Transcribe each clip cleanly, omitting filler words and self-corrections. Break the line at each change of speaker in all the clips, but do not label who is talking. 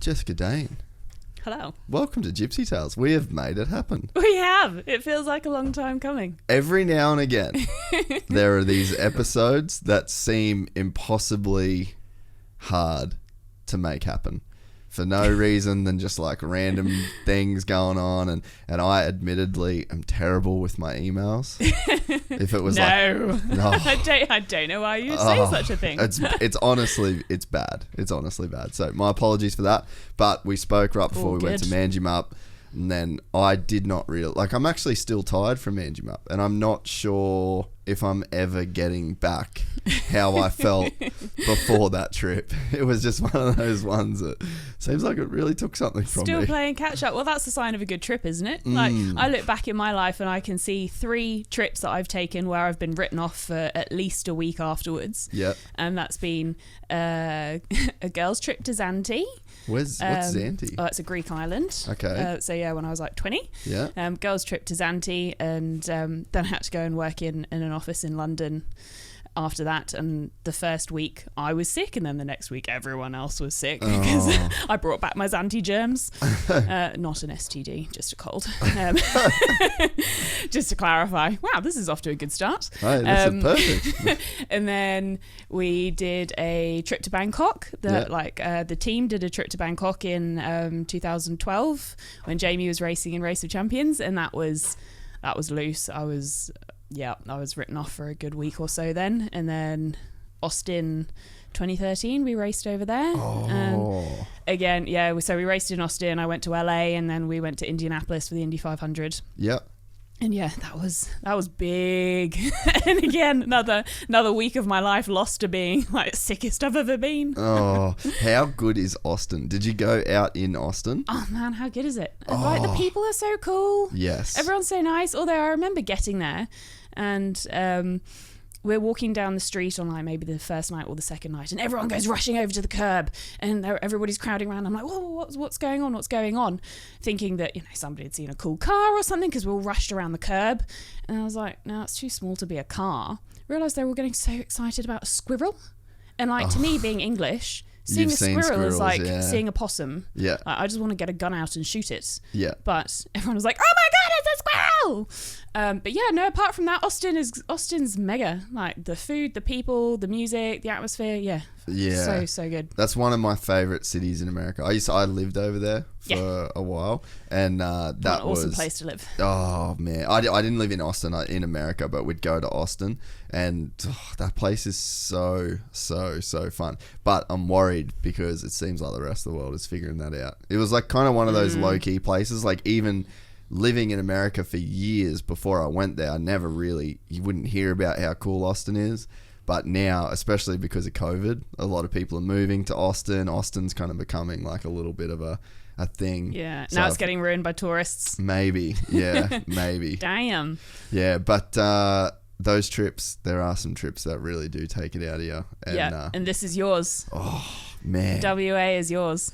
Jessica Dane.
Hello.
Welcome to Gypsy Tales. We have made it happen.
We have. It feels like a long time coming.
Every now and again, there are these episodes that seem impossibly hard to make happen for no reason than just like random things going on. And I admittedly am terrible with my emails. If it was
no. I don't know why you'd say such a thing.
It's honestly bad. It's honestly bad. So my apologies for that. But we spoke right before we went to Manjimup. And then I did not I'm actually still tired from Manjimup, and I'm not sure if I'm ever getting back how I felt before that trip. It was just one of those ones that seems like it really took something from me.
Still playing catch up. Well, that's the sign of a good trip, isn't it? Like, I look back in my life and I can see 3 trips that I've taken where I've been written off for at least a week afterwards.
Yep.
And that's been a girls' trip to Zante.
What's Zante?
Oh, it's a Greek island.
Okay.
So yeah, when I was like 20.
Yeah.
Girls' trip to Zante, and then I had to go and work in an office in London after that. And the first week I was sick, and then the next week everyone else was sick because I brought back my Zante germs. Not an STD, just a cold. Just to clarify. Wow, this is off to a good start.
Hey, this is perfect.
And then we did a trip to Bangkok. The team did a trip to Bangkok in 2012 when Jamie was racing in Race of Champions, and that was loose. I was written off for a good week or so then. And then Austin 2013, we raced over there. Again, yeah, so we raced in Austin. I went to LA, and then we went to Indianapolis for the Indy 500.
Yep.
And yeah, that was big. And again, another week of my life lost to being like sickest I've ever been.
Oh, how good is Austin? Did you go out in Austin?
Oh man, how good is it? Like, the people are so cool.
Yes.
Everyone's so nice. Although I remember getting there and we're walking down the street on like maybe the first night or the second night, and everyone goes rushing over to the curb, and everybody's crowding around. I'm like, whoa, what's going on? What's going on? Thinking that, somebody had seen a cool car or something, because we're all rushed around the curb. And I was like, no, it's too small to be a car. Realised they were getting so excited about a squirrel. And like, to me, being English, seeing a squirrel is like seeing a possum.
Yeah.
Like, I just want to get a gun out and shoot it.
Yeah.
But everyone was like, oh my God, it's a squirrel! But yeah, no, apart from that, Austin's mega. Like, the food, the people, the music, the atmosphere, yeah. So good.
That's one of my favourite cities in America. I lived over there for a while, and that was an
awesome place to live.
Oh man, I didn't live in Austin in America, but we'd go to Austin, and that place is so fun. But I'm worried because it seems like the rest of the world is figuring that out. It was like kind of one of those low key places. Like, even living in America for years before I went there, you wouldn't hear about how cool Austin is. But now, especially because of COVID, a lot of people are moving to Austin. Austin's kind of becoming like a little bit of a thing.
Yeah, so now it's getting ruined by tourists.
Maybe, yeah, maybe.
Damn.
Yeah, but those trips, there are some trips that really do take it out of you. And,
and this is yours.
Oh, man.
WA is yours.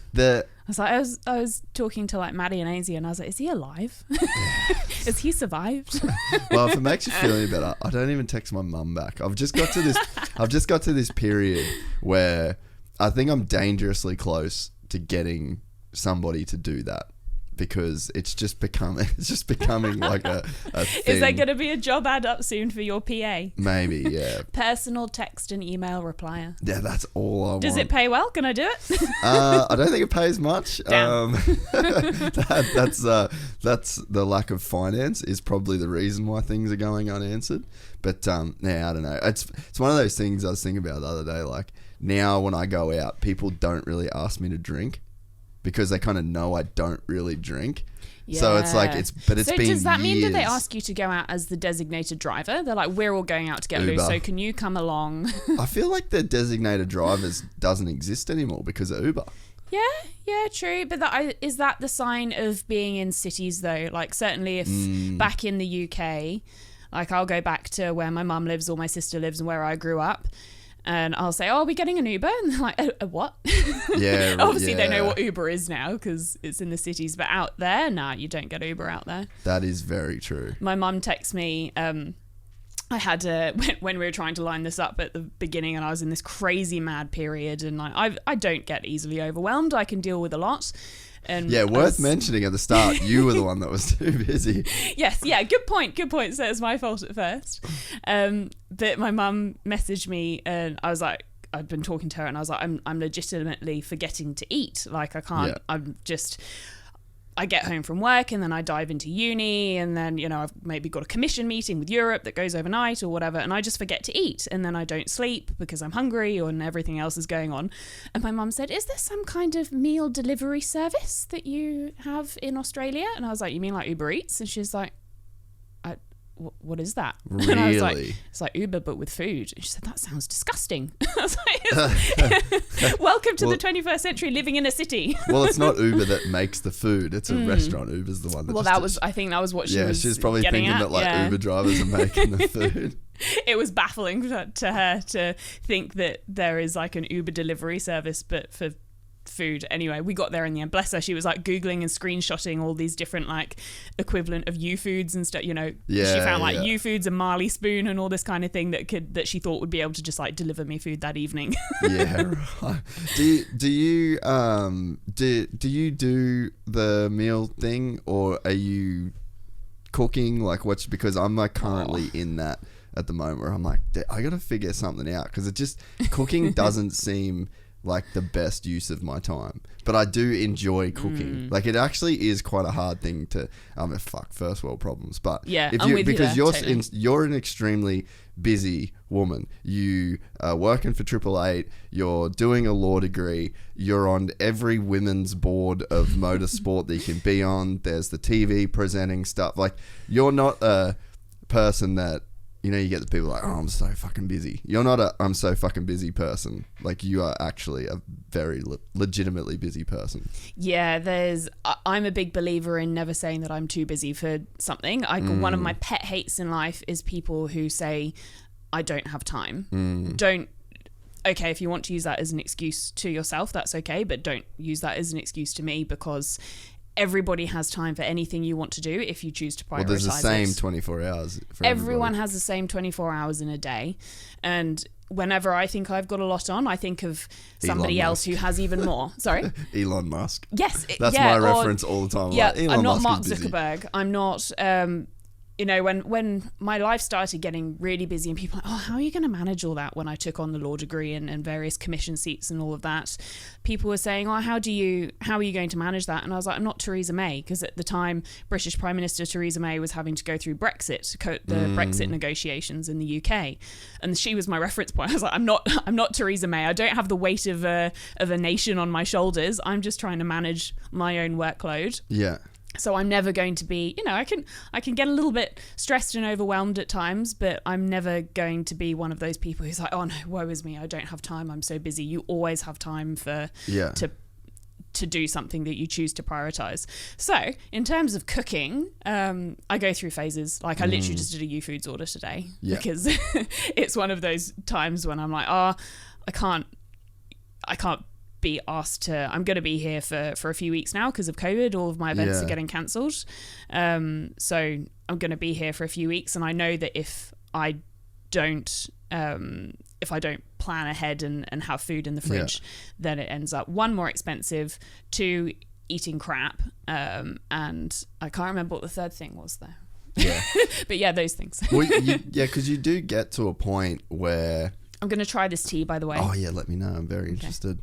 I was talking to like Maddie and Ainsley, and I was like, is he alive? Has he survived?
Well, if it makes you feel any better, I don't even text my mum back. I've just got to this period where I think I'm dangerously close to getting somebody to do that, because it's just becoming like a thing.
Is there going to be a job ad up soon for your PA?
Maybe, yeah.
Personal text and email replier.
Yeah, that's all I want.
Does it pay well? Can I do it?
I don't think it pays much.
Damn.
That's the lack of finance is probably the reason why things are going unanswered. But I don't know. It's one of those things I was thinking about the other day. Like, now when I go out, people don't really ask me to drink, because they kind of know I don't really drink. Yeah. So it's like, been
So does that mean that they ask you to go out as the designated driver? They're like, we're all going out to get loose, so can you come along?
I feel like the designated drivers doesn't exist anymore because of Uber.
Yeah, true. But is that the sign of being in cities though? Like, certainly if back in the UK, like, I'll go back to where my mum lives or my sister lives and where I grew up, and I'll say, oh, are we getting an Uber? And they're like, a what?
Yeah.
Obviously, they know what Uber is now because it's in the cities. But out there, nah, you don't get Uber out there.
That is very true.
My mum texts me I had when we were trying to line this up at the beginning, and I was in this crazy mad period, and I don't get easily overwhelmed. I can deal with a lot. And
yeah, worth mentioning at the start, you were the one that was too busy.
Yes, yeah, good point. So it was my fault at first. But my mum messaged me, and I was like, I'd been talking to her, and I was like, I'm legitimately forgetting to eat. Like, I can't. Yeah. I get home from work, and then I dive into uni, and then, you know, I've maybe got a commission meeting with Europe that goes overnight or whatever, and I just forget to eat, and then I don't sleep because I'm hungry and everything else is going on. And my mum said, is there some kind of meal delivery service that you have in Australia? And I was like, you mean like Uber Eats? And she's like, what is that?
Really?
And I was like, it's like Uber but with food. And she said, that sounds disgusting. I was like, welcome to the 21st century, living in a city.
Well, it's not Uber that makes the food, it's a restaurant. Uber's the one that
I think that was what she was
she's probably thinking
at.
that like Uber drivers are making the food.
It was baffling to her to think that there is like an Uber delivery service but for food. Anyway, we got there in the end. Bless her, she was like googling and screenshotting all these different like equivalent of U-foods and stuff, you know. She found like U-foods and Marley Spoon and all this kind of thing that she thought would be able to just like deliver me food that evening.
Yeah, right. Do you do the meal thing, or are you cooking? Like, because I'm like currently in that at the moment where I'm like, I gotta figure something out, because it just cooking doesn't seem like the best use of my time, but I do enjoy cooking. Like, it actually is quite a hard thing to first world problems, but
yeah,
because you're an extremely busy woman. You are working for 888, you're doing a law degree, you're on every women's board of motorsport that you can be on, there's the TV presenting stuff. Like, you're not a person that, you know, you get the people like, oh, I'm so fucking busy. You're not a I'm so fucking busy person. Like, you are actually a very legitimately busy person.
Yeah, I'm a big believer in never saying that I'm too busy for something. One of my pet hates in life is people who say, I don't have time. Okay, if you want to use that as an excuse to yourself, that's okay, but don't use that as an excuse to me, because everybody has time for anything you want to do if you choose to prioritize.
Well, there's the same 24 hours for
everyone
everybody.
has the same 24 hours in a day. And whenever I think I've got a lot on, I think of somebody else who has even more. Sorry?
Elon Musk.
Yes.
That's my reference all the time.
Yeah,
like,
I'm not Mark
Musk
Zuckerberg. I'm not... you know, when my life started getting really busy and people were like, oh, how are you going to manage all that? When I took on the law degree and various commission seats and all of that, people were saying, oh, how are you going to manage that? And I was like, I'm not Theresa May, because at the time, British Prime Minister Theresa May was having to go through Brexit, the Brexit negotiations in the UK. And she was my reference point. I was like, I'm not Theresa May. I don't have the weight of a nation on my shoulders. I'm just trying to manage my own workload.
Yeah.
So I'm never going to be, you know, I can get a little bit stressed and overwhelmed at times, but I'm never going to be one of those people who's like, oh no, woe is me, I don't have time, I'm so busy. You always have time to do something that you choose to prioritize. So in terms of cooking, I go through phases. Like, I literally just did a U-Foods order today because it's one of those times when I'm like, oh, I can't be asked to. I'm going to be here for a few weeks now because of COVID. All of my events are getting cancelled, so I'm going to be here for a few weeks. And I know that if I don't plan ahead and have food in the fridge, then it ends up, one, more expensive, two, eating crap, and I can't remember what the third thing was there. Yeah, but yeah, those things.
Well, because you do get to a point where
I'm going to try this tea, by the way.
Oh yeah, let me know. I'm very interested.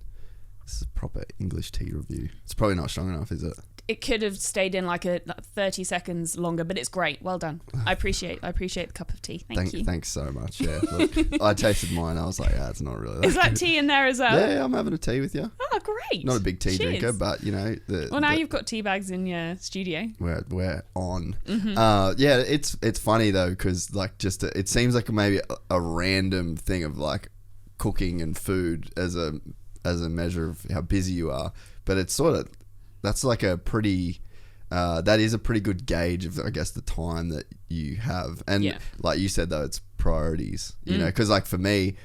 This is a proper English tea review. It's probably not strong enough, is it?
It could have stayed in like 30 seconds longer, but it's great. Well done. I appreciate the cup of tea. Thank you.
Thanks so much. Yeah, look, I tasted mine. I was like, it's not really.
Is that tea in there as well?
Yeah, I'm having a tea with you.
Oh, great.
Not a big tea drinker, but you know.
Now you've got tea bags in your studio.
We're on. Yeah, it's funny though, because like it seems like maybe a random thing of like cooking and food as a measure of how busy you are, but it's sort of, that's like a pretty that is a pretty good gauge of, I guess, the time that you have. And like you said though, it's priorities, you know, because like for me,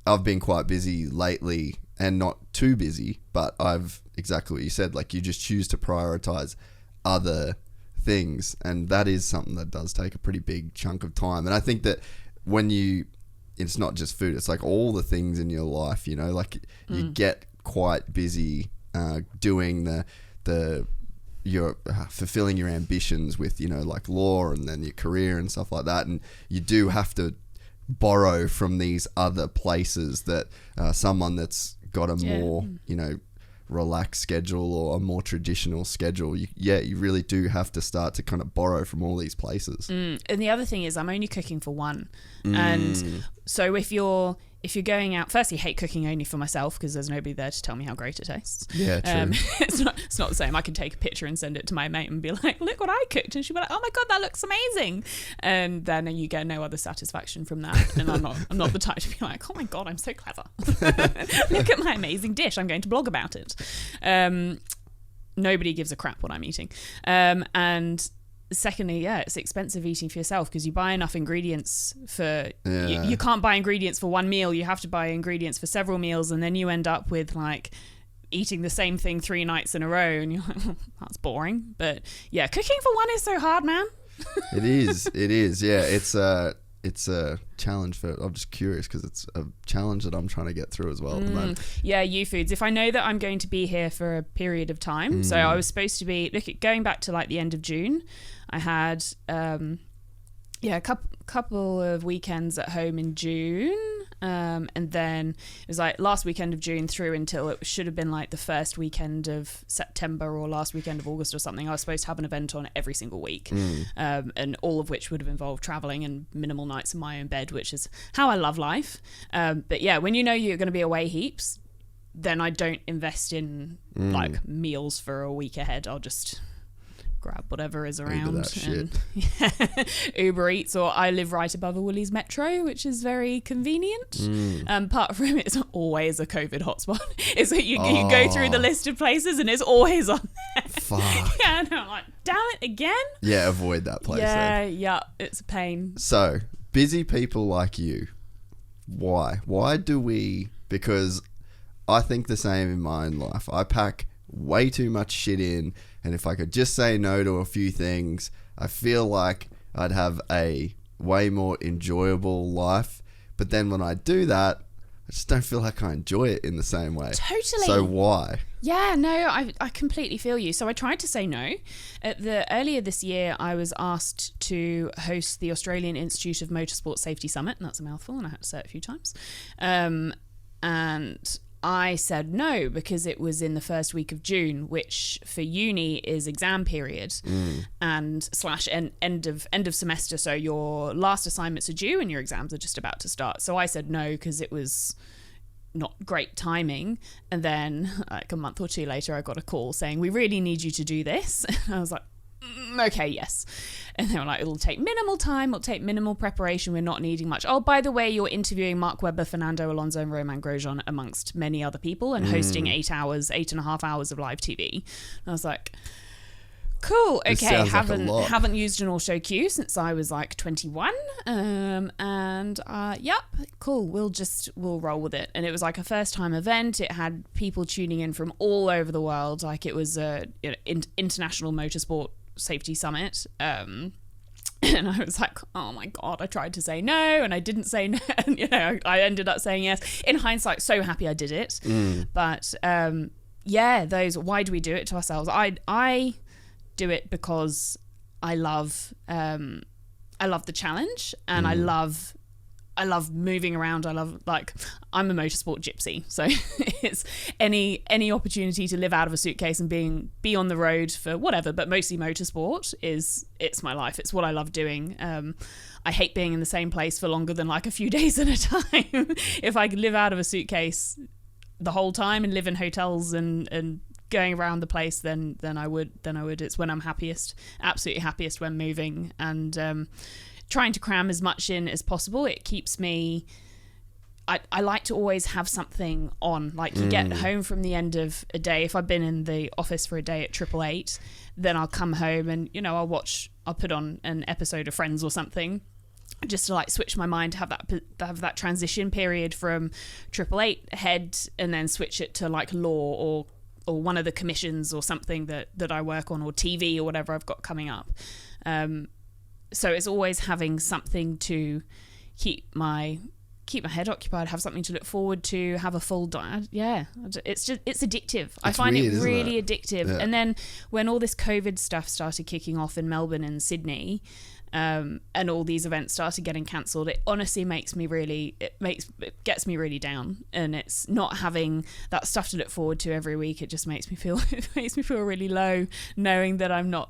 I've been quite busy lately, and not too busy, but I've, exactly what you said, like you just choose to prioritize other things, and that is something that does take a pretty big chunk of time. And I think that when it's not just food, it's like all the things in your life, like you get quite busy doing you're fulfilling your ambitions with, like law and then your career and stuff like that. And you do have to borrow from these other places that someone that's got a more, relaxed schedule or a more traditional schedule, you really do have to start to kind of borrow from all these places.
And the other thing is I'm only cooking for one. And so if you're going out, firstly, hate cooking only for myself because there's nobody there to tell me how great it tastes.
Yeah, true.
It's not the same. I can take a picture and send it to my mate and be like, look what I cooked. And she'll be like, oh my God, that looks amazing. And then you get no other satisfaction from that. And I'm not the type to be like, oh my God, I'm so clever. Look at my amazing dish. I'm going to blog about it. Nobody gives a crap what I'm eating. And secondly, it's expensive eating for yourself because you buy enough ingredients for you can't buy ingredients for one meal. You have to buy ingredients for several meals, and then you end up with like eating the same thing 3 nights in a row, and you're like, oh, that's boring. But yeah, cooking for one is so hard, man.
It is. Yeah, it's a challenge I'm just curious because it's a challenge that I'm trying to get through as well at the moment.
Yeah, Foods. If I know that I'm going to be here for a period of time, so I was supposed to be going back to like the end of June. I had a couple of weekends at home in June, and then it was like last weekend of June through until it should have been like the first weekend of September or last weekend of August or something. I was supposed to have an event on every single week, and all of which would have involved traveling and minimal nights in my own bed, which is how I love life. But yeah, when you know you're going to be away heaps, then I don't invest in like meals for a week ahead. I'll just grab whatever is around. Uber Eats, or I live right above a Woolies Metro, which is very convenient. Apart from it's always a COVID hotspot. It's like you go through the list of places and it's always on there.
Fuck.
Yeah, and I'm like, damn it, again?
Yeah, avoid that place.
Yeah, it's a pain.
So, busy people like you, why? Because I think the same in my own life. I pack way too much shit in, and if I could just say no to a few things, I feel like I'd have a way more enjoyable life. But then when I do that, I just don't feel like I enjoy it in the same way.
Totally.
So why?
Yeah, no, I completely feel you. So I tried to say no. Earlier this year, I was asked to host the Australian Institute of Motorsport Safety Summit, and that's a mouthful, and I had to say it a few times. And I said no because it was in the first week of June, which for uni is exam period and / end of semester. So your last assignments are due and your exams are just about to start. So I said no because it was not great timing. And then like a month or two later, I got a call saying, we really need you to do this. And I was like, okay, yes. And they were like, it'll take minimal time, it'll take minimal preparation, we're not needing much. Oh, by the way, you're interviewing Mark Webber, Fernando Alonso and Romain Grosjean amongst many other people and hosting 8.5 hours of live TV. And I was like, cool, okay, haven't used an auto cue since I was like 21. Yep, cool, we'll roll with it. And it was like a first time event. It had people tuning in from all over the world. Like it was a international motorsport safety summit. And I was like, oh my God, I tried to say no and I didn't say no. And, I ended up saying yes. In hindsight, so happy I did it. But why do we do it to ourselves? I do it because I love the challenge and I love moving around. I'm a motorsport gypsy, so it's any opportunity to live out of a suitcase and be on the road for whatever, but mostly motorsport it's my life. It's what I love doing. I hate being in the same place for longer than like a few days at a time. If I could live out of a suitcase the whole time and live in hotels and going around the place, then I would. It's when I'm happiest, absolutely happiest, when moving and trying to cram as much in as possible. It keeps me. I like to always have something on. Like you get home from the end of a day. If I've been in the office for a day at 888, then I'll come home and I'll put on an episode of Friends or something, just to like switch my mind, to have that transition period from 888 head and then switch it to like law or one of the commissions or something that I work on, or TV or whatever I've got coming up. So it's always having something to keep my head occupied, have something to look forward to, have a full diet. Yeah, it's addictive. I find
weird,
it really addictive.
Yeah.
And then when all this COVID stuff started kicking off in Melbourne and Sydney, and all these events started getting cancelled, it honestly gets me really down. And it's not having that stuff to look forward to every week. It just makes me feel really low, knowing that I'm not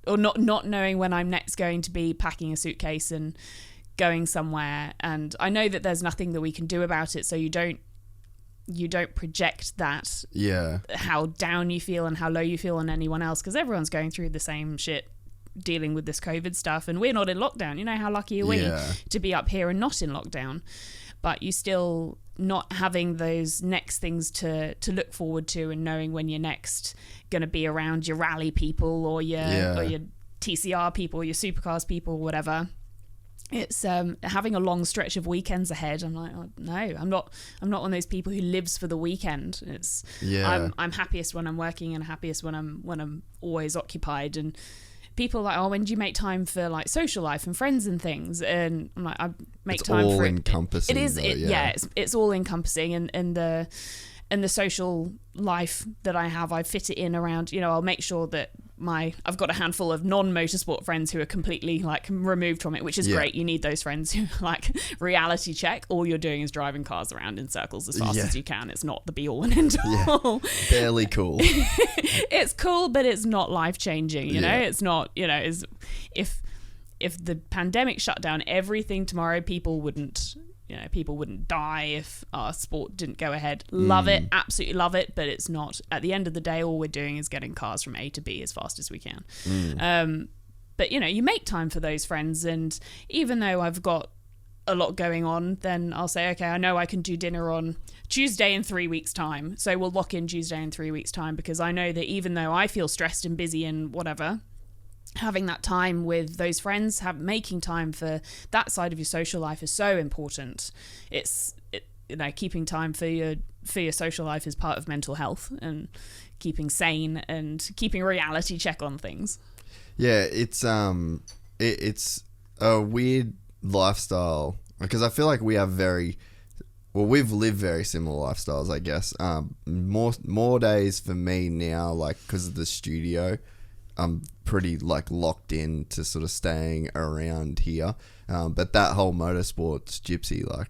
knowing when I'm next going to be packing a suitcase and going somewhere. And I know that there's nothing that we can do about it, so you don't project that, how down you feel and how low you feel on anyone else, because everyone's going through the same shit, dealing with this COVID stuff, and we're not in lockdown. You know, how lucky are we to be up here and not in lockdown? But you still not having those next things to look forward to, and knowing when you're next going to be around your rally people or your TCR people, your supercars people, whatever. It's having a long stretch of weekends ahead. I'm like, oh, no, I'm not one of those people who lives for the weekend. It's I'm happiest when I'm working, and happiest when I'm always occupied. And people are like, oh, when do you make time for like social life and friends and things? And I'm like, I make time for it.
Encompassing.
It is, it's all encompassing, and the social life that I have, I fit it in around, you know, I'll make sure that I've got a handful of non-motorsport friends who are completely like removed from it, which is great. You need those friends who like reality check. All you're doing is driving cars around in circles as fast as you can. It's not the be all and end all.
Barely cool.
It's cool, but it's not life-changing, you know? It's not, you know, if the pandemic shut down everything tomorrow, people wouldn't die if our sport didn't go ahead. Love it, absolutely love it, but it's not. At the end of the day, all we're doing is getting cars from A to B as fast as we can. But, you know, you make time for those friends, and even though I've got a lot going on, then I'll say, okay, I know I can do dinner on Tuesday in 3 weeks' time, so we'll lock in Tuesday in 3 weeks' time, because I know that even though I feel stressed and busy and whatever, having that time with those friends, making time for that side of your social life is so important. You know, keeping time for your social life is part of mental health, and keeping sane and keeping a reality check on things.
Yeah, it's a weird lifestyle, because I feel like we've lived very similar lifestyles, I guess. More days for me now, like, because of the studio, I'm pretty like locked in to sort of staying around here. But that whole Motorsports Gypsy, like,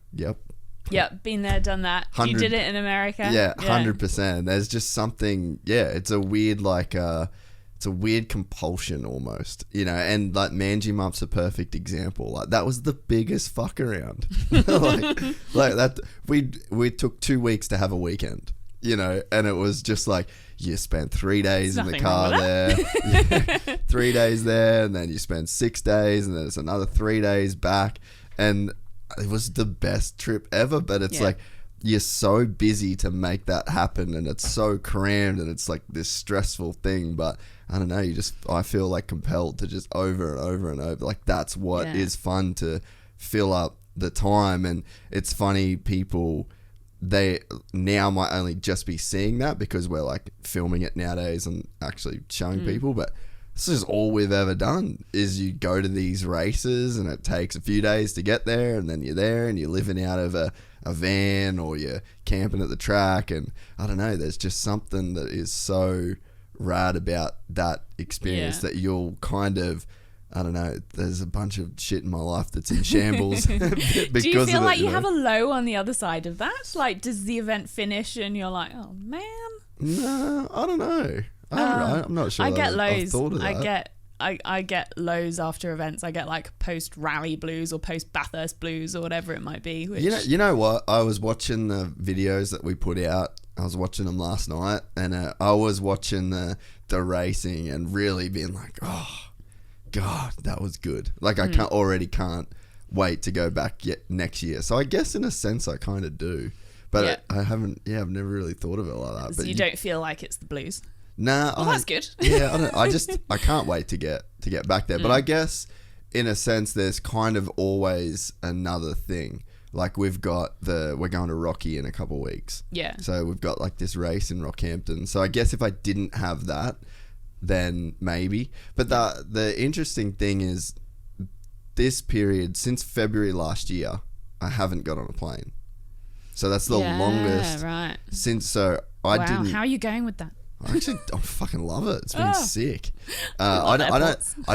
Yep, been there, done that. You did it in America.
Yeah, 100%. There's just something, it's a weird, like, it's a weird compulsion almost, you know, and like Manji Mump's a perfect example. Like, that was the biggest fuck around. like that, we took 2 weeks to have a weekend, you know, and it was just like, you spent 3 days in the car there, 3 days there, and then you spend 6 days, and then it's another 3 days back, and it was the best trip ever. But it's like, you're so busy to make that happen, and it's so crammed, and it's like this stressful thing. But I don't know, I feel like compelled to just over and over and over. Like, that's what is fun, to fill up the time. And it's funny, people, they now might only just be seeing that because we're like filming it nowadays and actually showing people, but this is all we've ever done, is you go to these races and it takes a few days to get there, and then you're there and you're living out of a van, or you're camping at the track. And I don't know, there's just something that is so rad about that experience that you'll kind of, I don't know, there's a bunch of shit in my life that's in shambles.
Do you feel like you have a low on the other side of that? Like, does the event finish and you're like, oh man?
No, I don't know. I'm not sure.
I get lows.
I've thought of that.
I get lows after events. I get like post rally blues or post Bathurst blues or whatever it might be. Which...
You know what? I was watching the videos that we put out. I was watching them last night, and I was watching the racing and really being like, oh God, that was good. Like, I can't wait to go back yet next year. So I guess in a sense I kind of do, but I haven't. Yeah, I've never really thought of it like that.
So
but
you don't feel like it's the blues.
Nah,
well, that's good.
Yeah, I can't wait to get back there. But I guess in a sense, there's kind of always another thing. Like, we're going to Rocky in a couple of weeks. Yeah. So we've got like this race in Rockhampton. So I guess if I didn't have that, then maybe. But the interesting thing is, this period, since February last year, I haven't got on a plane. So that's the longest
right.
since. So I didn't.
How are you going with that?
I fucking love it. It's been sick. I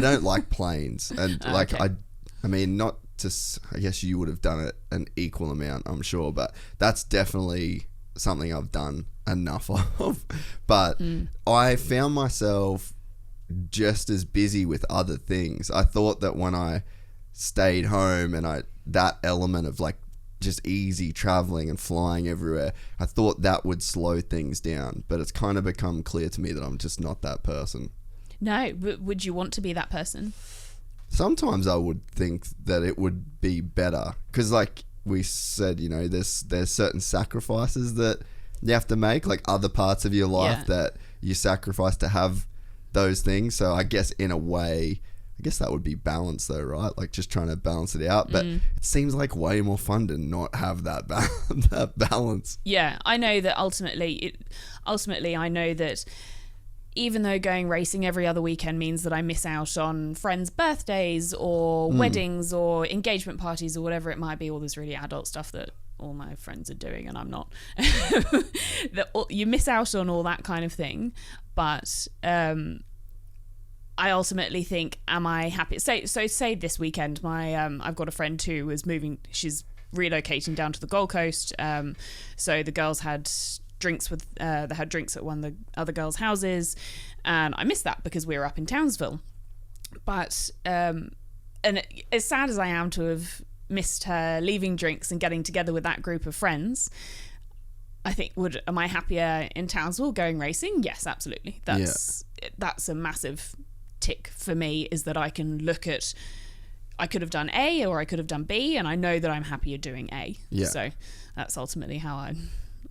don't like planes, and I mean, not to. I guess you would have done it an equal amount, I'm sure, but that's definitely something I've done enough of. But I found myself just as busy with other things. I thought that when I stayed home and that element of like just easy traveling and flying everywhere, I thought that would slow things down, but it's kind of become clear to me that I'm just not that person.
No, but would you want to be that person?
Sometimes I would think that it would be better, because like we said, you know, there's certain sacrifices that you have to make, like other parts of your life that you sacrifice to have those things. So I guess in a way, I guess that would be balance though, right? Like just trying to balance it out. But it seems like way more fun to not have that that balance.
Yeah, I know that ultimately I know that even though going racing every other weekend means that I miss out on friends' birthdays or weddings or engagement parties or whatever it might be, all this really adult stuff that all my friends are doing and I'm not. You miss out on all that kind of thing. But I ultimately think, am I happy? Say this weekend, I've got a friend who is moving. She's relocating down to the Gold Coast. So the girls had drinks at one of the other girls' houses, and I missed that because we were up in Townsville. But and as sad as I am to have missed her leaving drinks and getting together with that group of friends, I think am I happier in Townsville going racing? Yes, absolutely. That's a massive tick for me, is that I can look at, I could have done A or I could have done B, and I know that I'm happier doing A. Yeah. So that's ultimately how I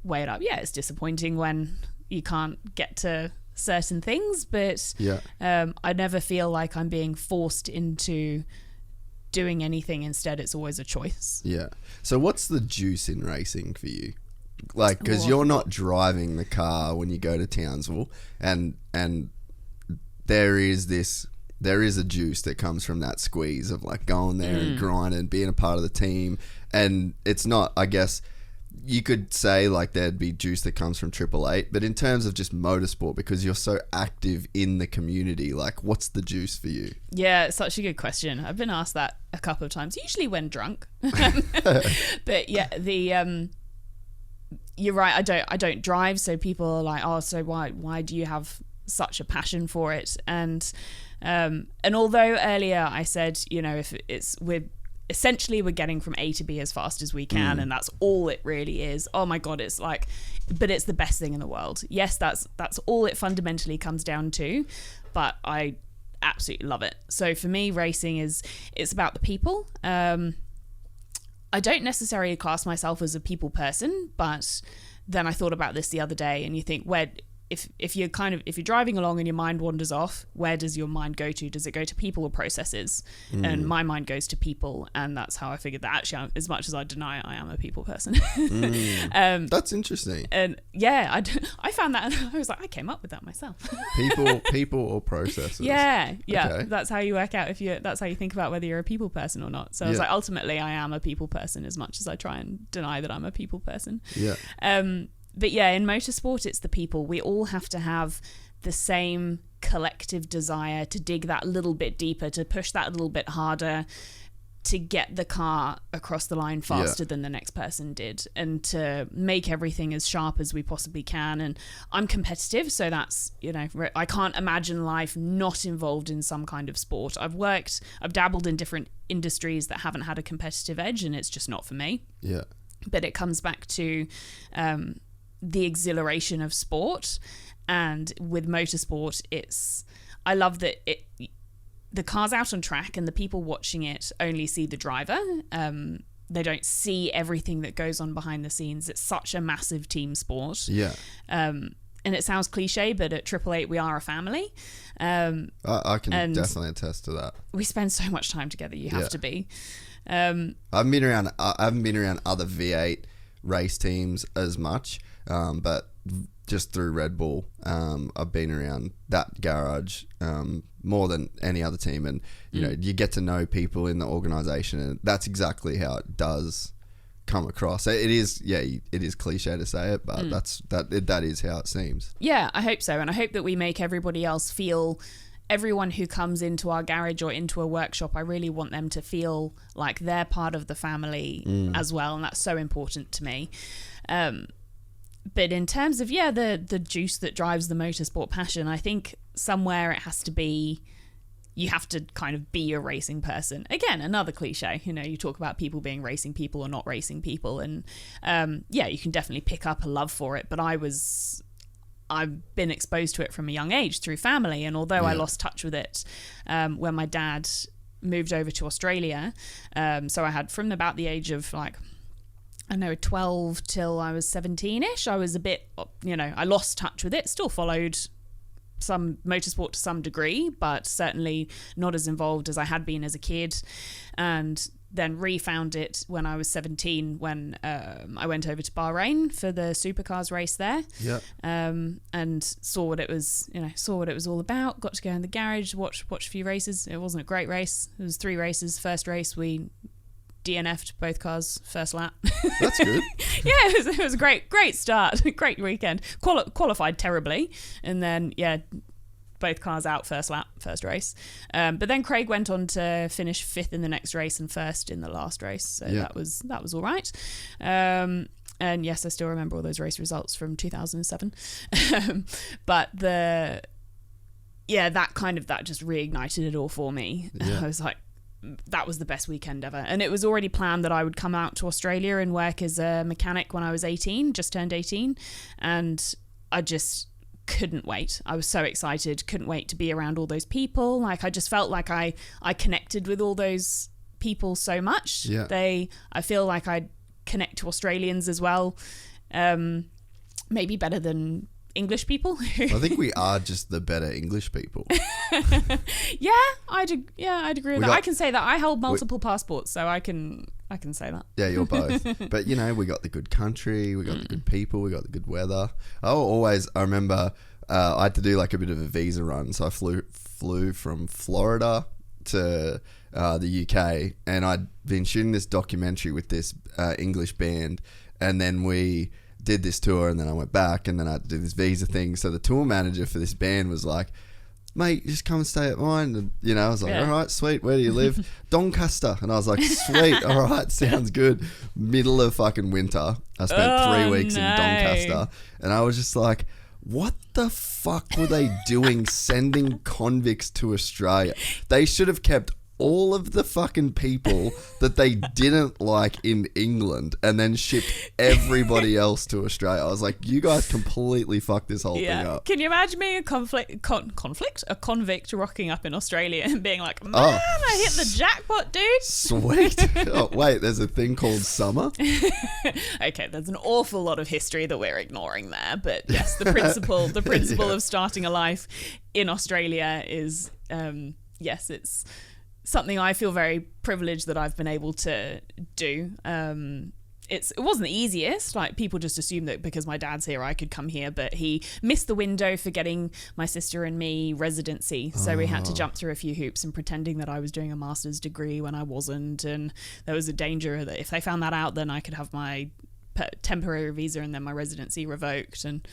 weigh it up. Yeah, it's disappointing when you can't get to certain things, but I never feel like I'm being forced into doing anything. Instead, it's always a choice. Yeah.
So what's the juice in racing for you? Like, because you're not driving the car when you go to Townsville, and there is a juice that comes from that squeeze of like going there and grinding, being a part of the team. And it's not, I guess you could say like there'd be juice that comes from 888, but in terms of just motorsport, because you're so active in the community, like what's the juice for you?
Yeah, it's such a good question. I've been asked that a couple of times, usually when drunk. But yeah, you're right. I don't drive, so people are like, oh, so why do you have such a passion for it? And although earlier I said, you know, if we're getting from A to B as fast as we can, and that's all it really is. Oh my God, it's like, but it's the best thing in the world. Yes, that's all it fundamentally comes down to, but I absolutely love it. So for me, racing it's about the people. I don't necessarily class myself as a people person, but then I thought about this the other day, and you think, if you're driving along and your mind wanders off, where does your mind go to? Does it go to people or processes? And my mind goes to people, and that's how I figured that actually, as much as I deny it, I am a people person.
That's interesting.
And yeah, I found that, and I was like, I came up with that myself.
people or processes.
Yeah.
Okay.
That's how you work out that's how you think about whether you're a people person or not. So I was like, ultimately, I am a people person, as much as I try and deny that I'm a people person.
Yeah.
But yeah, in motorsport, it's the people. We all have to have the same collective desire to dig that little bit deeper, to push that a little bit harder, to get the car across the line faster than the next person did, and to make everything as sharp as we possibly can. And I'm competitive, so that's, you know, I can't imagine life not involved in some kind of sport. I've dabbled in different industries that haven't had a competitive edge, and it's just not for me.
Yeah.
But it comes back to the exhilaration of sport, and with motorsport, I love that the car's out on track and the people watching it only see the driver. They don't see everything that goes on behind the scenes. It's such a massive team sport. Yeah. And it sounds cliche, but at 888 we are a family.
I can definitely attest to that.
We spend so much time together. You have to be.
I haven't been around other V8 race teams as much, but just through Red Bull. I've been around that garage more than any other team, and you know, you get to know people in the organisation, and that's exactly how it does come across. It is cliche to say it, but that is how it seems.
Yeah, I hope so, and I hope that we make everybody else feel. Everyone who comes into our garage or into a workshop, I really want them to feel like they're part of the family as well, and that's so important to me. But in terms of, the juice that drives the motorsport passion, I think somewhere it has to be, you have to kind of be a racing person. Again, another cliche, you know, you talk about people being racing people or not racing people. And you can definitely pick up a love for it. But I've been exposed to it from a young age through family. And although I lost touch with it when my dad moved over to Australia, so I had from about the age of 12 till I was 17-ish, I was a bit, I lost touch with it, still followed some motorsport to some degree, but certainly not as involved as I had been as a kid. And then refound it when I was 17 when I went over to Bahrain for the supercars race there. Yeah. And saw what it was all about. Got to go in the garage, watch a few races. It wasn't a great race. It was 3 races. First race we DNF'd both cars first lap.
That's good.
It was a great start, great weekend. Qualified terribly, and then both cars out first lap, first race. But then Craig went on to finish 5th in the next race and 1st in the last race, so that was all right. And yes, I still remember all those race results from 2007. But that just reignited it all for me. I was like, that was the best weekend ever. And it was already planned that I would come out to Australia and work as a mechanic when I was 18, just turned 18. And I just couldn't wait. I was so excited, couldn't wait to be around all those people. Like, I just felt like I connected with all those people so much. Yeah. I feel like I connect to Australians as well. Maybe better than English people.
I think we are just the better English people.
I'd agree with that. I can say that I hold multiple passports, so I can say that.
Yeah, you're both. But we got the good country, we got the good people, we got the good weather. I remember I had to do like a bit of a visa run, so I flew from Florida to the UK, and I'd been shooting this documentary with this English band, and then we did this tour, and then I went back, and then I had to do this visa thing. So the tour manager for this band was like, mate, just come and stay at mine. And, I was like, all right, sweet. Where do you live? Doncaster. And I was like, sweet. All right, sounds good. Middle of fucking winter. I spent 3 weeks in Doncaster, and I was just like, what the fuck were they doing sending convicts to Australia? They should have kept all of the fucking people that they didn't like in England and then shipped everybody else to Australia. I was like, you guys completely fucked this whole thing up.
Can you imagine being a convict rocking up in Australia and being like, man, I hit the jackpot, dude.
Sweet. Oh, wait, there's a thing called summer?
Okay, there's an awful lot of history that we're ignoring there, but yes, the principle of starting a life in Australia is, it's something I feel very privileged that I've been able to do. It wasn't the easiest. Like, people just assume that because my dad's here, I could come here, but he missed the window for getting my sister and me residency. So we had to jump through a few hoops and pretending that I was doing a master's degree when I wasn't. And there was a danger that if they found that out, then I could have my temporary visa and then my residency revoked. And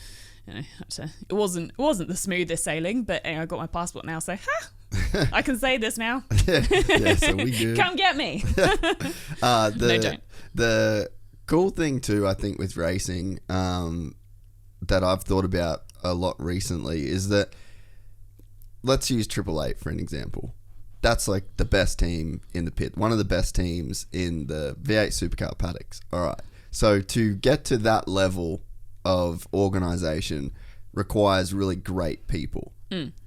it wasn't the smoothest sailing, but I got my passport now, so I can say this now.
So we good.
Come get me. No, don't.
The cool thing too, I think, with racing that I've thought about a lot recently is that, let's use Triple Eight for an example. That's like the best team in the pit, one of the best teams in the V8 Supercar paddocks. All right. So to get to that level of organisation requires really great people.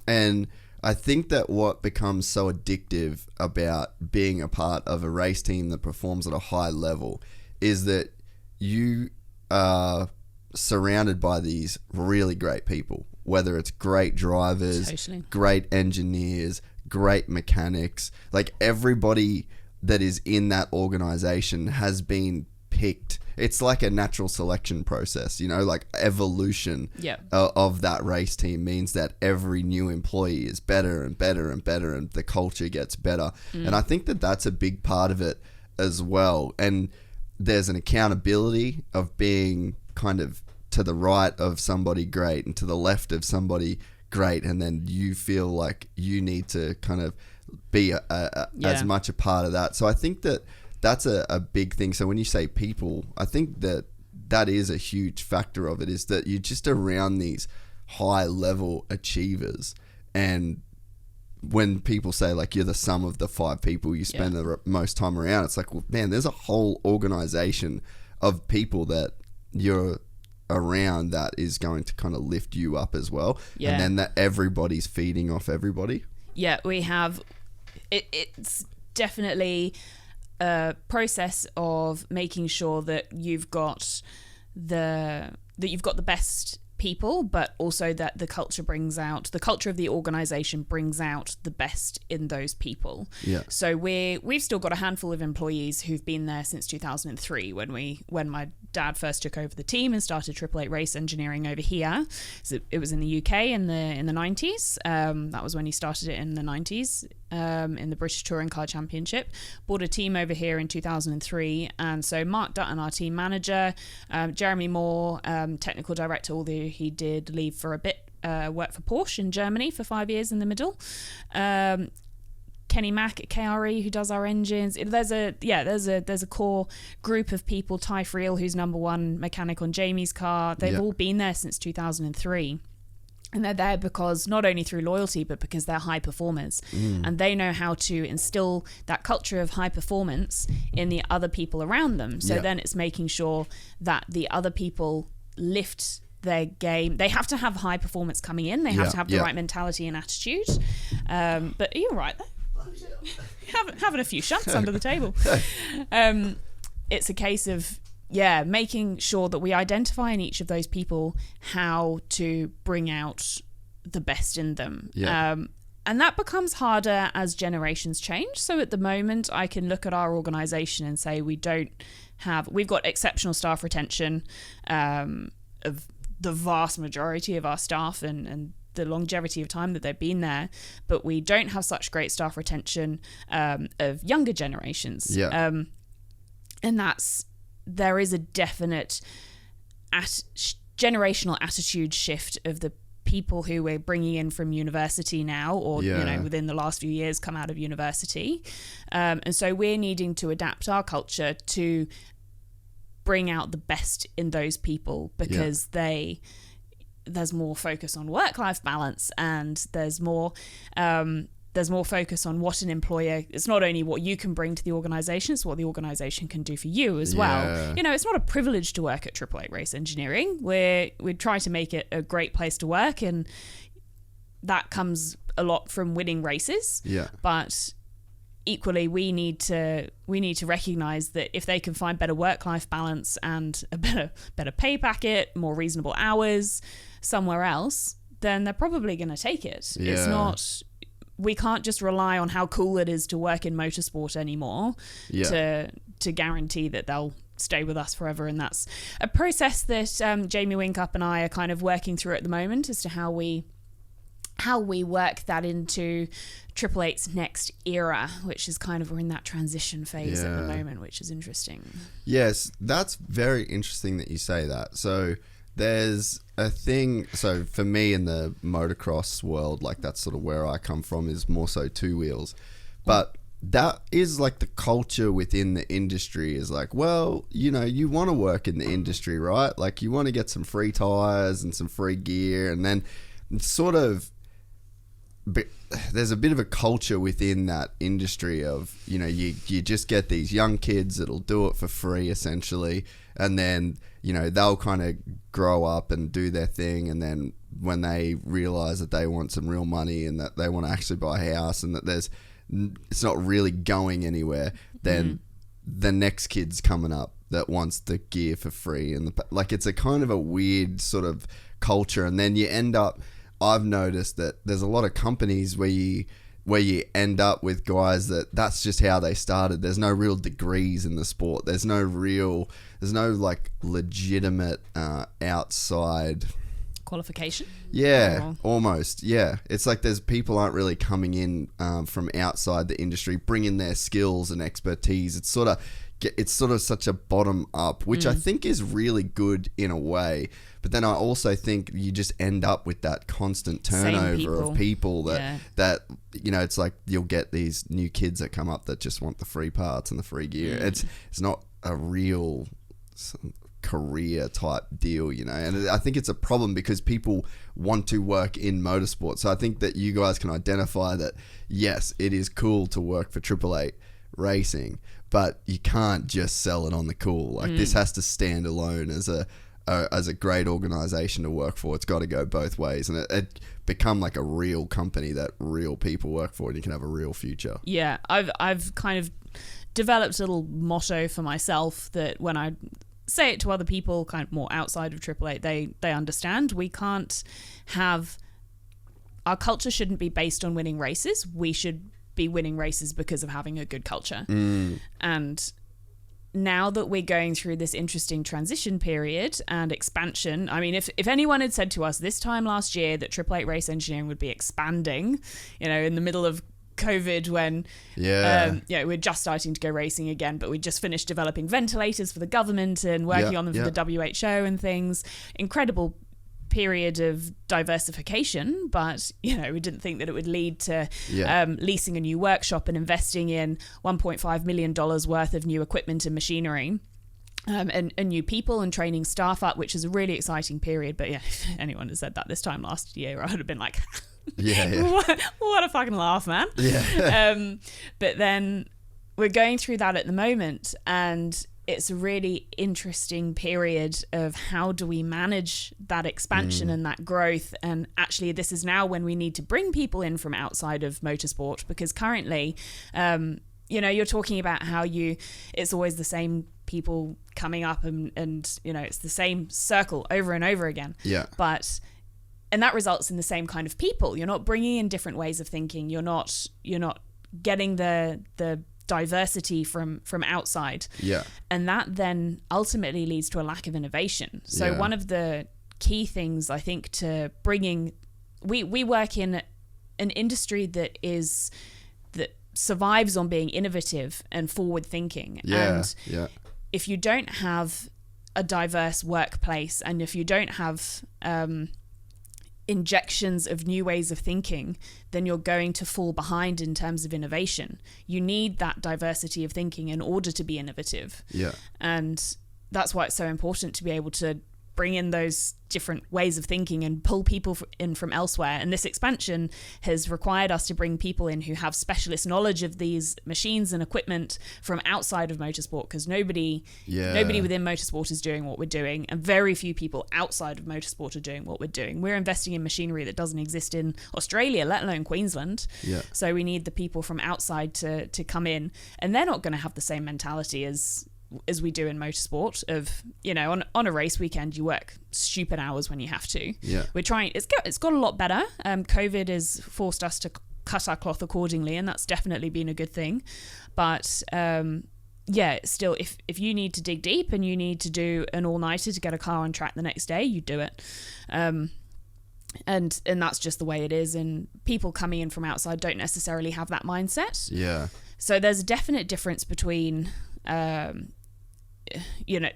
And I think that what becomes so addictive about being a part of a race team that performs at a high level is that you are surrounded by these really great people, whether it's great drivers, great engineers, great mechanics. Like, everybody that is in that organisation has been picked. It's like a natural selection process, you know, like evolution of that race team means that every new employee is better and better and better, and the culture gets better. And I think that that's a big part of it as well. And there's an accountability of being kind of to the right of somebody great and to the left of somebody great, and then you feel like you need to kind of be as much a part of that. So I think that that's a big thing. So when you say people, I think that that is a huge factor of it, is that you're just around these high level achievers. And when people say like you're the sum of the 5 people you spend the most time around, it's like, well, man, there's a whole organization of people that you're around that is going to kind of lift you up as well. And then that everybody's feeding off everybody. Yeah,
we have it's definitely a process of making sure that you've got the best people, but also that the culture of the organization brings out the best in those people. So we've still got a handful of employees who've been there since 2003 when my dad first took over the team and started Triple Eight Race Engineering over here. So it was in the UK in the 90s. That was when he started it in the 90s. In the British Touring Car Championship, bought a team over here in 2003, and so Mark Dutton, our team manager, Jeremy Moore, technical director, although he did leave for a bit, worked for Porsche in Germany for 5 years in the middle. Kenny Mack at KRE, who does our engines. There's a core group of people. Ty Friel, who's number 1 mechanic on Jamie's car. They've all been there since 2003. And they're there because not only through loyalty, but because they're high performers. And they know how to instill that culture of high performance in the other people around them. So then it's making sure that the other people lift their game. They have to have high performance coming in. They have to have the right mentality and attitude. But you're right there. Having a few shots under the table. It's a case of making sure that we identify in each of those people how to bring out the best in them. And that becomes harder as generations change. So at the moment, I can look at our organisation and say we've got exceptional staff retention of the vast majority of our staff and the longevity of time that they've been there, but we don't have such great staff retention of younger generations. And there is a definite generational attitude shift of the people who we're bringing in from university now, or within the last few years come out of university, and so we're needing to adapt our culture to bring out the best in those people, because there's more focus on work-life balance, and there's more focus on what an employer, it's not only what you can bring to the organisation, it's what the organisation can do for you as well. It's not a privilege to work at Triple Eight Race Engineering. We're trying to make it a great place to work, and that comes a lot from winning races. But equally, we need to recognise that if they can find better work-life balance and a better pay packet, more reasonable hours somewhere else, then they're probably going to take it. It's not... We can't just rely on how cool it is to work in motorsport anymore to guarantee that they'll stay with us forever. And that's a process that Jamie Whincup and I are kind of working through at the moment as to how we work that into Triple Eight's next era, which is kind of, we're in that transition phase at the moment, which is interesting. Yes,
that's very interesting that you say that. So there's a thing, so for me in the motocross world, like that's sort of where I come from, is more so 2 wheels. But that is like the culture within the industry is like, well, you want to work in the industry, right? Like you want to get some free tires and some free gear, and then sort of there's a bit of a culture within that industry of, you just get these young kids that'll do it for free essentially, and then they'll kind of grow up and do their thing, and then when they realize that they want some real money and that they want to actually buy a house and that it's not really going anywhere, then the next kid's coming up that wants the gear for free, and it's a kind of a weird sort of culture. And then you end up, I've noticed that there's a lot of companies where where you end up with guys that's just how they started. There's no real degrees in the sport. There's no like legitimate outside
qualification.
Yeah, almost. Yeah, it's like there's people aren't really coming in from outside the industry, bringing their skills and expertise. It's sort of such a bottom up, which I think is really good in a way. But then I also think you just end up with that constant turnover of people that you know, it's like you'll get these new kids that come up that just want the free parts and the free gear. It's not a real career type deal, you know, and I think it's a problem because people want to work in motorsport. So I think that you guys can identify that, yes, it is cool to work for Triple Eight Racing, but you can't just sell it on the cool. Like this has to stand alone as a great organization to work for. It's got to go both ways, and it become like a real company that real people work for, and you can have a real future.
Yeah, I've kind of developed a little motto for myself that when I say it to other people kind of more outside of Triple Eight, they understand. We can't have, our culture shouldn't be based on winning races. We should be winning races because of having a good culture. And now that we're going through this interesting transition period and expansion, I mean, if anyone had said to us this time last year that Triple Eight Race Engineering would be expanding, you know, in the middle of COVID when we're just starting to go racing again, but we just finished developing ventilators for the government and working on them for the WHO and things. Incredible period of diversification, but you know, we didn't think that it would lead to leasing a new workshop and investing in $1.5 million worth of new equipment and machinery. And new people and training staff up, which is a really exciting period. But yeah, if anyone had said that this time last year, I would have been like, what a fucking laugh, man. But then we're going through that at the moment, and it's a really interesting period of how do we manage that expansion and that growth. And actually, this is now when we need to bring people in from outside of motorsport, because currently, you know, you're talking about how it's always the same people coming up and you know, it's the same circle over and over again. And that results in the same kind of people. You're not bringing in different ways of thinking. You're not getting the diversity from outside. And that then ultimately leads to a lack of innovation. So one of the key things I think to bringing, we work in an industry that survives on being innovative and forward thinking. And if you don't have a diverse workplace, and if you don't have injections of new ways of thinking, then you're going to fall behind in terms of innovation. You need that diversity of thinking in order to be innovative. And that's why it's so important to be able to bring in those different ways of thinking and pull people in from elsewhere. And this expansion has required us to bring people in who have specialist knowledge of these machines and equipment from outside of motorsport, because nobody within motorsport is doing what we're doing, and very few people outside of motorsport are doing what we're doing. We're investing in machinery that doesn't exist in Australia, let alone Queensland. So we need the people from outside to come in, and they're not going to have the same mentality as we do in motorsport of, you know, on a race weekend you work stupid hours when you have to. We're trying, it's got a lot better. COVID has forced us to cut our cloth accordingly, and that's definitely been a good thing. But still, if you need to dig deep and you need to do an all-nighter to get a car on track the next day, you do it. And that's just the way it is, and people coming in from outside don't necessarily have that mindset. So there's a definite difference between you know,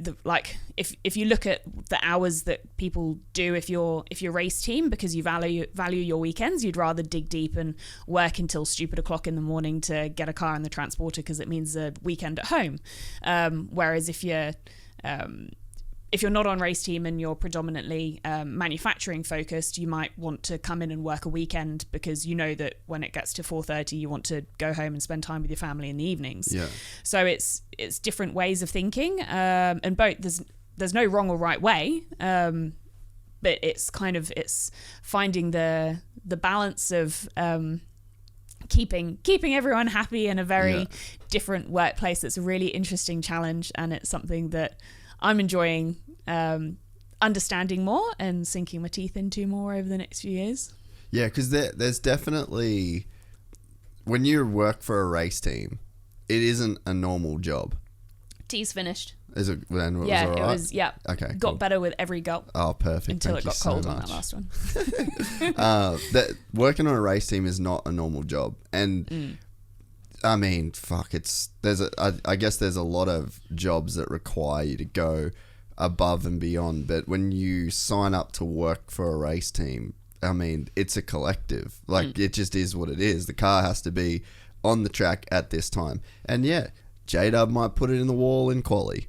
if you look at the hours that people do, if you're race team, because you value your weekends, you'd rather dig deep and work until stupid o'clock in the morning to get a car in the transporter because it means a weekend at home. Whereas if you're not on race team and you're predominantly manufacturing focused, you might want to come in and work a weekend because you know that when it gets to 4:30, you want to go home and spend time with your family in the evenings. So it's different ways of thinking, and both there's no wrong or right way, but it's finding the balance of keeping everyone happy in a very different workplace. It's a really interesting challenge, and it's something that I'm enjoying understanding more and sinking my teeth into more over the next few years.
Because there's definitely when you work for a race team, it isn't a normal job.
Tea's finished.
Is it? Then it was
Yeah,
all right?
it was. Yeah.
Okay.
Got
cool.
better with every gulp.
Oh, perfect.
Until
Thank
it got
you so
cold on
much.
that last one.
That working on a race team is not a normal job, and I mean, fuck, I guess there's a lot of jobs that require you to go above and beyond, but when you sign up to work for a race team, I mean, it's a collective. Like, it just is what it is. The car has to be on the track at this time, and yeah, J-Dub might put it in the wall in quali.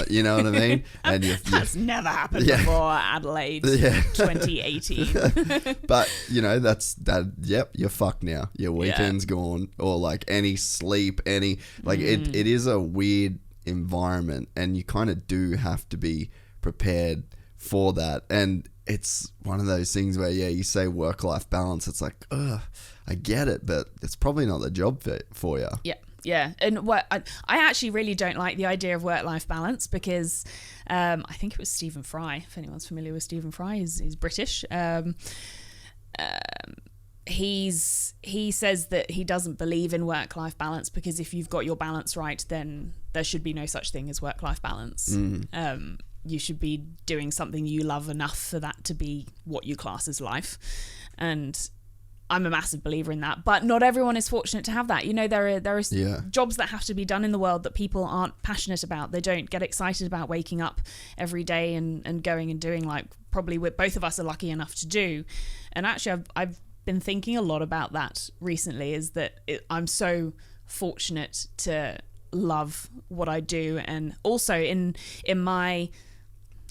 You know what I mean? And
That's never happened before Adelaide 2018.
But, you know, yep, you're fucked now. Your weekend's gone. Or, like, any sleep, it is a weird environment, and you kind of do have to be prepared for that. And it's one of those things where, you say work-life balance, it's like, ugh, I get it, but it's probably not the job fit for you.
Yeah, and what I actually really don't like the idea of work-life balance, because I think it was Stephen Fry. If anyone's familiar with Stephen Fry, he's British. He says that he doesn't believe in work-life balance, because if you've got your balance right, then there should be no such thing as work-life balance. You should be doing something you love enough for that to be what you class as life, and I'm a massive believer in that, but not everyone is fortunate to have that. You know, there are jobs that have to be done in the world that people aren't passionate about. They don't get excited about waking up every day and going and doing, like probably both of us are lucky enough to do. And actually, I've been thinking a lot about that recently, is that I'm so fortunate to love what I do. And also in my,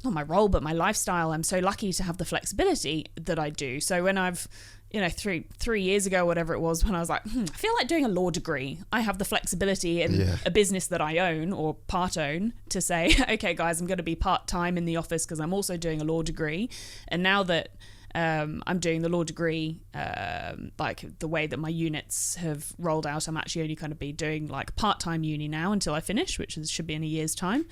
not my role, but my lifestyle, I'm so lucky to have the flexibility that I do. So when I've, 3 years ago, whatever it was, when I was like, I feel like doing a law degree, I have the flexibility in a business that I own or part own to say, okay, guys, I'm going to be part-time in the office because I'm also doing a law degree. And now that I'm doing the law degree, like the way that my units have rolled out, I'm actually only going to be doing like part-time uni now until I finish, which should be in a year's time.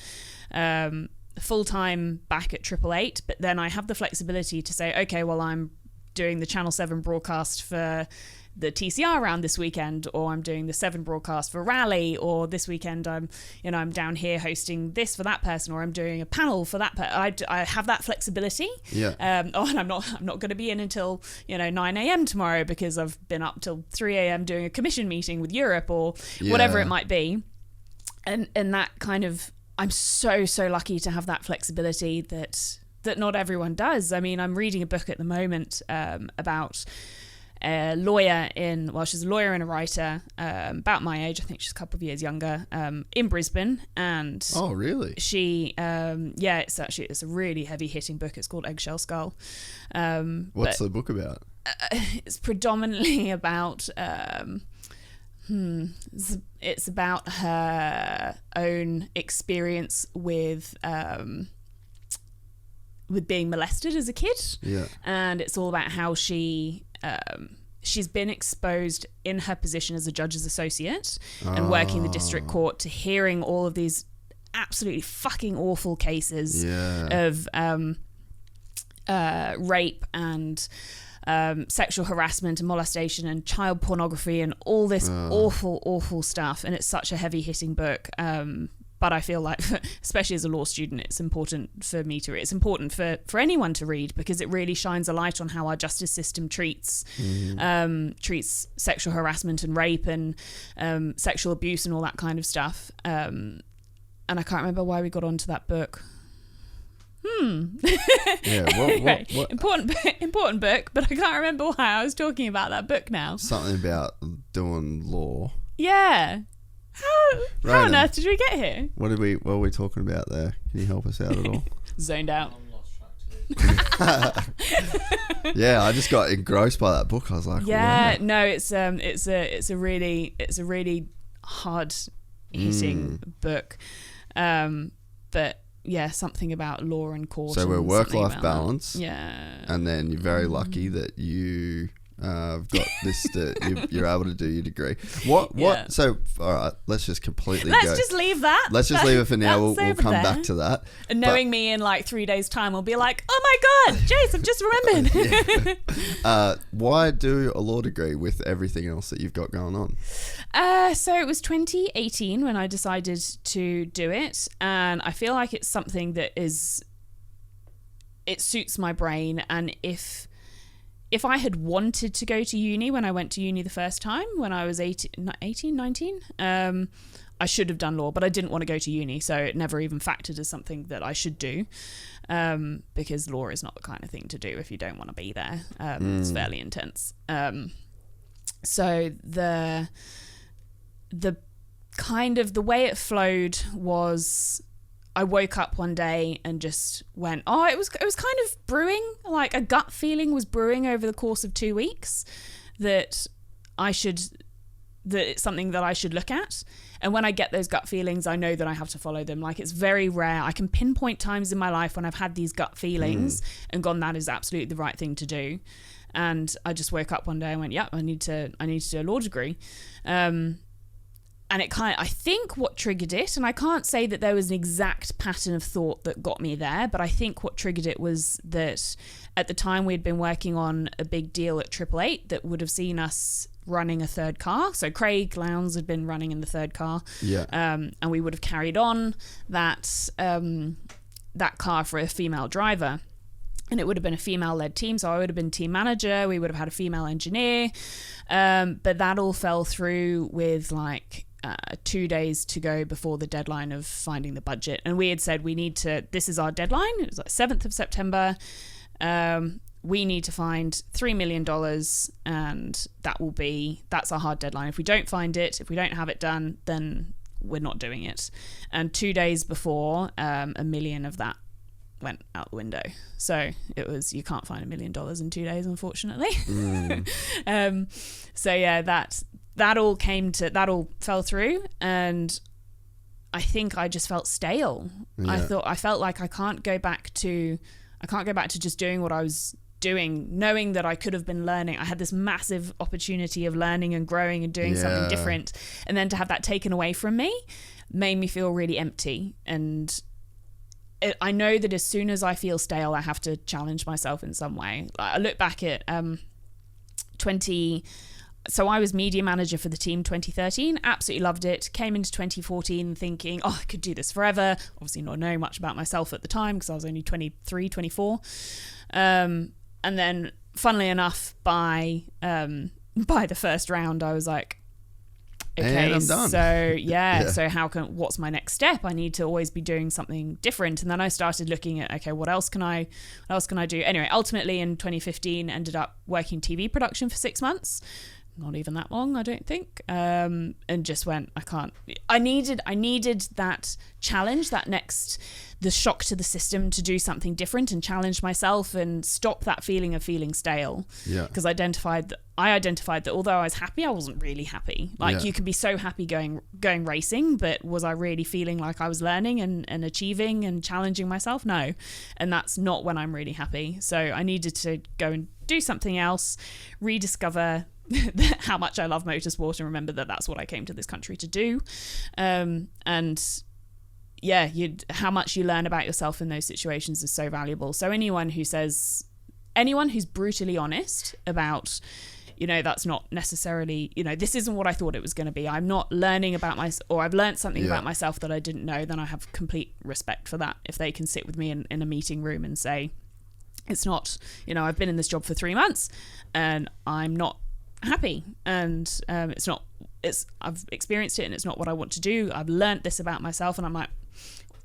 Full-time back at 888, but then I have the flexibility to say, okay, well, I'm doing the Channel 7 broadcast for the TCR round this weekend, or I'm doing the 7 broadcast for Rally, or this weekend I'm down here hosting this for that person, or I'm doing a panel for that person. I have that flexibility. And I'm not going to be in until 9 a.m. tomorrow because I've been up till 3 a.m. doing a commission meeting with Europe or whatever it might be. And that kind of, I'm so lucky to have that flexibility that not everyone does. I mean, I'm reading a book at the moment about a lawyer she's a lawyer and a writer, about my age. I think she's a couple of years younger, in Brisbane. And
oh, really?
She, it's a really heavy hitting book. It's called Eggshell Skull.
What's the book about?
It's predominantly about, it's about her own experience with being molested as a kid. And it's all about how she's been exposed in her position as a judge's associate and working the district court to hearing all of these absolutely fucking awful cases of rape and sexual harassment and molestation and child pornography and all this awful stuff. And it's such a heavy hitting book. But I feel like, especially as a law student, it's important for me to read. It's important for anyone to read, because it really shines a light on how our justice system treats sexual harassment and rape and sexual abuse and all that kind of stuff. And I can't remember why we got onto that book. Anyway, what? Important book, but I can't remember why I was talking about that book now.
Something about doing law.
Yeah. How on earth did we get here?
What were we talking about there? Can you help us out at all?
Zoned out.
Yeah, I just got engrossed by that book. I was like, wow.
No, it's a really hard hitting book, but yeah, something about law and court.
So we're work-life balance.
Yeah,
and then you're very lucky that you I've got this. You're able to do your degree. What?
Yeah.
So, all right. Let's just completely.
Let's just leave that.
Let's just leave it for now. We'll
over
come
there.
back to that.
And knowing me in like 3 days' time, will be like, oh my God, Jace, I've just remembered.
Why do a law degree with everything else that you've got going on?
So it was 2018 when I decided to do it, and I feel like it's something that it suits my brain. And if I had wanted to go to uni when I went to uni the first time, when I was 19, I should have done law, but I didn't want to go to uni, so it never even factored as something that I should do, because law is not the kind of thing to do if you don't want to be there. It's fairly intense. So the kind of the way it flowed was, I woke up one day and just went, it was kind of brewing, like a gut feeling was brewing over the course of 2 weeks that it's something that I should look at. And when I get those gut feelings, I know that I have to follow them. Like, it's very rare. I can pinpoint times in my life when I've had these gut feelings and gone, that is absolutely the right thing to do. And I just woke up one day and went, I need to do a law degree. And it I think what triggered it, and I can't say that there was an exact pattern of thought that got me there, but I think what triggered it was that at the time we'd been working on a big deal at 888 that would have seen us running a third car. So Craig Lowndes had been running in the third car. Yeah. And we would have carried on that car for a female driver. And it would have been a female-led team, so I would have been team manager. We would have had a female engineer. But that all fell through with 2 days to go before the deadline of finding the budget. And we had said, this is our deadline. It was 7th of September. We need to find $3 million, and that's our hard deadline. If we don't find it, if we don't have it done, then we're not doing it. And 2 days before, $1 million of that went out the window. So it was, you can't find $1 million in 2 days, unfortunately. So yeah, that all fell through, and I think I just felt stale. Yeah. I felt like I can't go back to just doing what I was doing, knowing that I could have been learning. I had this massive opportunity of learning and growing and doing something different, and then to have that taken away from me made me feel really empty. And I know that as soon as I feel stale, I have to challenge myself in some way. I look back at so I was media manager for the team 2013, absolutely loved it. Came into 2014 thinking, I could do this forever. Obviously not knowing much about myself at the time because I was only 23, 24. And then funnily enough, by the first round, I was like, okay,
and I'm done.
So so what's my next step? I need to always be doing something different. And then I started looking at, okay, what else can I do? Anyway, ultimately in 2015 ended up working TV production for 6 months. Not even that long, I don't think. And just went, I needed that challenge, the shock to the system to do something different and challenge myself and stop that feeling of feeling stale. Yeah. Because I identified that although I was happy, I wasn't really happy. You can be so happy going racing, but was I really feeling like I was learning and achieving and challenging myself? No. And that's not when I'm really happy. So I needed to go and do something else, rediscover how much I love motorsport, and remember that that's what I came to this country to do. And yeah, how much you learn about yourself in those situations is so valuable. So anyone who's brutally honest about, that's not necessarily, this isn't what I thought it was going to be. I'm not learning about or I've learned something about myself that I didn't know, then I have complete respect for that. If they can sit with me in a meeting room and say, it's not, I've been in this job for 3 months and I'm not happy, and I've experienced it and it's not what I want to do. I've learned this about myself, and I'm like,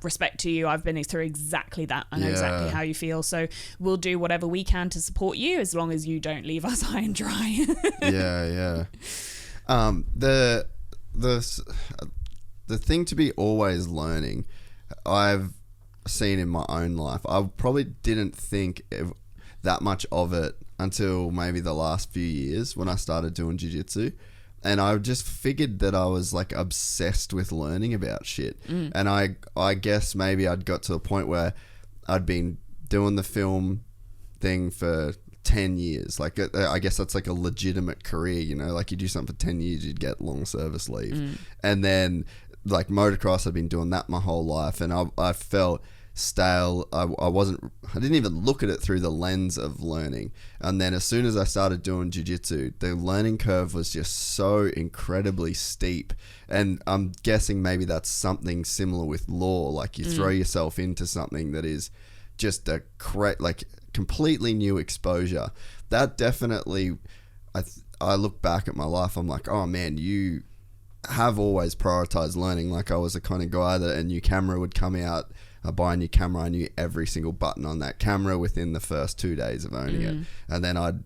respect to you, I've been through exactly that. I know exactly how you feel, so we'll do whatever we can to support you as long as you don't leave us high and dry.
Yeah. The thing to be always learning, I've seen in my own life, I probably didn't think that much of it until maybe the last few years when I started doing jiu-jitsu. And I just figured that I was obsessed with learning about shit. And I guess maybe I'd got to a point where I'd been doing the film thing for 10 years. Like, I guess that's like a legitimate career, you know, like you do something for 10 years, you'd get long service leave. And then like motocross, I've been doing that my whole life, and I felt stale. I didn't even look at it through the lens of learning. And then as soon as I started doing jiu-jitsu, the learning curve was just so incredibly steep. And I'm guessing maybe that's something similar with law. Like you throw yourself into something that is just a correct, like completely new exposure. That definitely, I look back at my life, I'm like, oh man, you have always prioritized learning. Like I was the kind of guy that a new camera would come out, I'd buy a new camera, I knew every single button on that camera within the first 2 days of owning it. And then I'd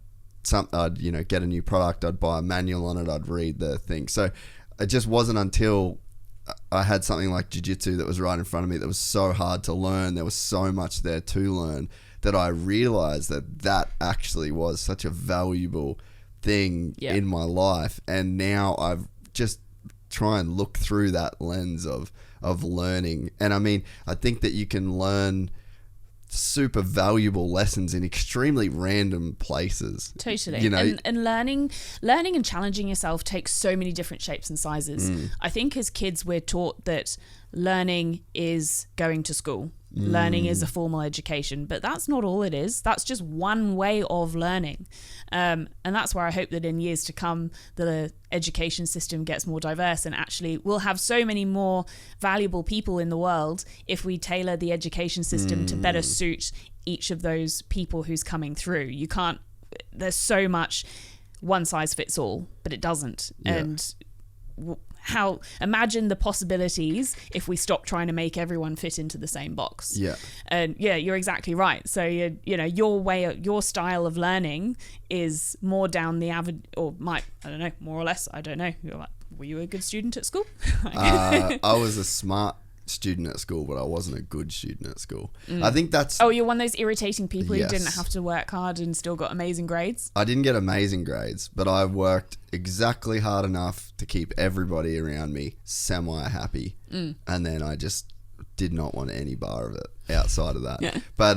you know, get a new product, I'd buy a manual on it, I'd read the thing. So it just wasn't until I had something like jiu-jitsu that was right in front of me that was so hard to learn, there was so much there to learn, that I realized that actually was such a valuable thing in my life. And now I've just try and look through that lens of learning. And I mean, I think that you can learn super valuable lessons in extremely random places.
Totally.
You know,
and learning and challenging yourself takes so many different shapes and sizes. I think as kids we're taught that learning is going to school. Learning is a formal education, but that's not all it is. That's just one way of learning. And that's where I hope that in years to come, the education system gets more diverse, and actually we'll have so many more valuable people in the world if we tailor the education system to better suit each of those people who's coming through. There's so much one size fits all, but it doesn't.
Yeah.
And imagine the possibilities if we stop trying to make everyone fit into the same box. And you're exactly right. So your style of learning is more down the more or less, I don't know. Were you a good student at school?
I was a smart student at school, but I wasn't a good student at school. I think that's...
Oh, you're one of those irritating people who didn't have to work hard and still got amazing grades?
I didn't get amazing grades, but I worked exactly hard enough to keep everybody around me semi-happy. And then I just did not want any bar of it outside of that.
Yeah.
But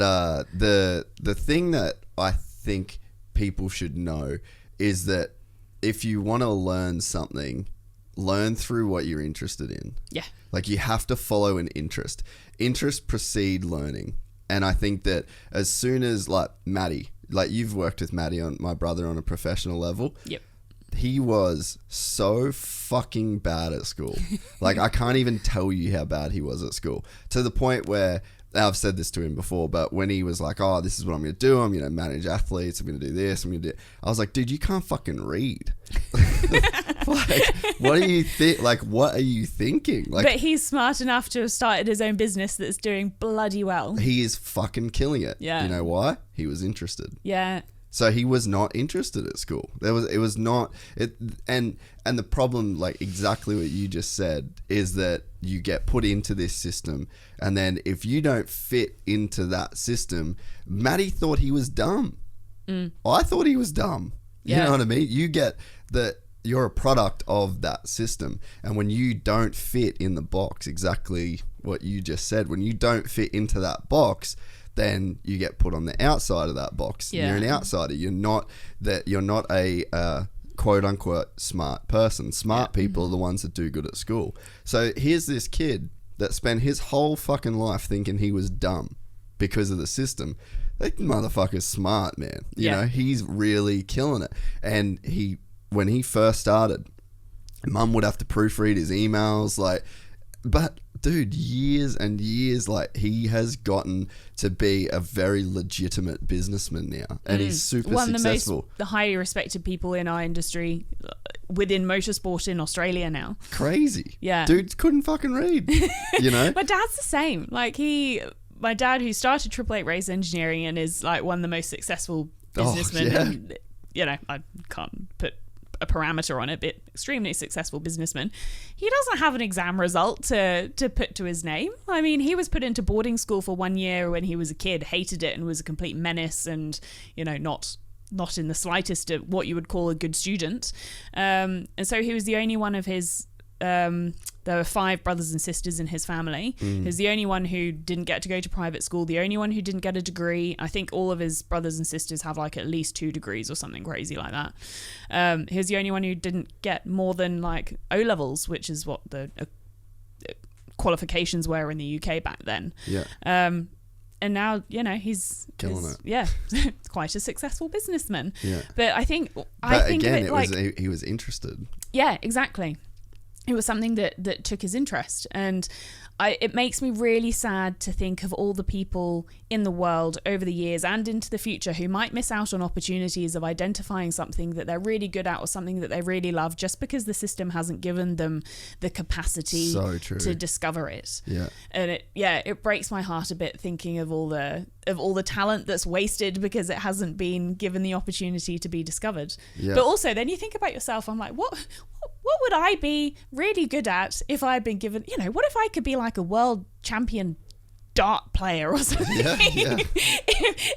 the thing that I think people should know is that if you want to learn something, learn through what you're interested in.
Yeah.
Like you have to follow an interest. Interest precede learning. And I think that as soon as like Maddie, like you've worked with Maddie, my brother, on a professional level.
Yep.
He was so fucking bad at school. Like I can't even tell you how bad he was at school, to the point where I've said this to him before, but when he was like, oh, this is what I'm going to do. I'm going to manage athletes. I'm going to do this. I'm going to do... I was like, dude, you can't fucking read. Like, what do you think? Like, what are you thinking? Like,
but he's smart enough to have started his own business that's doing bloody well.
He is fucking killing it.
Yeah.
You know why? He was interested.
Yeah.
So he was not interested at school. It was not it, and the problem, like exactly what you just said, is that you get put into this system, and then if you don't fit into that system, Maddie thought he was dumb. I thought he was dumb. You know what I mean? You get that you're a product of that system, and when you don't fit in the box, exactly what you just said, when you don't fit into that box, then you get put on the outside of that box.
Yeah.
You're an outsider. You're not a quote unquote smart person. Smart people are the ones that do good at school. So here's this kid that spent his whole fucking life thinking he was dumb because of the system. That motherfucker's smart, man. You know, he's really killing it. And when he first started, Mum would have to proofread his emails, but dude, years and years, like he has gotten to be a very legitimate businessman now, and he's super successful.
The highly respected people in our industry within motorsport in Australia now.
Crazy.
Yeah.
Dude couldn't fucking read, you know?
My dad's the same. My dad, who started Triple Eight Race Engineering and is like one of the most successful businessmen. And, you know, I can't put a parameter on it, but extremely successful businessman. He doesn't have an exam result to put to his name. I mean, he was put into boarding school for 1 year when he was a kid, hated it, and was a complete menace, and you know, not in the slightest what you would call a good student. And so he was the only one of his there were 5 brothers and sisters in his family. He was the only one who didn't get to go to private school, the only one who didn't get a degree. I think all of his brothers and sisters have like at least 2 degrees or something crazy like that. He was the only one who didn't get more than like O-levels, which is what the qualifications were in the UK back then.
Yeah.
And now, you know, he's
killing it.
Yeah, quite a successful businessman.
Yeah.
But I think
again,
of it
was he was interested.
Yeah, exactly. It was something that took his interest, and it makes me really sad to think of all the people in the world over the years and into the future who might miss out on opportunities of identifying something that they're really good at or something that they really love just because the system hasn't given them the capacity to discover it.
Yeah.
And it breaks my heart a bit thinking of all the talent that's wasted because it hasn't been given the opportunity to be discovered.
Yeah.
But also then you think about yourself, I'm like, what would I be really good at if I'd been given, you know, what if I could be like a world champion dart player or something?
Yeah.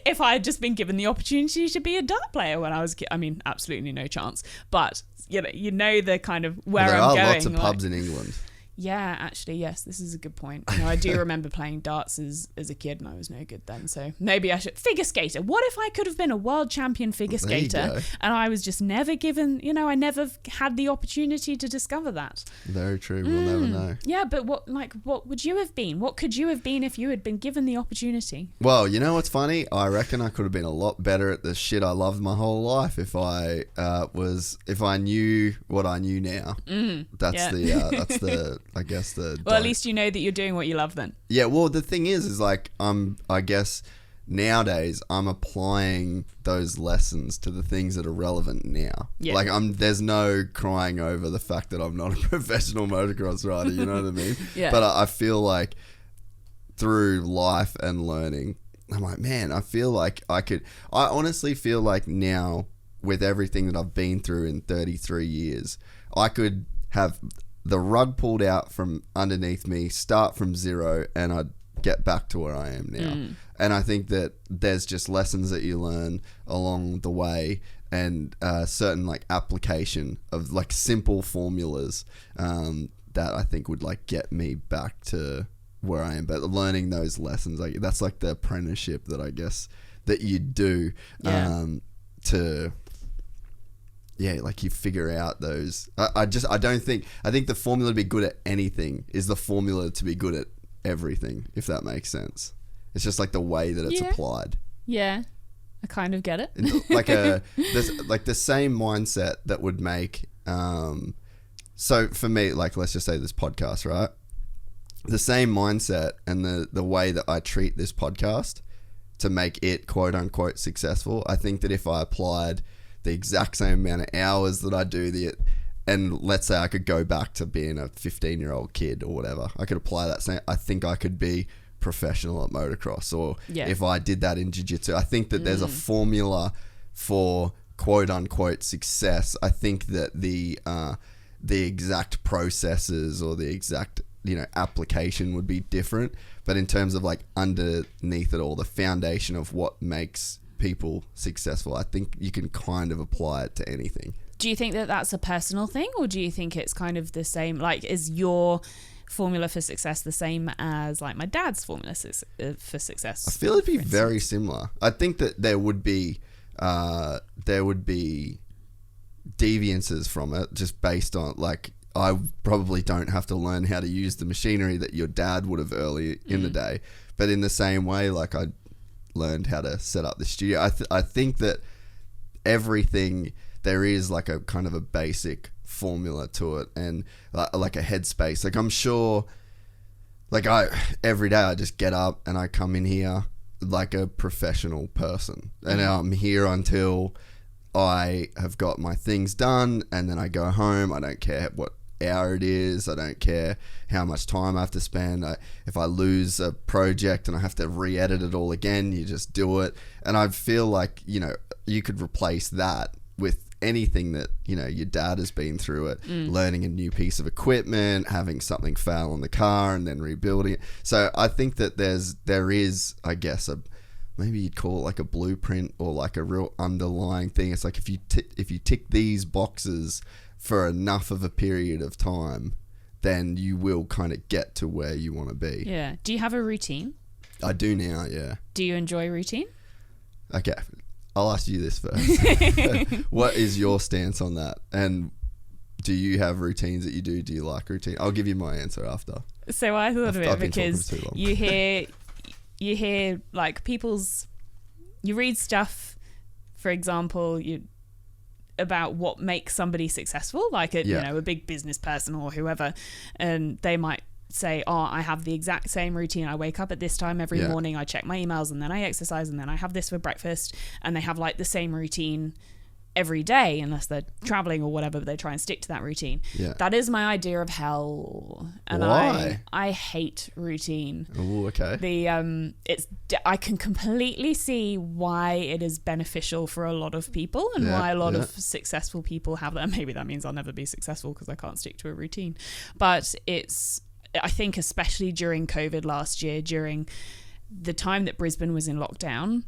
If I had just been given the opportunity to be a dart player when I was a kid. I mean, absolutely no chance. But, you know the kind of where I'm going.
There are lots of pubs in England.
Yeah, actually, yes, this is a good point. You know, I do remember playing darts as a kid and I was no good then, so maybe I should... Figure skater. What if I could have been a world champion figure skater and I was just never given, you know, I never had the opportunity to discover that?
Very true, we'll never know.
Yeah, but what would you have been? What could you have been if you had been given the opportunity?
Well, you know what's funny? I reckon I could have been a lot better at the shit I loved my whole life if I knew what I knew now. That's the I guess the...
Well, at least you know that you're doing what you love then.
Yeah, well, the thing is like, I guess nowadays I'm applying those lessons to the things that are relevant now. Yeah. Like, there's no crying over the fact that I'm not a professional motocross rider, you know what I mean?
Yeah.
But I feel like through life and learning, I'm like, man, I honestly feel like now, with everything that I've been through in 33 years, I could have the rug pulled out from underneath me, start from zero, and I'd get back to where I am now. And I think that there's just lessons that you learn along the way, and certain like application of like simple formulas that I think would like get me back to where I am. But learning those lessons, like that's like the apprenticeship that I guess that you do to... Yeah, like you figure out those. I think the formula to be good at anything is the formula to be good at everything, if that makes sense. It's just like the way that it's applied.
Yeah, I kind of get it.
Like the same mindset that would make. So for me, like let's just say this podcast, right? The same mindset and the way that I treat this podcast to make it quote unquote successful. I think that if I applied the exact same amount of hours that I do and let's say I could go back to being a 15-year-old kid or whatever, I could apply that same. I think I could be professional at motocross, or if I did that in jiu-jitsu. I think that there's a formula for quote unquote success. I think that the exact processes or the exact, you know, application would be different, but in terms of like underneath it all, the foundation of what makes people successful, I think you can kind of apply it to anything.
Do you think that that's a personal thing, or do you think it's kind of the same? Like, is your formula for success the same as like my dad's formula for success?
I feel it'd be very similar. I think that there would be deviances from it just based on like, I probably don't have to learn how to use the machinery that your dad would have early in the day, but in the same way, like I learned how to set up the studio. I think that everything, there is like a kind of a basic formula to it, and like a headspace. Like I'm sure, like every day I just get up and I come in here like a professional person, and I'm here until I have got my things done, and then I go home. I don't care what hour it is. I don't care how much time I have to spend. If I lose a project and I have to re-edit it all again, you just do it. And I feel like, you know, you could replace that with anything that, you know, your dad has been through it, learning a new piece of equipment, having something fail on the car and then rebuilding it. So I think that there is, I guess, maybe you'd call it like a blueprint or like a real underlying thing. It's like if you tick these boxes for enough of a period of time, then you will kind of get to where you want to be.
Yeah. Do you have a routine?
I do now, yeah.
Do you enjoy routine?
Okay, I'll ask you this first. What is your stance on that? And do you have routines that you do? Do you like routine? I'll give you my answer after.
So I thought of it because
too long.
you hear like you read stuff, for example, about what makes somebody successful, like a big business person or whoever, and they might say, oh, I have the exact same routine. I wake up at this time every morning, I check my emails, and then I exercise, and then I have this for breakfast, and they have like the same routine every day, unless they're traveling or whatever, but they try and stick to that routine. Yeah. That is my idea of hell. And
why?
I hate routine.
Oh, okay.
I can completely see why it is beneficial for a lot of people and why a lot of successful people have that. Maybe that means I'll never be successful because I can't stick to a routine. But I think especially during COVID last year, during the time that Brisbane was in lockdown,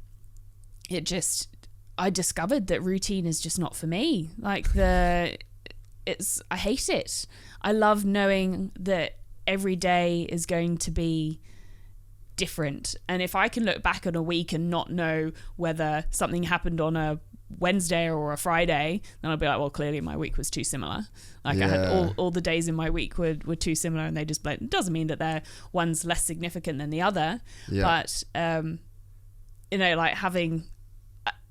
I discovered that routine is just not for me. Like I hate it. I love knowing that every day is going to be different. And if I can look back on a week and not know whether something happened on a Wednesday or a Friday, then I'll be like, well, clearly my week was too similar. Like I had all the days in my week were too similar, and they just it doesn't mean that one's less significant than the other. Yeah. But like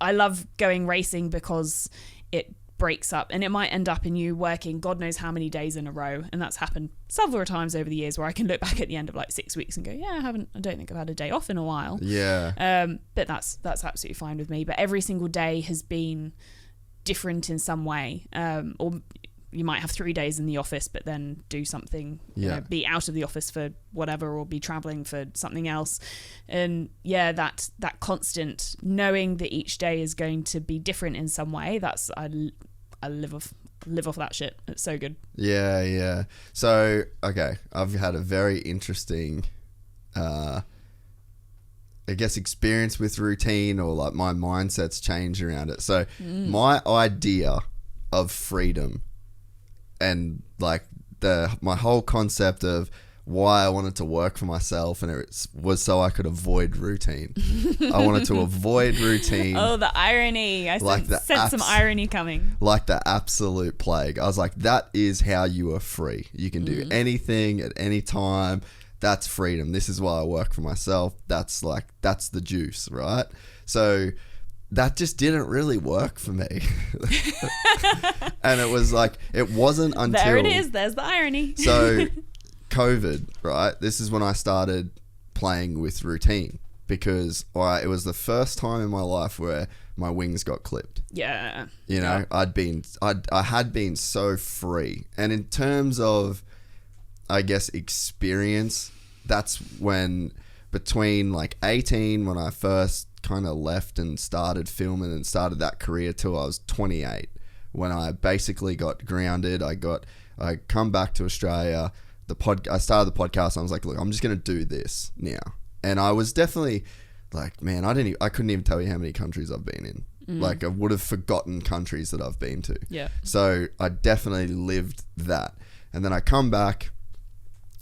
I love going racing because it breaks up, and it might end up in you working God knows how many days in a row. And that's happened several times over the years where I can look back at the end of like 6 weeks and go, I don't think I've had a day off in a while.
Yeah.
But that's absolutely fine with me. But every single day has been different in some way. Or you might have 3 days in the office, but then do something, be out of the office for whatever, or be traveling for something else. And that constant knowing that each day is going to be different in some way, I live off that shit. It's so good.
Yeah. So, okay, I've had a very interesting, I guess, experience with routine, or like my mindset's changed around it. So my idea of freedom, and like my whole concept of why I wanted to work for myself, and it was so I could avoid routine. I wanted to avoid routine.
Oh, the irony. I sensed some irony coming.
Like the absolute plague. I was like, that is how you are free. You can do anything at any time. That's freedom. This is why I work for myself. That's the juice, right? So that just didn't really work for me. And it was like, it wasn't until...
There it is. There's the irony.
So COVID, right? This is when I started playing with routine, because it was the first time in my life where my wings got clipped.
Yeah.
I had been so free. And in terms of, I guess, experience, that's when between like 18, when I first kind of left and started filming and started that career, till I was 28, when I basically got grounded. I come back to Australia. I started the podcast. And I was like, look, I'm just going to do this now. And I was definitely like, man, I couldn't even tell you how many countries I've been in. Like, I would have forgotten countries that I've been to. Yeah. So I definitely lived that. And then I come back,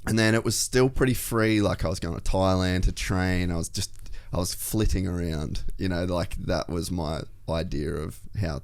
and then it was still pretty free. Like, I was going to Thailand to train. I was flitting around, like that was my idea of how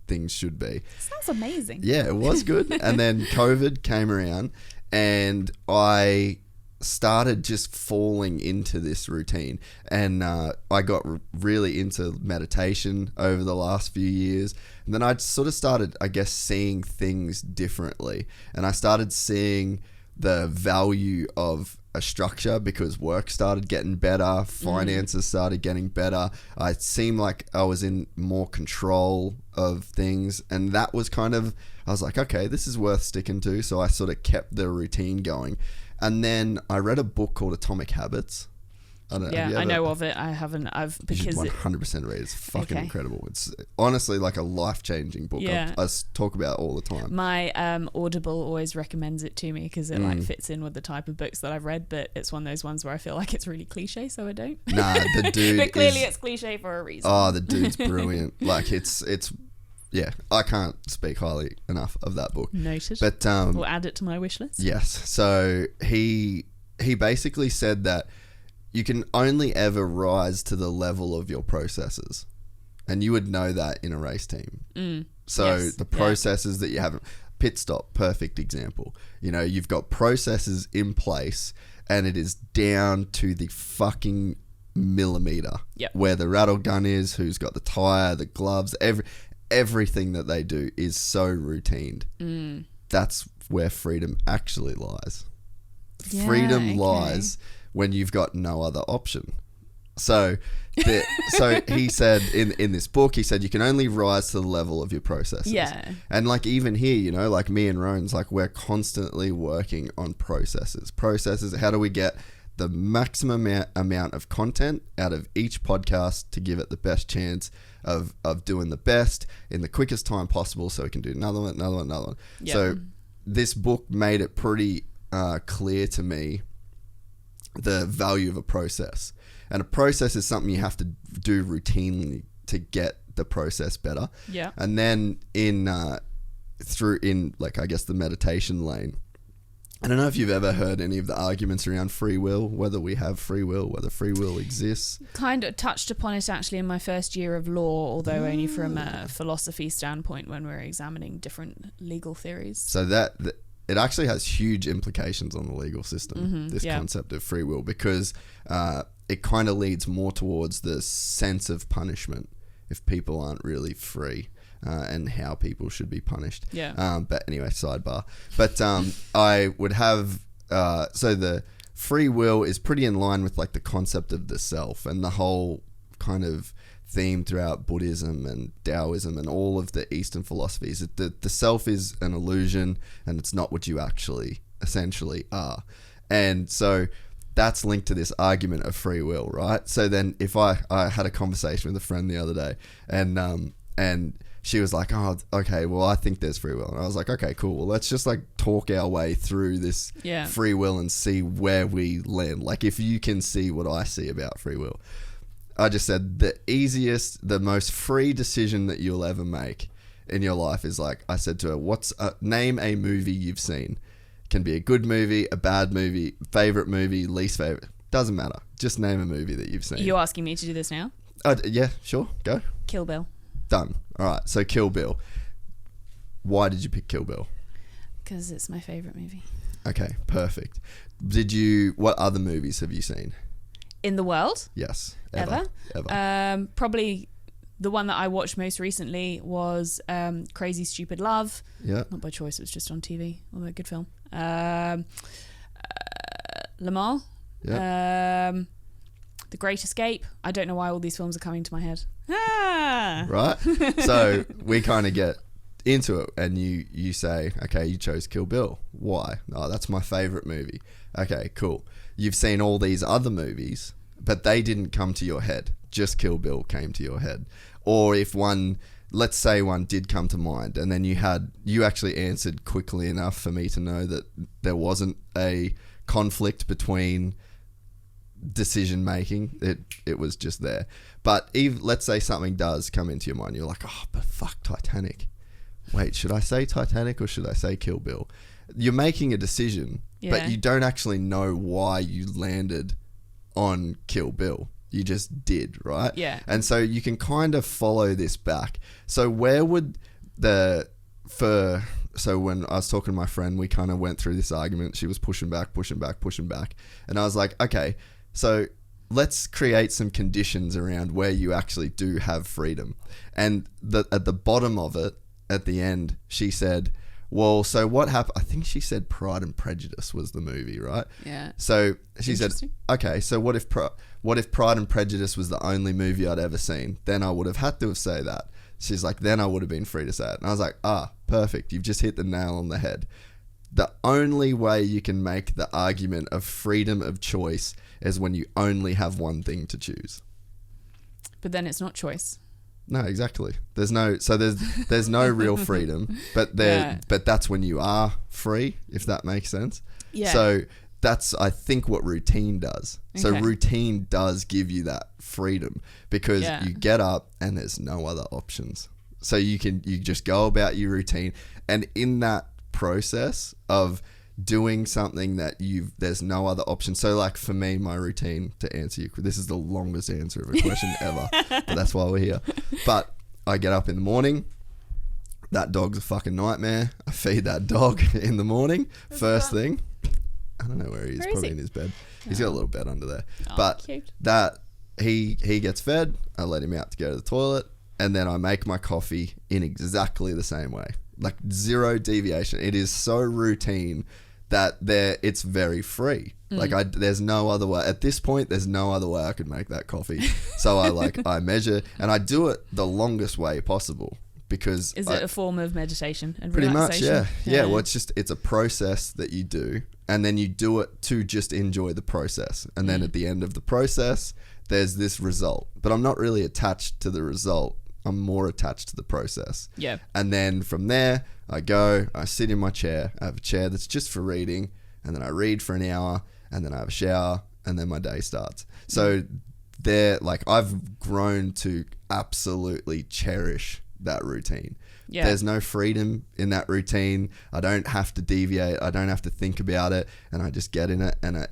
things should be.
Sounds amazing.
Yeah, it was good. And then COVID came around, and I started just falling into this routine. And I got really into meditation over the last few years. And then I sort of started, I guess, seeing things differently. And I started seeing the value of a structure, because work started getting better, finances started getting better. I seemed like I was in more control of things, and that was kind of, I was like, okay, this is worth sticking to. So I sort of kept the routine going. And then I read a book called Atomic Habits. I know of it. I haven't.
You
should 100% read it. It's fucking incredible. It's honestly like a life-changing book.
Yeah.
I talk about it all the time.
My Audible always recommends it to me, because it like fits in with the type of books that I've read, but it's one of those ones where I feel like it's really cliche, so I don't.
Nah, the dude
but clearly it's cliche for a reason.
Oh, the dude's brilliant. Like, it's yeah, I can't speak highly enough of that book.
Noted.
But
We'll add it to my wish list.
yes, so he basically said that you can only ever rise to the level of your processes, and you would know that in a race team. So
Yes,
the processes that you have, pit stop, perfect example. You know, you've got processes in place, and it is down to the fucking millimeter
Yep.
where the rattle gun is, who's got the tire, the gloves, everything that they do is so routine. That's where freedom actually lies.
Yeah,
Freedom
okay.
lies when you've got no other option. So he said in this book, he said you can only rise to the level of your processes.
Yeah.
And like even here, you know, like me and Roan's, like we're constantly working on processes. How do we get the maximum amount of content out of each podcast to give it the best chance of doing the best in the quickest time possible, so we can do another one.
Yep.
So this book made it pretty clear to me the value of a process. And a process is something you have to do routinely to get the process better.
Yeah.
And then in like, I guess, the meditation lane, I don't know if you've ever heard any of the arguments around free will, whether we have free will, whether free will exists.
Kind of touched upon it actually in my first year of law, although only from a philosophy standpoint when we're examining different legal theories.
So it actually has huge implications on the legal system, this concept of free will, because it kind of leads more towards the sense of punishment if people aren't really free. And how people should be punished.
Yeah.
But anyway, sidebar. But I would have... so the free will is pretty in line with like the concept of the self and the whole kind of theme throughout Buddhism and Taoism and all of the Eastern philosophies. The self is an illusion and it's not what you actually essentially are. And so that's linked to this argument of free will, right? So then if I had a conversation with a friend the other day and she was like, oh, okay, well, I think there's free will. And I was like, okay, cool. Well, let's just like talk our way through this free will and see where we land. Like if you can see what I see about free will. I just said the most free decision that you'll ever make in your life is like, I said to her, name a movie you've seen. It can be a good movie, a bad movie, favorite movie, least favorite. Doesn't matter. Just name a movie that you've seen.
You're asking me to do this now?
Yeah, sure. Go.
Kill Bill.
Done. All right. So Kill Bill. Why did you pick Kill Bill?
Because it's my favourite movie.
Okay, perfect. What other movies have you seen?
In the world?
Yes.
Ever?
Ever.
Probably the one that I watched most recently was Crazy Stupid Love.
Yeah.
Not by choice, it was just on TV. Although a good film. Le Mans.
Yeah.
The Great Escape. I don't know why all these films are coming to my head. Ah!
Right? So we kind of get into it and you say, okay, you chose Kill Bill. Why? Oh, that's my favourite movie. Okay, cool. You've seen all these other movies, but they didn't come to your head. Just Kill Bill came to your head. Or if let's say one did come to mind and then you actually answered quickly enough for me to know that there wasn't a conflict between decision making, it was just there. But let's say something does come into your mind, you're like, oh, but fuck Titanic. Wait, should I say Titanic or should I say Kill Bill? You're making a decision, but you don't actually know why you landed on Kill Bill. You just did, right?
Yeah.
And so you can kind of follow this back. So where would so when I was talking to my friend, we kind of went through this argument. She was pushing back. And I was like, okay, so let's create some conditions around where you actually do have freedom. And at the bottom of it, at the end, she said, well, so what happened? I think she said Pride and Prejudice was the movie, right?
Yeah.
So she said, okay, so what if Pride and Prejudice was the only movie I'd ever seen? Then I would have had to have said that. She's like, then I would have been free to say it. And I was like, perfect. You've just hit the nail on the head. The only way you can make the argument of freedom of choice is when you only have one thing to choose.
But then it's not choice.
No, exactly. There's no real freedom, but that's when you are free, if that makes sense.
Yeah.
So that's, I think, what routine does.
Okay.
So routine does give you that freedom because you get up and there's no other options. So you just go about your routine, and in that process of doing something that there's no other option. So like for me, my routine, to answer you, this is the longest answer of a question ever, but that's why we're here. But I get up in the morning. That dog's a fucking nightmare. I feed that dog in the morning. First thing. I don't know where he is. Probably in his bed. He's got a little bed under there.
Oh,
but
cute.
that he gets fed. I let him out to go to the toilet. And then I make my coffee in exactly the same way. Like zero deviation. It is so routine that it's very free. Like there's no other way. At this point, there's no other way I could make that coffee. So I measure, and I do it the longest way possible, because
is it a form of meditation and
pretty
relaxation?
much, yeah. Well, it's a process that you do, and then you do it to just enjoy the process, and then at the end of the process, there's this result. But I'm not really attached to the result. I'm more attached to the process.
Yeah.
And then from there, I sit in my chair. I have a chair that's just for reading, and then I read for an hour, and then I have a shower, and then my day starts. So I've grown to absolutely cherish that routine.
Yeah.
There's no freedom in that routine. I don't have to deviate. I don't have to think about it, and I just get in it, and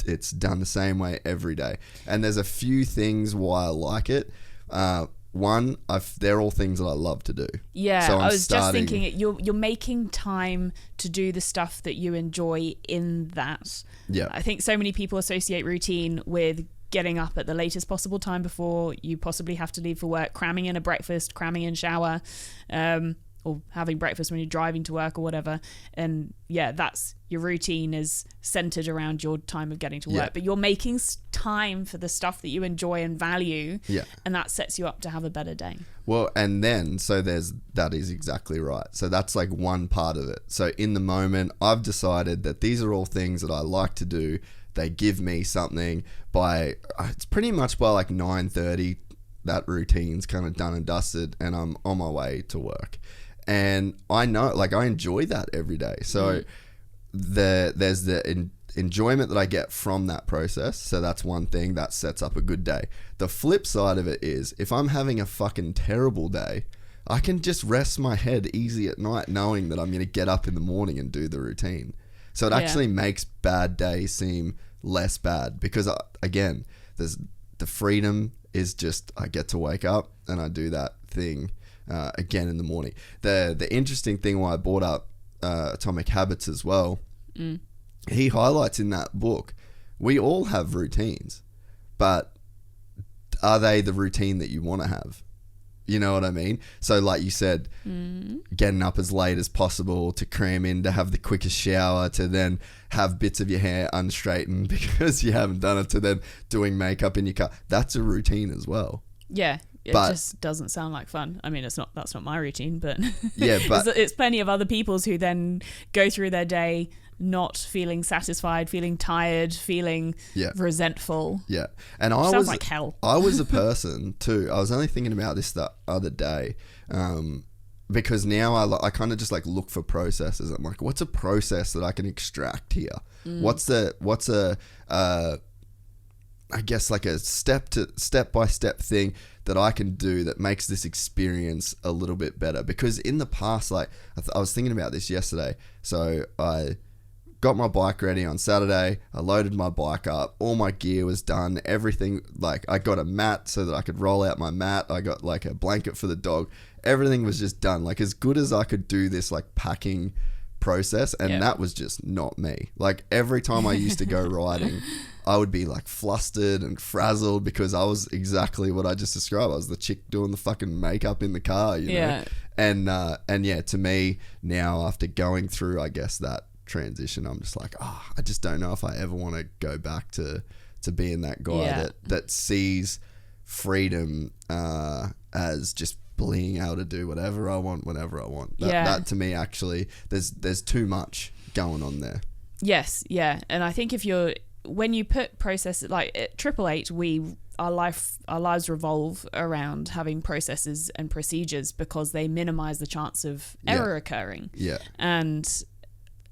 it's done the same way every day. And there's a few things why I like it. One, they're all things that I love to do.
Yeah,
so
I was just thinking you're making time to do the stuff that you enjoy in that.
Yeah.
I think so many people associate routine with getting up at the latest possible time before you possibly have to leave for work, cramming in a breakfast, cramming in shower, or having breakfast when you're driving to work or whatever. And yeah, that's your routine is centered around your time of getting to work, but you're making time for the stuff that you enjoy and value. Yeah. And that sets you up to have a better day.
Well, and then, that is exactly right. So that's like one part of it. So in the moment, I've decided that these are all things that I like to do. They give me something it's pretty much by like 9:30, that routine's kind of done and dusted, and I'm on my way to work. And I know, like, I enjoy that every day. So there's the enjoyment that I get from that process. So that's one thing that sets up a good day. The flip side of it is, if I'm having a fucking terrible day, I can just rest my head easy at night knowing that I'm going to get up in the morning and do the routine. So it actually makes bad days seem less bad, because again, there's the freedom is just, I get to wake up and I do that thing again in the morning. The interesting thing why I brought up Atomic Habits as well, he highlights in that book, we all have routines, but are they the routine that you want to have? You know what I mean? So like you said, getting up as late as possible to cram in, to have the quickest shower, to then have bits of your hair unstraightened because you haven't done it, to then doing makeup in your car. That's a routine as well.
Yeah. It just doesn't sound like fun. I mean, that's not my routine, but it's plenty of other people's who then go through their day not feeling satisfied, feeling tired, feling resentful.
Yeah. And
sounds like hell.
I was a person too. I was only thinking about this the other day, because now I kind of just like look for processes. I'm like, what's a process that I can extract here? What's a I guess like a step by step thing that I can do that makes this experience a little bit better? Because in the past, like I was thinking about this yesterday. So I got my bike ready on Saturday. I loaded my bike up. All my gear was done. Everything, like I got a mat so that I could roll out my mat. I got like a blanket for the dog. Everything was just done. Like as good as I could do this like packing process, and that was just not me. Like every time I used to go riding, I would be like flustered and frazzled because I was exactly what I just described. I was the chick doing the fucking makeup in the car, you know? And yeah, to me now, after going through, I guess, that transition, I'm just like, I just don't know if I ever want to go back to being that guy that sees freedom as just being able to do whatever I want whenever I want. That to me, actually, there's too much going on there.
Yes, yeah. And I think when you put processes like at 888, our lives revolve around having processes and procedures because they minimize the chance of error occurring. Yeah. And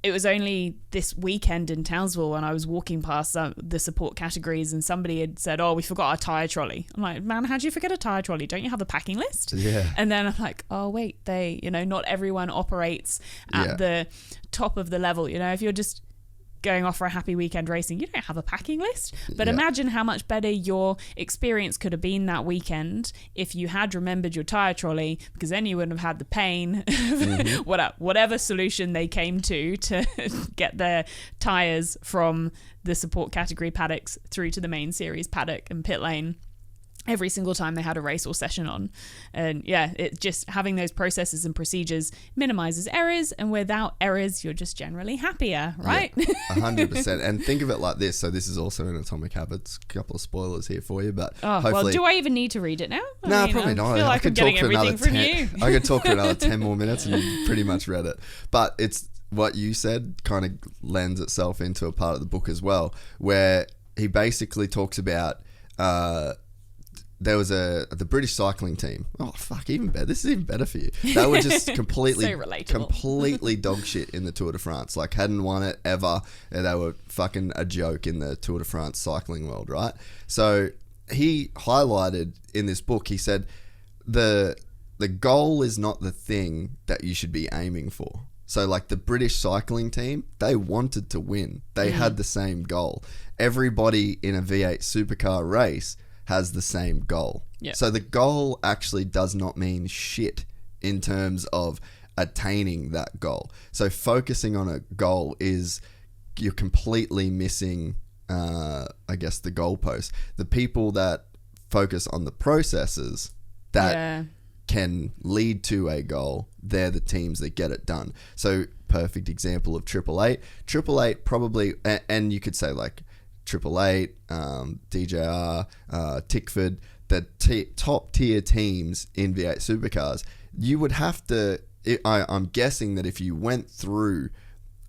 it was only this weekend in Townsville when I was walking past the support categories and somebody had said, oh, we forgot our tyre trolley. I'm like, man, how'd you forget a tyre trolley? Don't you have a packing list?
Yeah.
And then I'm like, oh, wait, not everyone operates at the top of the level. If you're just going off for a happy weekend racing, you don't have a packing list. But imagine how much better your experience could have been that weekend if you had remembered your tyre trolley, because then you wouldn't have had the pain of whatever solution they came to get their tyres from the support category paddocks through to the main series paddock and pit lane every single time they had a race or session on. And it just having those processes and procedures minimizes errors, and without errors you're just generally happier, right?
100%. And think of it like this. So this is also in Atomic Habits. A couple of spoilers here for you, but
hopefully... Well, do I even need to read it now?
No, probably not.
I feel like I'm getting everything from you.
I could talk for another 10 more minutes and you pretty much read it. But it's what you said kind of lends itself into a part of the book as well, where he basically talks about there was the British cycling team. Oh, fuck, even better. This is even better for you. They were just completely dog shit in the Tour de France. Like, hadn't won it ever. And they were fucking a joke in the Tour de France cycling world, right? So he highlighted in this book, he said, the goal is not the thing that you should be aiming for. So, like, the British cycling team, they wanted to win. They had the same goal. Everybody in a V8 supercar race has the same goal. Yep. So the goal actually does not mean shit in terms of attaining that goal. So focusing on a goal is you're completely missing, I guess, the goalpost. The people that focus on the processes that can lead to a goal, they're the teams that get it done. So perfect example of 888. 888 probably, and you could say like 888, DJR, Tickford, the top tier teams in V8 supercars, you would have to, I'm guessing that if you went through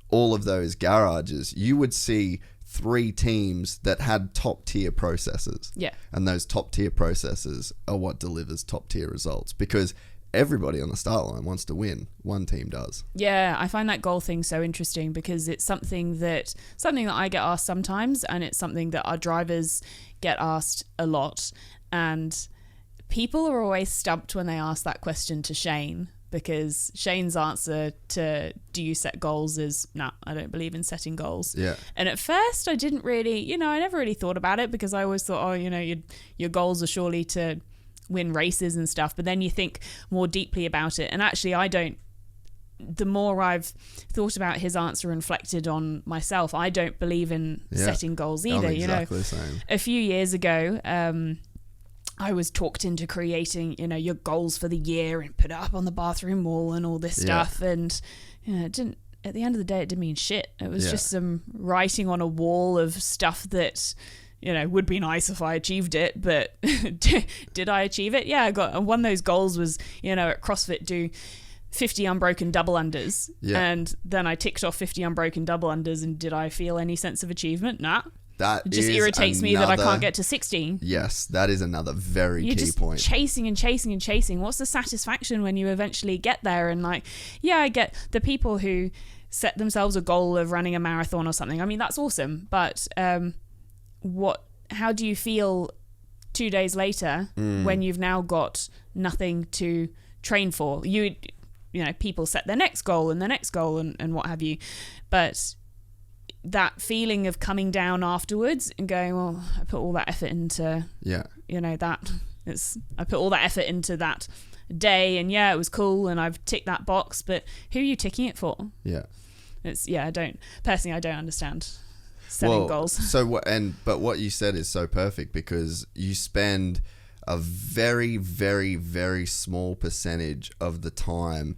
all of those garages, you would see 3 teams that had top tier processes. Yeah. And those top tier processes are what delivers top tier results, because everybody on the start line wants to win. One team does. Yeah,
I find that goal thing so interesting, because it's something that I get asked sometimes, and it's something that our drivers get asked a lot. And people are always stumped when they ask that question to Shane, because Shane's answer to do you set goals is, no, I don't believe in setting goals. Yeah. And at first I didn't really, I never really thought about it, because I always thought, your goals are surely to win races and stuff. But then you think more deeply about it, and actually I don't. The more I've thought about his answer and reflected on myself, I don't believe in setting goals either.
I'm exactly the same.
A few years ago, I was talked into creating, your goals for the year and put it up on the bathroom wall and all this stuff. And it didn't. At the end of the day, it didn't mean shit. It was just some writing on a wall of stuff that, would be nice if I achieved it, but did I achieve it? Yeah, one of those goals was, at CrossFit do 50 unbroken double unders. Yeah. And then I ticked off 50 unbroken double unders, and did I feel any sense of achievement? Nah. It just irritates me that I can't get to 60.
Yes, that is another very key point.
Chasing and chasing and chasing. What's the satisfaction when you eventually get there? And I get the people who set themselves a goal of running a marathon or something. I mean, that's awesome. But how do you feel 2 days later when you've now got nothing to train for? People set their next goal and what have you. But that feeling of coming down afterwards and going, well, I put all that effort into, I put all that effort into that day, and it was cool, and I've ticked that box, but who are you ticking it for? Yeah. I don't understand setting goals.
So but what you said is so perfect, because you spend a very, very, very small percentage of the time,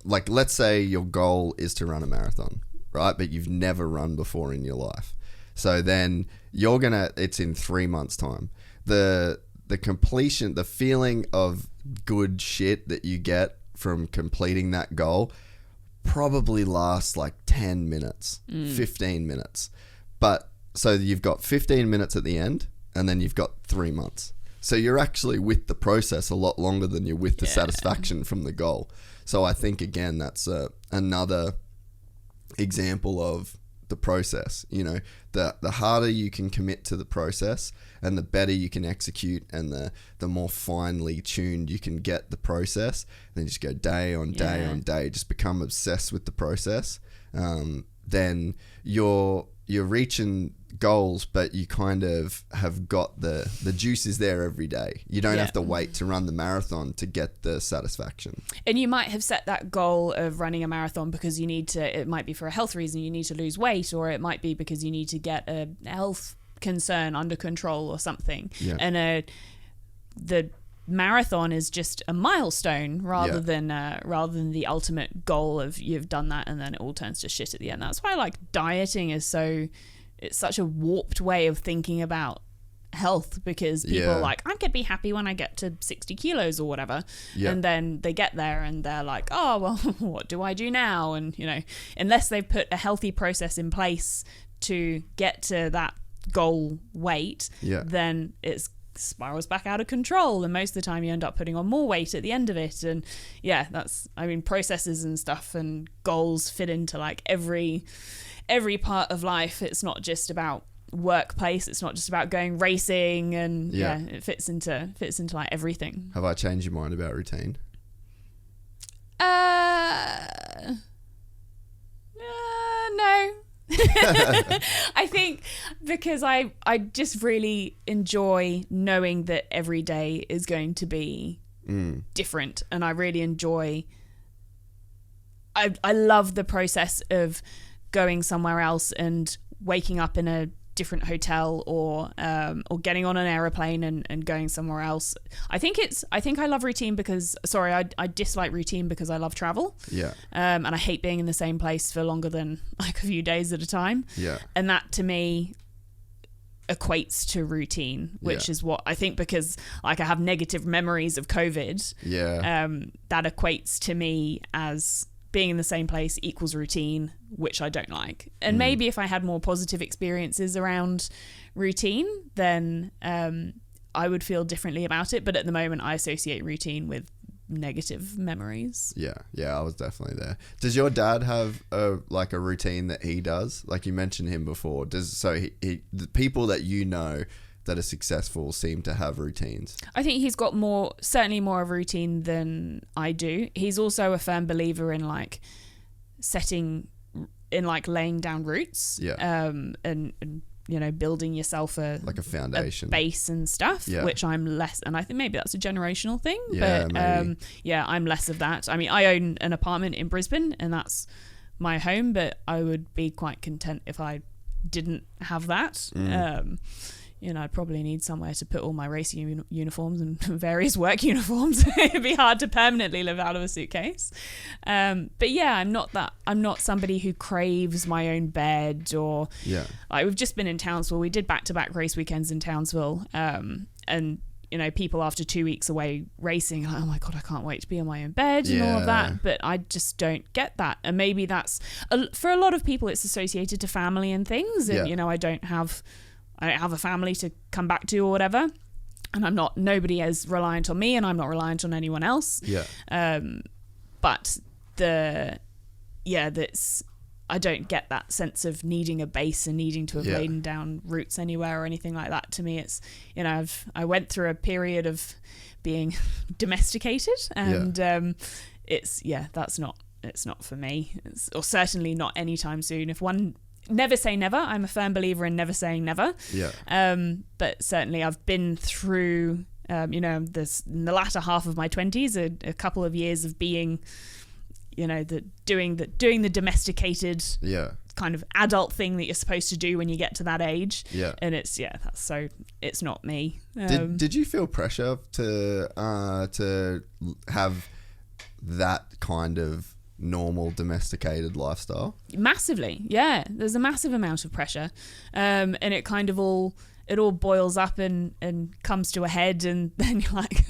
like let's say your goal is to run a marathon, right? But you've never run before in your life. So then it's in 3 months time. The completion, the feeling of good shit that you get from completing that goal probably lasts like 10 minutes, 15 minutes. But so you've got 15 minutes at the end, and then you've got 3 months. So you're actually with the process a lot longer than you're with the satisfaction from the goal. So I think, again, that's another example of the process. You know, the harder you can commit to the process and the better you can execute, and the more finely tuned you can get the process, and then just go day on day on day, just become obsessed with the process, then you're reaching goals, but you kind of have got the juice is there every day. You don't have to wait to run the marathon to get the satisfaction.
And you might have set that goal of running a marathon because you need to, it might be for a health reason, you need to lose weight, or it might be because you need to get a health concern under control or something. And the marathon is just a milestone rather than the ultimate goal of you've done that and then it all turns to shit at the end. That's why like dieting is it's such a warped way of thinking about health, because people are like, I could be happy when I get to 60 kilos or whatever. And then they get there and they're like, oh, well, what do I do now? And, you know, unless they've put a healthy process in place to get to that goal weight, then it spirals back out of control. And most of the time you end up putting on more weight at the end of it. And processes and stuff and goals fit into like every part of life. It's not just about workplace, it's not just about going racing, and it fits into like everything.
Have I changed your mind about routine?
No. I think because I just really enjoy knowing that every day is going to be different, and I really enjoy I love the process of going somewhere else and waking up in a different hotel, or getting on an aeroplane and going somewhere else. I think I love routine because I dislike routine because I love travel. And I hate being in the same place for longer than like a few days at a time. And that to me equates to routine, which is what I think, because like I have negative memories of COVID. That equates to me as being in the same place equals routine, which I don't like. And maybe if I had more positive experiences around routine, then I would feel differently about it. But at the moment, I associate routine with negative memories. I was definitely there. Does your dad have a routine that he does? Like you mentioned him before. The people that you know that are successful seem to have routines? I think he's got certainly more of a routine than I do. He's also a firm believer in like laying down roots, and you know, building yourself a foundation, a base and stuff, which I'm less, and I think maybe that's a generational thing, but I'm less of that. I mean, I own an apartment in Brisbane and that's my home, but I would be quite content if I didn't have that. You know, I'd probably need somewhere to put all my racing uniforms and various work uniforms. It'd be hard to permanently live out of a suitcase. But yeah, I'm not somebody who craves my own bed, or like we've just been in Townsville. We did back-to-back race weekends in Townsville. And you know, people after 2 weeks away racing, like, oh my God, I can't wait to be in my own bed and all of that. But I just don't get that. And maybe that's, for a lot of people, it's associated to family and things. And, you know, I don't have a family to come back to or whatever, and nobody is reliant on me, and I'm not reliant on anyone else. But I don't get that sense of needing a base and needing to have laid down roots anywhere or anything like that. To me, it's, you know, I went through a period of being domesticated, and it's not for me, or certainly not anytime soon. Never say never. I'm a firm believer in never saying never. But certainly I've been through, you know, in the latter half of my 20s, a couple of years of being, you know, doing the domesticated kind of adult thing that you're supposed to do when you get to that age. And it's not me. Did you feel pressure to have that kind of normal domesticated lifestyle? Massively, there's a massive amount of pressure, and it kind of all boils up and comes to a head, and then you're like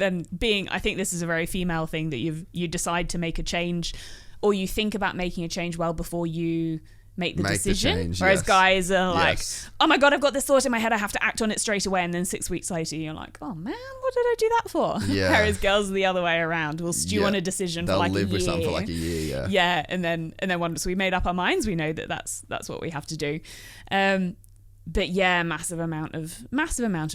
I think this is a very female thing, that you decide to make a change, or you think about making a change well before you make the
Make the
decision.
change,
Whereas
yes.
guys are like,
Yes.
oh my God, I've got this thought in my head. I have to act on it straight away. And then 6 weeks later, you're like, oh man, what did I do that for?
Yeah.
Whereas girls are the other way around. We'll stew on a decision
They'll
for like
live
a
with
year.
something for like a year. Yeah.
Yeah. And then once we made up our minds, we know that that's what we have to do. But yeah, massive amount of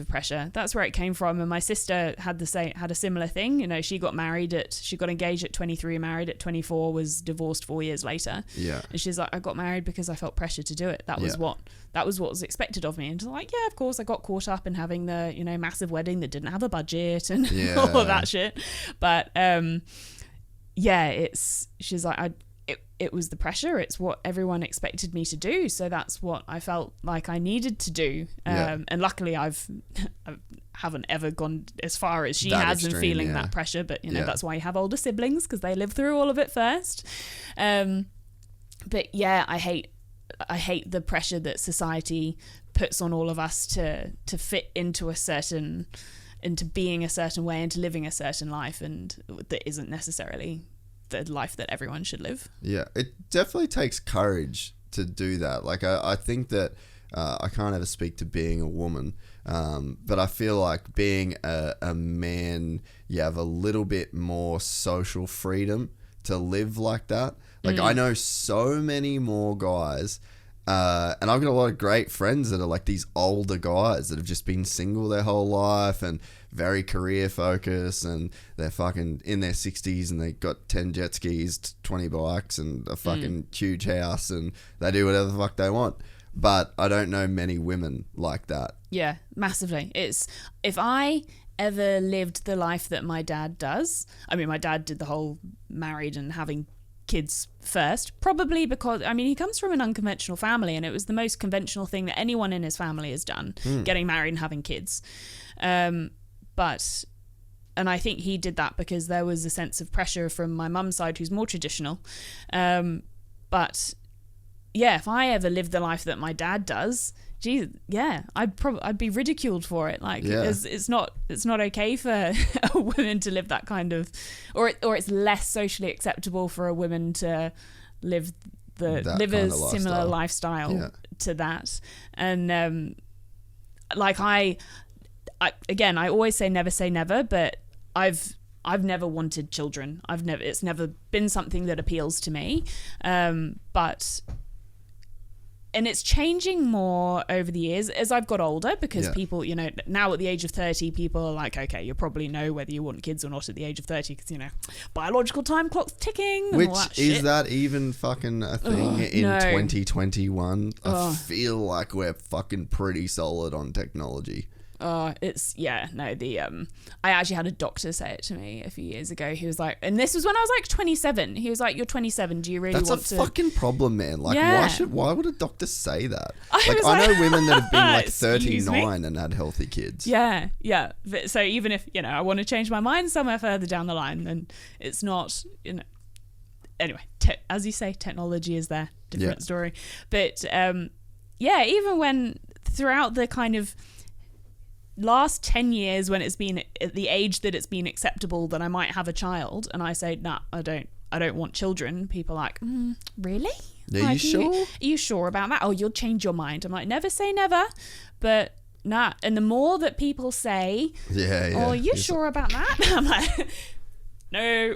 pressure. That's where it came from. And my sister had a similar thing. You know, she got engaged at 23, married at 24, was divorced 4 years later.
Yeah.
And she's like, I got married because I felt pressure to do it. That was what was expected of me. And she's like, yeah, of course, I got caught up in having the, you know, massive wedding that didn't have a budget and all of that shit. But she's like, it was the pressure. It's what everyone expected me to do. So that's what I felt like I needed to do. And luckily I haven't ever gone as far as she
That
has
extreme,
in feeling
yeah.
that pressure. But, you know, that's why you have older siblings, because they live through all of it first. But yeah, I hate the pressure that society puts on all of us to fit into being a certain way and to living a certain life, and that isn't necessarily the life that everyone should live.
Yeah, it definitely takes courage to do that. Like, I think that I can't ever speak to being a woman, but I feel like being a man, you have a little bit more social freedom to live like that. Like, I know so many more guys, and I've got a lot of great friends that are like these older guys that have just been single their whole life and very career focused, and they're fucking in their 60s and they got 10 jet skis, 20 bikes and a fucking huge house, and they do whatever the fuck they want. But I don't know many women like that.
Yeah, massively. It's, if I ever lived the life that my dad does, I mean, my dad did the whole married and having kids first, probably because, I mean, he comes from an unconventional family, and it was the most conventional thing that anyone in his family has done, getting married and having kids. And I think he did that because there was a sense of pressure from my mum's side, who's more traditional. But yeah, if I ever lived the life that my dad does, geez, yeah, I'd be ridiculed for it. Like, it's not okay for a woman to live that kind of, or it's less socially acceptable for a woman to live a similar lifestyle to that. And like I again, I always say never, but I've never wanted children. It's never been something that appeals to me. And it's changing more over the years as I've got older, because people, you know, now at the age of 30, people are like, okay, you probably know whether you want kids or not at the age of 30, because, you know, biological time clock's ticking and all that shit.
Is that even fucking a thing in 2021? I feel like we're fucking pretty solid on technology.
It's, yeah, no, I actually had a doctor say it to me a few years ago. He was like, and this was when I was like 27. He was like, you're 27. Do you really want to?
That's a fucking problem, man. Like, why would a doctor say that? I know women that have been like 39 and had healthy kids.
Yeah. So even if, you know, I want to change my mind somewhere further down the line, then it's not, you know, anyway, as you say, technology is there. Different story. But, even when throughout the kind of last 10 years, when it's been at the age that it's been acceptable that I might have a child, and I say, nah, I don't want children, people are like, really?
Are you sure?
Are you sure about that? Oh, you'll change your mind. I'm like, never say never, but nah. And the more that people say, oh, are you sure about that? I'm like, no.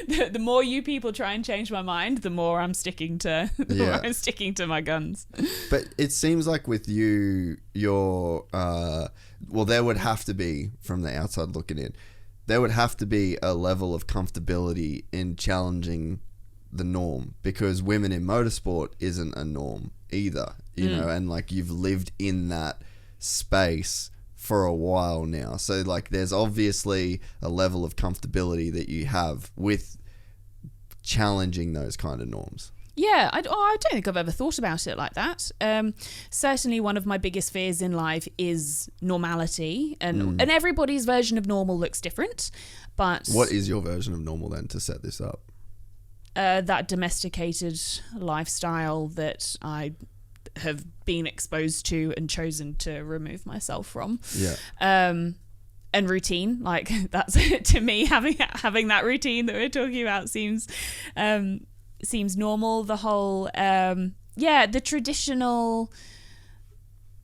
The more you people try and change my mind, the more I'm sticking to my guns.
But it seems like with you, there would have to be, from the outside looking in, there would have to be a level of comfortability in challenging the norm, because women in motorsport isn't a norm either, you know, and like you've lived in that space for a while now. So like there's obviously a level of comfortability that you have with challenging those kind of norms.
Yeah, I don't think I've ever thought about it like that. Certainly one of my biggest fears in life is normality, and everybody's version of normal looks different. But
what is your version of normal then, to set this up?
That domesticated lifestyle that I have been exposed to and chosen to remove myself from. Yeah. And routine, like that's to me, having that routine that we're talking about seems normal. The whole the traditional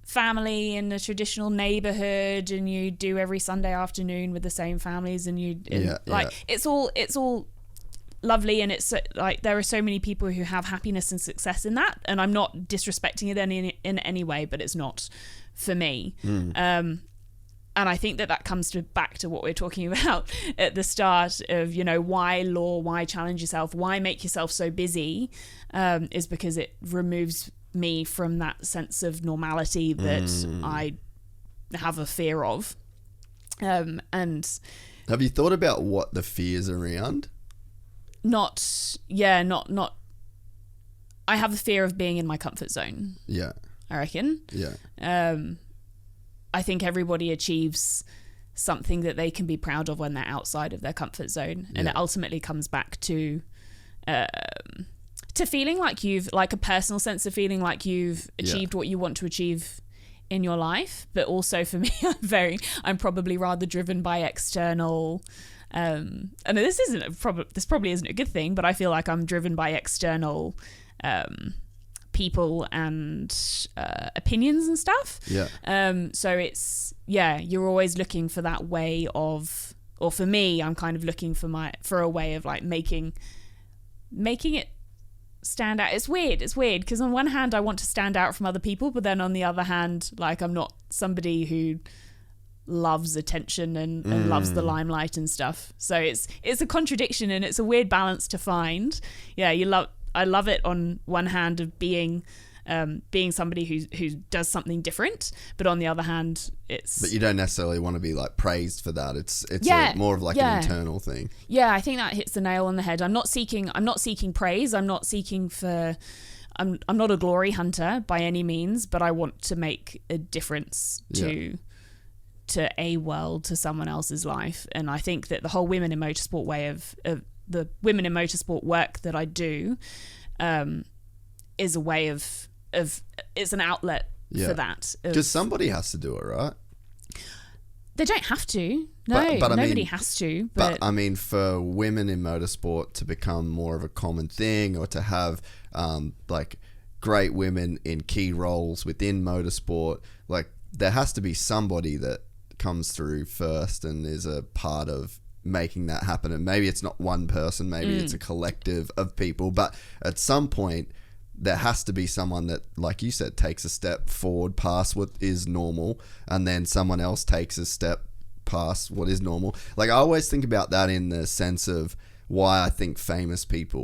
family and the traditional neighborhood, and you do every Sunday afternoon with the same families, and it's all lovely, and it's like there are so many people who have happiness and success in that, and I'm not disrespecting it in any way, but it's not for me. And I think that comes back to what we're talking about at the start of, why law, why challenge yourself, why make yourself so busy, is because it removes me from that sense of normality that I have a fear of. And
have you thought about what the fear's around?
Not. I have a fear of being in my comfort zone.
Yeah.
I reckon.
Yeah.
I think everybody achieves something that they can be proud of when they're outside of their comfort zone. And it ultimately comes back to feeling like a personal sense of feeling like you've achieved what you want to achieve in your life. But also for me, I'm probably rather driven by external, and this probably isn't a good thing, but I feel like I'm driven by external, people and opinions and stuff. So it's you're always looking for that way of, or for me, I'm kind of looking for a way of like making it stand out. It's weird because on one hand I want to stand out from other people, but then on the other hand, like, I'm not somebody who loves attention and loves the limelight and stuff. So it's a contradiction, and it's a weird balance to find. I love it on one hand of being somebody who does something different, but on the other hand, but
you don't necessarily want to be like praised for that. It's more of like an internal thing.
I think that hits the nail on the head. I'm not seeking praise. I'm not seeking for I'm not a glory hunter by any means, but I want to make a difference to a world, to someone else's life. And I think that the whole women in motorsport way of the women in motorsport work that I do is a way of it's an outlet for that.
Because somebody has to do it, right?
They don't have to. No, but nobody has to. But
I mean, for women in motorsport to become more of a common thing, or to have like great women in key roles within motorsport, like there has to be somebody that comes through first and is a part of making that happen. And maybe it's not one person, maybe it's a collective of people, but at some point there has to be someone that, like you said, takes a step forward past what is normal, and then someone else takes a step past what is normal. Like, I always think about that in the sense of why I think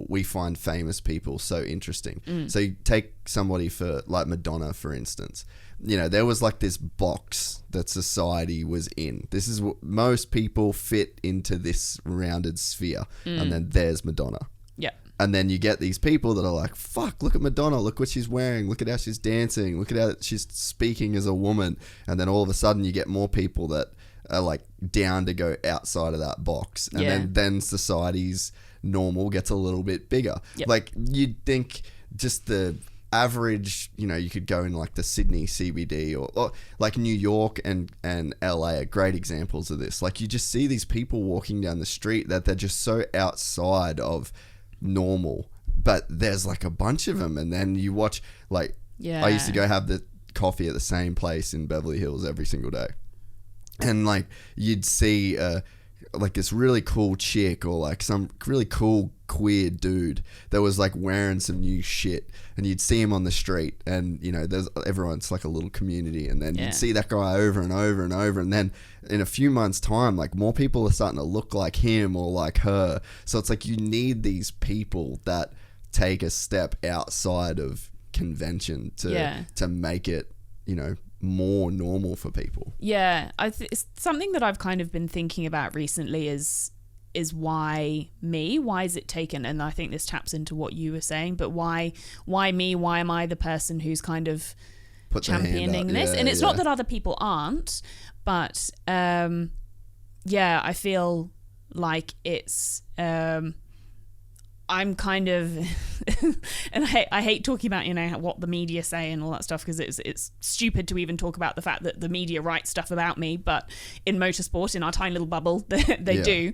we find famous people so interesting. So you take somebody for like Madonna, for instance. There was like this box that society was in. This is what most people fit into, this rounded sphere. And then there's Madonna.
Yeah.
And then you get these people that are like, fuck, look at Madonna. Look what she's wearing. Look at how she's dancing. Look at how she's speaking as a woman. And then all of a sudden you get more people that are like down to go outside of that box. And then society's normal gets a little bit bigger.
Yep.
Like, you'd think just the average, you could go in like the Sydney CBD or like New York and LA are great examples of this. Like, you just see these people walking down the street that they're just so outside of normal, but there's like a bunch of them. And then you watch, like, I used to go have the coffee at the same place in Beverly Hills every single day, and like you'd see like this really cool chick or like some really cool queer dude that was like wearing some new shit, and you'd see him on the street, and everyone's like a little community, and then you'd see that guy over and over and over, and then in a few months time, like, more people are starting to look like him or like her. So it's like you need these people that take a step outside of convention to make it more normal for people.
It's something that I've kind of been thinking about recently is why me? Why is it taken? And I think this taps into what you were saying, but why me? Why am I the person who's kind of championing this? And it's not that other people aren't, but I feel like it's I'm kind of and I hate talking about what the media say and all that stuff, because it's stupid to even talk about the fact that the media write stuff about me, but in motorsport, in our tiny little bubble, they do.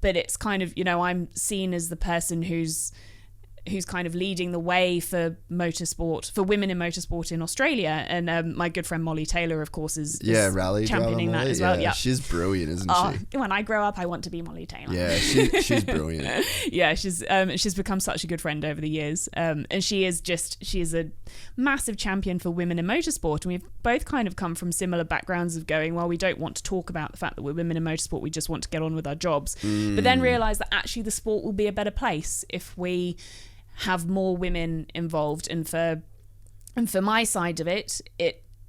but it's kind of, I'm seen as the person who's kind of leading the way for motorsport, for women in motorsport in Australia. And my good friend Molly Taylor, of course, is
rally
championing that as well. Yeah,
she's brilliant, isn't she?
When I grow up, I want to be Molly Taylor.
Yeah, she's brilliant.
Yeah, she's become such a good friend over the years. And she is a massive champion for women in motorsport. And we've both kind of come from similar backgrounds of going, well, we don't want to talk about the fact that we're women in motorsport. We just want to get on with our jobs. But then realize that actually the sport will be a better place if we have more women involved. And for my side of it,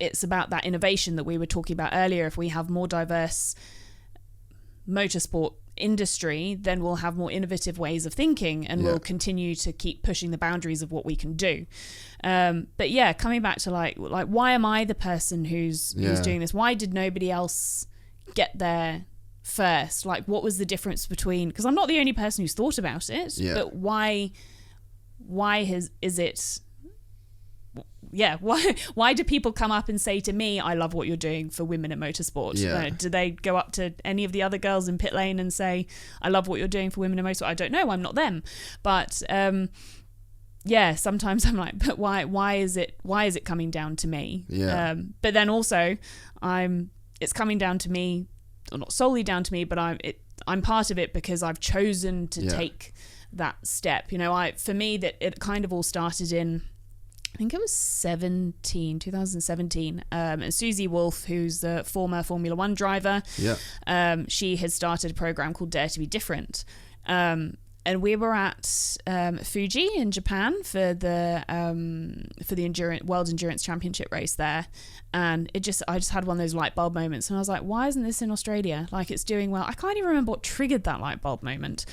it's about that innovation that we were talking about earlier. If we have more diverse motorsport industry, then we'll have more innovative ways of thinking, and we'll continue to keep pushing the boundaries of what we can do. But yeah, coming back to like why am I the person who's doing this? Why did nobody else get there first? Like, what was the difference between, because I'm not the only person who's thought about it, but why do people come up and say to me, I love what you're doing for women in motorsport? Do they go up to any of the other girls in pit lane and say, I love what you're doing for women in motorsport? I don't know, I'm not them. But sometimes I'm like, but why is it coming down to me? But then also it's coming down to me, or not solely down to me, but I'm part of it because I've chosen to take that step. For me, that it kind of all started in, I think it was 2017. And Susie Wolf, who's the former Formula One driver, she had started a program called Dare to Be Different. And we were at Fuji in Japan for the World Endurance Championship race there, and I just had one of those light bulb moments, and I was like, why isn't this in Australia? Like, it's doing well. I can't even remember what triggered that light bulb moment,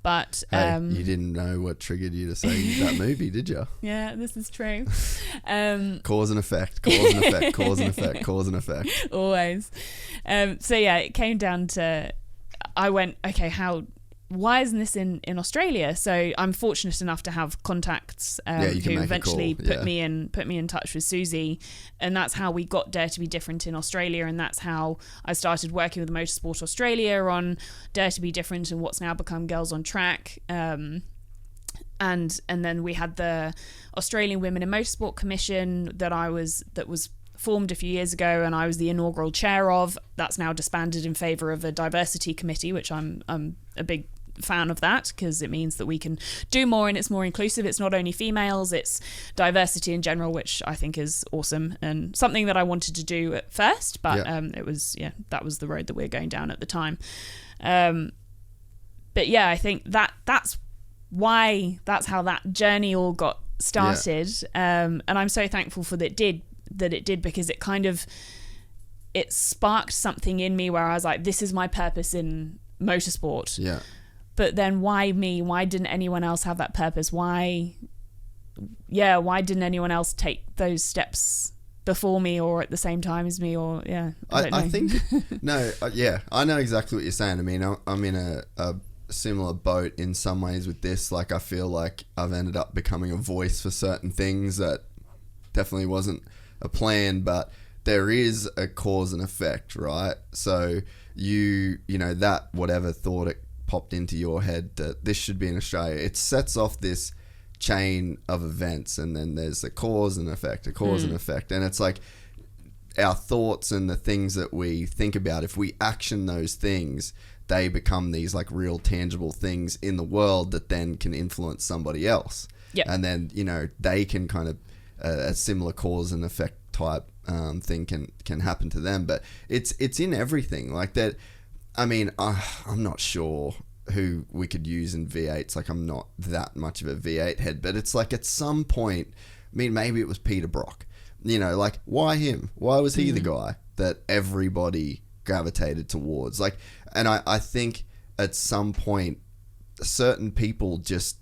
but
you didn't know what triggered you to say that movie, did you?
Yeah, this is true.
Cause and effect, cause and effect, cause and effect, cause and effect.
Always. So yeah, it came down to, I went, okay, why isn't this in Australia? So I'm fortunate enough to have contacts who eventually put me in touch with Susie, and that's how we got Dare to Be Different in Australia, and that's how I started working with Motorsport Australia on Dare to Be Different and what's now become Girls on Track. And then we had the Australian Women in Motorsport Commission that was formed a few years ago, and I was the inaugural chair of. That's now disbanded in favour of a diversity committee, which I'm a big fan of that, because it means that we can do more and it's more inclusive. It's not only females, it's diversity in general, which I think is awesome and something that I wanted to do at first, but that was the road that we were going down at the time. But yeah, I think that's how that journey all got started. And I'm so thankful for that it did, because it sparked something in me where I was like, this is my purpose in motorsport. But then why me? Why didn't anyone else have that purpose? Why didn't anyone else take those steps before me or at the same time as me? Or I think I know exactly what you're saying. I mean, I'm in a similar boat in some ways with this. Like, I feel like I've ended up becoming a voice for certain things that definitely wasn't a plan, but there is a cause and effect, right? So you know that whatever thought it popped into your head that this should be in Australia, it sets off this chain of events, and then there's a cause and effect, and it's like our thoughts and the things that we think about, if we action those things, they become these like real tangible things in the world that then can influence somebody else. And then, they can kind of a similar cause and effect type thing can happen to them. But it's in everything like that. I mean, I'm not sure who we could use in V8s. Like, I'm not that much of a V8 head, but it's like at some point, I mean, maybe it was Peter Brock. Like, why him? Why was he the guy that everybody gravitated towards? Like, and I think at some point, certain people just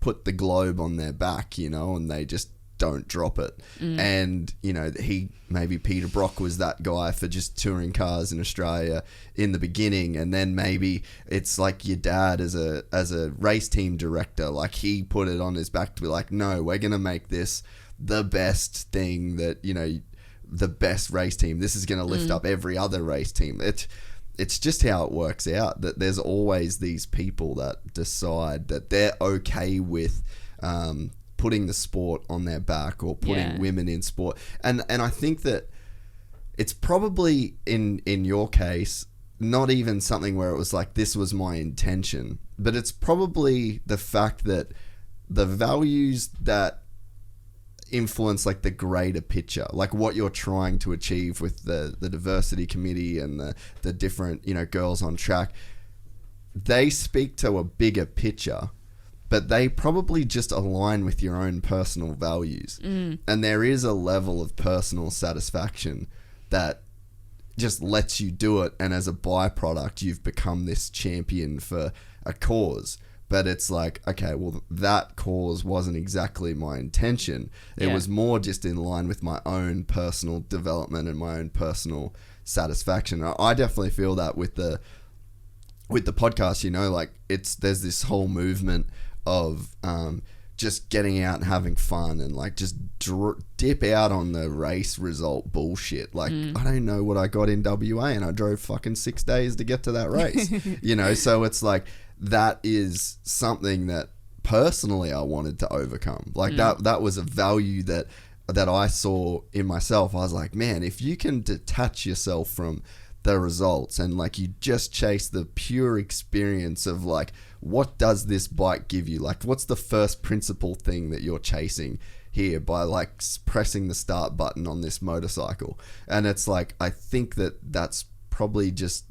put the globe on their back, and they just don't drop it. And maybe Peter Brock was that guy for just touring cars in Australia in the beginning, and then maybe it's like your dad as a race team director, like he put it on his back to be like, no, we're gonna make this the best thing, that the best race team, this is gonna lift up every other race team.
it's just how it works out, that there's always these people that decide that they're okay with putting the sport on their back or putting women in sport. And I think that it's probably in your case not even something where it was like, this was my intention, but it's probably the fact that the values that influence like the greater picture, like what you're trying to achieve with the diversity committee and the different, you know, girls on track, they speak to a bigger picture, but they probably just align with your own personal values. And there is a level of personal satisfaction that just lets you do it, and as a byproduct you've become this champion for a cause. But it's like, okay, well, that cause wasn't exactly my intention. It was more just in line with my own personal development and my own personal satisfaction. I definitely feel that with the podcast, you know, like there's this whole movement of just getting out and having fun and like just dip out on the race result bullshit. Like, I don't know what I got in WA and I drove fucking 6 days to get to that race, you know? So it's like, that is something that personally I wanted to overcome. Like that was a value that I saw in myself. I was like, man, if you can detach yourself from the results and like you just chase the pure experience of like, what does this bike give you? Like, what's the first principle thing that you're chasing here by like pressing the start button on this motorcycle? And it's like, I think that that's probably just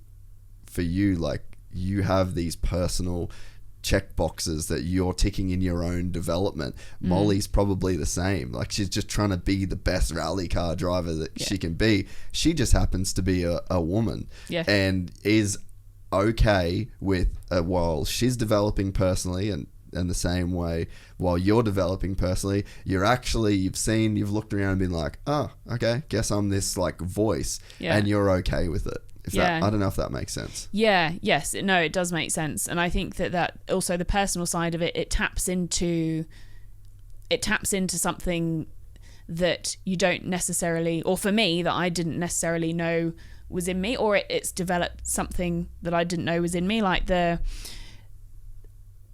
for you, like, you have these personal check boxes that you're ticking in your own development. Molly's probably the same. Like, she's just trying to be the best rally car driver that she can be. She just happens to be a woman and is okay with while she's developing personally and the same way while you're developing personally, you've looked around and been like, oh, okay, guess I'm this like voice, and you're okay with it. I don't know if that makes sense. Yes, no, it does make sense. And I think that also the personal side of it, it taps into something that you don't necessarily, or for me, that I didn't necessarily know was in me, or it's developed something that I didn't know was in me. Like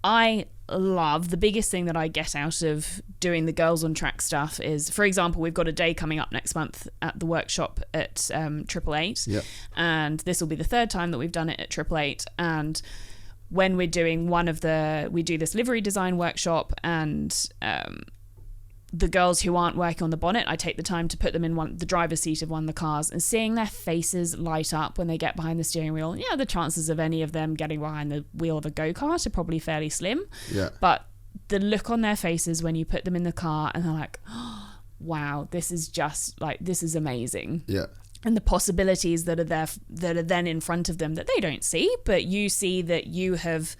I love, the biggest thing that I get out of doing the girls on track stuff is, for example, we've got a day coming up next month at the workshop at 888, and this will be the third time that we've done it at 888. And when we're doing we do this livery design workshop, and the girls who aren't working on the bonnet, I take the time to put them in the driver's seat of one of the cars, and seeing their faces light up when they get behind the steering wheel. Yeah, the chances of any of them getting behind the wheel of a go-kart are probably fairly slim. Yeah. But the look on their faces when you put them in the car and they're like, oh, wow, this is just like, this is amazing. Yeah. And the possibilities that are there, that are then in front of them that they don't see, but you see that you have,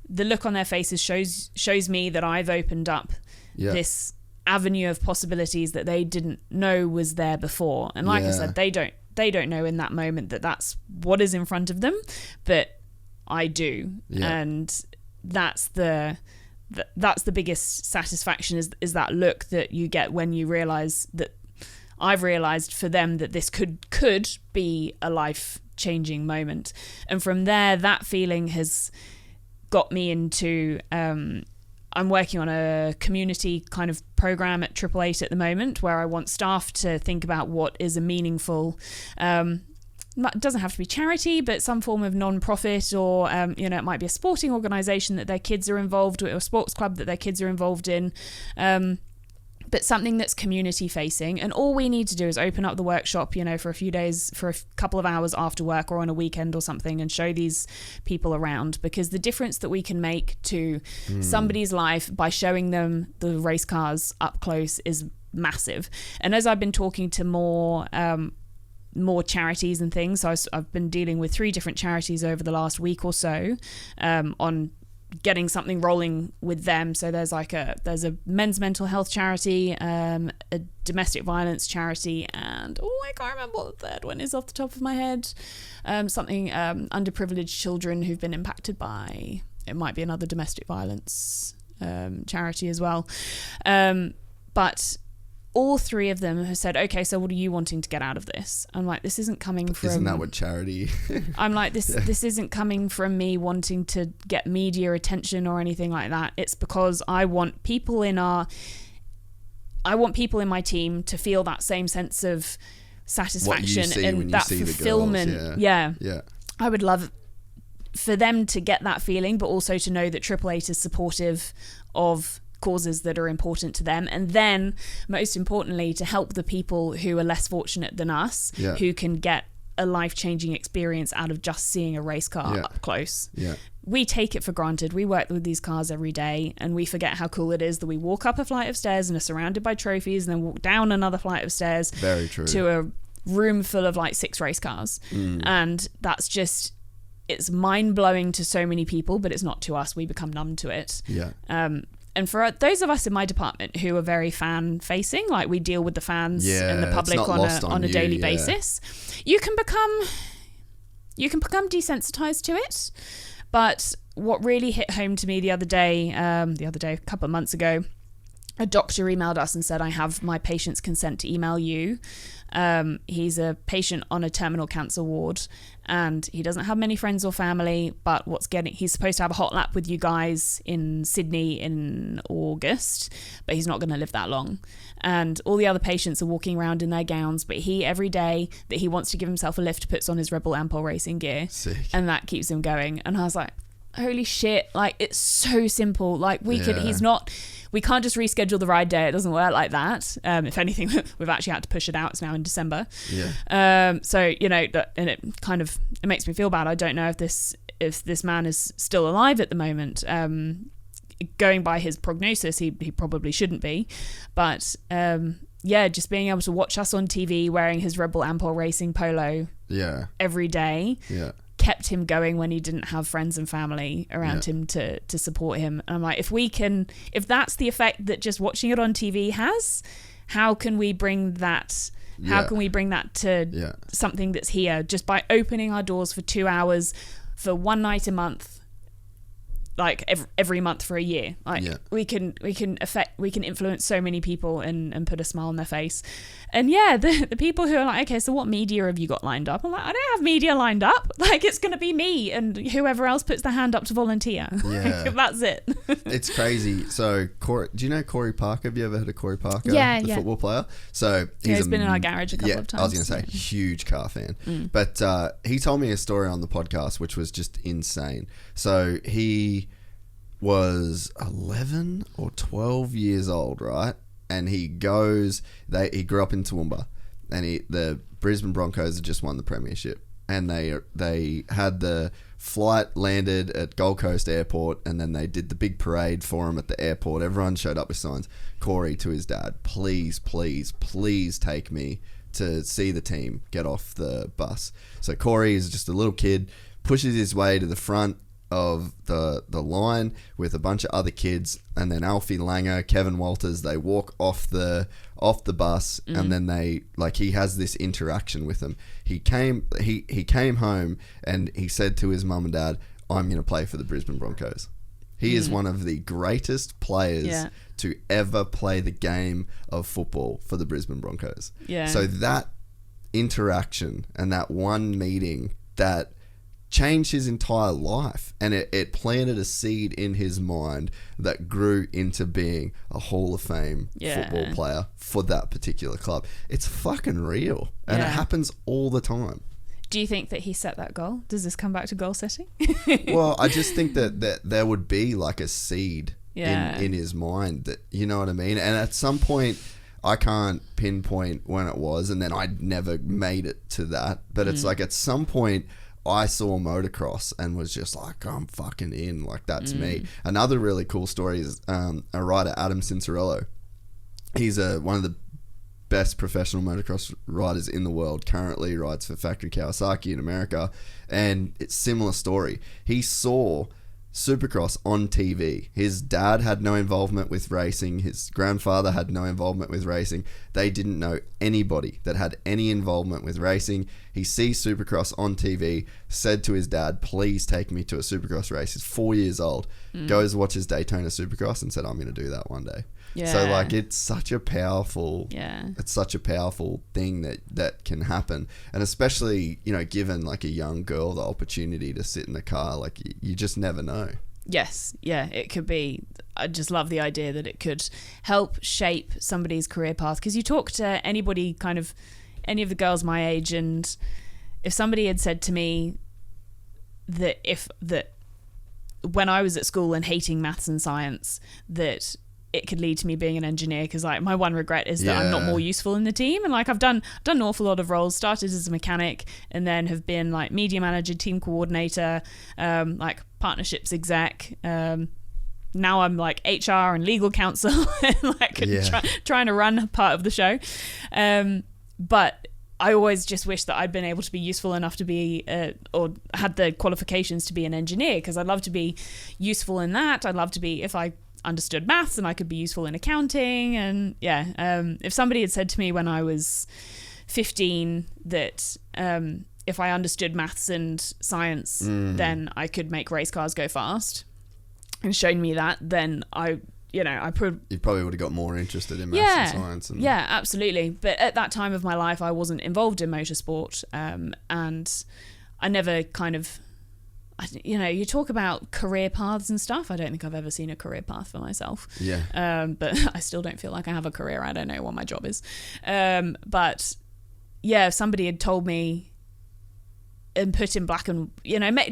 the look on their faces shows me that I've opened up this avenue of possibilities that they didn't know was there before. And like I said, they don't know in that moment that that's what is in front of them, but I do. And that's the biggest satisfaction is that look that you get when you realize that I've realized for them that this could be a life-changing moment. And from there, that feeling has got me into I'm working on a community kind of program at 888 at the moment, where I want staff to think about what is a meaningful, it doesn't have to be charity, but some form of non-profit, or, it might be a sporting organisation that their kids are involved with, or a sports club that their kids are involved in, but something that's community facing. And all we need to do is open up the workshop, for a few days, for a couple of hours after work or on a weekend or something, and show these people around, because the difference that we can make to somebody's life by showing them the race cars up close is massive. And as I've been talking to more charities and things, so I've been dealing with 3 different charities over the last week or so, on getting something rolling with them. So there's a men's mental health charity, a domestic violence charity, and I can't remember what the third one is off the top of my head. Something underprivileged children who've been impacted by, it might be another domestic violence charity as well. But
all three of them have said, okay, so what are you wanting to get out of this? I'm like, this isn't coming from...
Isn't that what charity...
I'm like, this isn't coming from me wanting to get media attention or anything like that. It's because I want people in my team to feel that same sense of satisfaction and that fulfillment.
Girls,
yeah. I would love for them to get that feeling, but also to know that Triple Eight is supportive of causes that are important to them, and then most importantly to help the people who are less fortunate than us, who can get a life-changing experience out of just seeing a race car up close. We take it for granted. We work with these cars every day and we forget how cool it is that we walk up a flight of stairs and are surrounded by trophies and then walk down another flight of stairs.
Very true.
To a room full of like 6 race cars. And that's just, it's mind-blowing to so many people, but it's not to us. We become numb to it. And for those of us in my department who are very fan-facing, like we deal with the fans and the public on a daily basis, you can become desensitized to it. But what really hit home to me the other day, a couple of months ago, a doctor emailed us and said, I have my patient's consent to email you. He's a patient on a terminal cancer ward and he doesn't have many friends or family, but he's supposed to have a hot lap with you guys in Sydney in August, but he's not going to live that long. And all the other patients are walking around in their gowns, but he, every day that he wants to give himself a lift, puts on his Red Bull Ampol Racing gear.
Sick.
And that keeps him going. And I was like, holy shit, like it's so simple. Like we can't just reschedule the ride day. It doesn't work like that. If anything, we've actually had to push it out. It's now in December. So, you know, and it makes me feel bad. I don't know if this man is still alive at the moment. Going by his prognosis, he probably shouldn't be. But just being able to watch us on TV wearing his Red Bull Ampol Racing polo every day kept him going when he didn't have friends and family around him to support him. And I'm like, if that's the effect that just watching it on TV has, how can we bring that to something that's here just by opening our doors for 2 hours for one night a month, like every month for a year? Like we can influence so many people and put a smile on their face. And the people who are like, okay, so what media have you got lined up? I'm like, I don't have media lined up. Like it's going to be me and whoever else puts their hand up to volunteer. That's it.
It's crazy. So do you know Corey Parker? Have you ever heard of Corey Parker?
The
football player. So
he's been in our garage a couple of times.
I was going to say huge car fan. But he told me a story on the podcast which was just insane. So he was 11 or 12 years old, right? And he grew up in Toowoomba, and the Brisbane Broncos had just won the premiership, and they had the flight landed at Gold Coast Airport, and then they did the big parade for him at the airport. Everyone showed up with signs. Corey to his dad, please, please, please take me to see the team get off the bus. So Corey is just a little kid, pushes his way to the front of the line with a bunch of other kids, and then Alfie Langer, Kevin Walters, they walk off the bus, and then he has this interaction with them. He came home and he said to his mum and dad, I'm going to play for the Brisbane Broncos. He is one of the greatest players to ever play the game of football for the Brisbane Broncos. So that interaction and that one meeting that changed his entire life, and it planted a seed in his mind that grew into being a Hall of Fame football player for that particular club. It's fucking real, and it happens all the time.
Do you think that he set that goal? Does this come back to goal setting?
Well, I just think that there would be like a seed in his mind, that, you know what I mean? And at some point, I can't pinpoint when it was, and then I never made it to that, but it's like at some point I saw motocross and was just like, I'm fucking in, like that's me. Another really cool story is a rider, Adam Cincerello. He's one of the best professional motocross riders in the world. Currently rides for Factory Kawasaki in America, and it's similar story. He saw Supercross on TV. His dad had no involvement with racing. His grandfather had no involvement with racing. They didn't know anybody that had any involvement with racing. He sees Supercross on TV, said to his dad, please take me to a Supercross race. He's 4 years old, goes watches Daytona Supercross and said, I'm going to do that one day.
Yeah.
So like it's such a powerful thing that can happen, and especially, you know, given like a young girl the opportunity to sit in the car, like you just never know.
Yes, yeah, it could be. I just love the idea that it could help shape somebody's career path, because you talk to anybody, kind of any of the girls my age, and if somebody had said to me that when I was at school and hating maths and science, that it could lead to me being an engineer, because like my one regret is that I'm not more useful in the team. And like I've done an awful lot of roles, started as a mechanic and then have been like media manager, team coordinator, like partnerships exec. Now I'm like HR and legal counsel and like trying to run part of the show. But I always just wish that I'd been able to be useful enough to be, or had the qualifications to be an engineer, because I'd love to be useful in that. I'd love to be, if I understood maths, and I could be useful in accounting. And if somebody had said to me when I was 15 that if I understood maths and science, then I could make race cars go fast, and shown me that, then you probably
would have got more interested in maths and science.
Yeah, absolutely. But at that time of my life, I wasn't involved in motorsport, and I never kind of, you talk about career paths and stuff. I don't think I've ever seen a career path for myself.
Yeah.
But I still don't feel like I have a career. I don't know what my job is. But yeah, if somebody had told me and put in black and,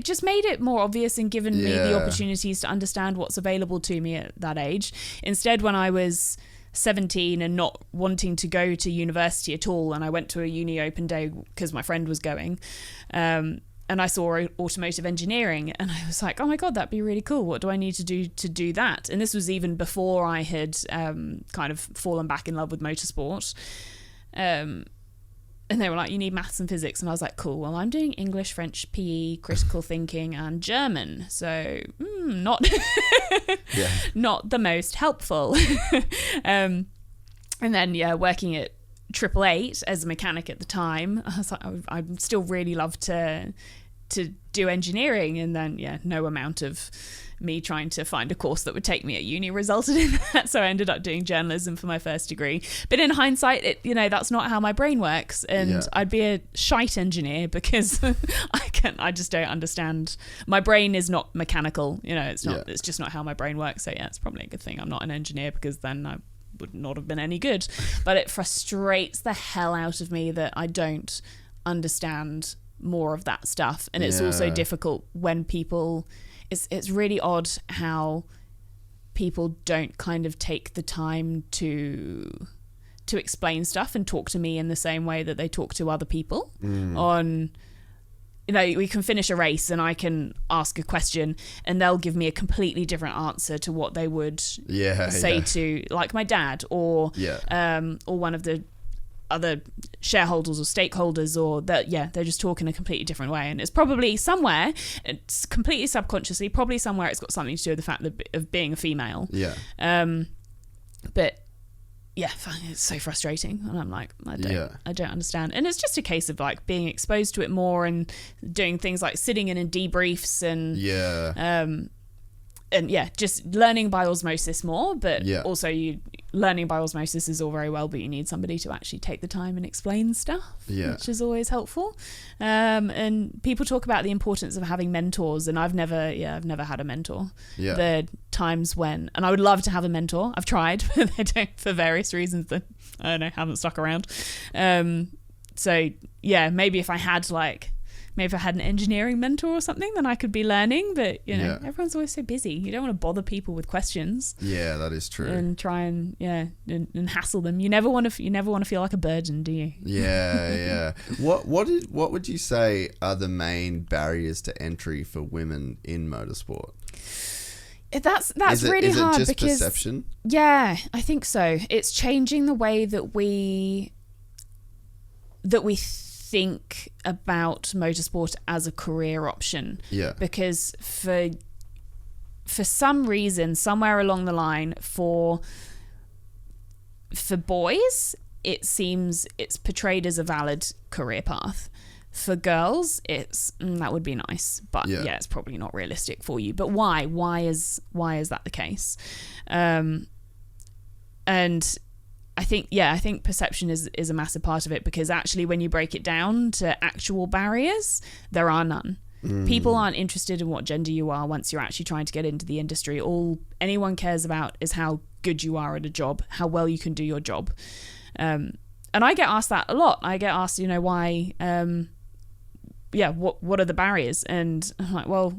just made it more obvious and given me the opportunities to understand what's available to me at that age. Instead, when I was 17 and not wanting to go to university at all, and I went to a uni open day because my friend was going, and I saw automotive engineering, and I was like, oh my God, that'd be really cool. What do I need to do that? And this was even before I had kind of fallen back in love with motorsport. And they were like, you need maths and physics. And I was like, cool, well, I'm doing English, French, PE, critical thinking, and German. So not the most helpful. And then, working at 888 as a mechanic at the time, I was like, I'd still really love to do engineering. And then no amount of me trying to find a course that would take me at uni resulted in that, so I ended up doing journalism for my first degree. But in hindsight, that's not how my brain works, and I'd be a shite engineer because I just don't understand. My brain is not mechanical, it's not, it's just not how my brain works. So it's probably a good thing I'm not an engineer, because then I would not have been any good. But it frustrates the hell out of me that I don't understand more of that stuff. And it's also difficult when people, it's really odd how people don't kind of take the time to explain stuff and talk to me in the same way that they talk to other people on, we can finish a race and I can ask a question and they'll give me a completely different answer to what they would say to like my dad or one of the other shareholders or stakeholders, or that they're just talking a completely different way. And it's probably somewhere, it's completely subconsciously, probably somewhere it's got something to do with the fact of being a female. But it's so frustrating, and I'm like, I don't understand. And it's just a case of like being exposed to it more and doing things like sitting in debriefs and just learning by osmosis more. But also learning by osmosis is all very well, but you need somebody to actually take the time and explain stuff, which is always helpful. And people talk about the importance of having mentors, and I've never had a mentor. There are times when, and I would love to have a mentor. I've tried, but they don't, for various reasons that I don't know, haven't stuck around. So maybe if I had an engineering mentor or something, then I could be learning. But everyone's always so busy. You don't want to bother people with questions. Yeah, that is true. And try and and hassle them. You never want to feel like a burden, do you?
Yeah. What would you say are the main barriers to entry for women in motorsport?
That's really hard.
Is it just
because
perception?
Yeah, I think so. It's changing the way that we think about motorsport as a career option. Because for for some reason, somewhere along the line, for boys, it seems it's portrayed as a valid career path. For girls, it's that would be nice, but yeah, it's probably not realistic for you. But why? Why is that the case? And I think perception is a massive part of it, because actually, when you break it down to actual barriers, there are none. People aren't interested in what gender you are once you're actually trying to get into the industry. All anyone cares about is how good you are at a job, how well you can do your job. And I get asked that a lot. I get asked, why, what are the barriers? And I'm like, well,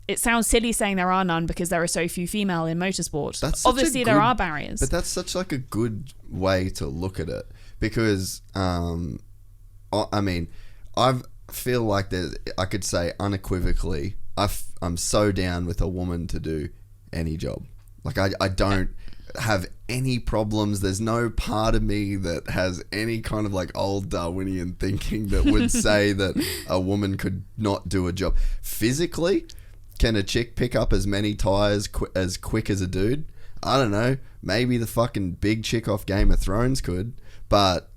it sounds silly saying there are none because there are so few female in motorsport. Obviously, there are barriers.
But that's such like a good way to look at it, because, I feel like I could say unequivocally, I'm so down with a woman to do any job. Like I don't have any problems. There's no part of me that has any kind of like old Darwinian thinking that would say that a woman could not do a job. Physically, can a chick pick up as many tires as quick as a dude? I don't know. Maybe the fucking big chick off Game of Thrones could.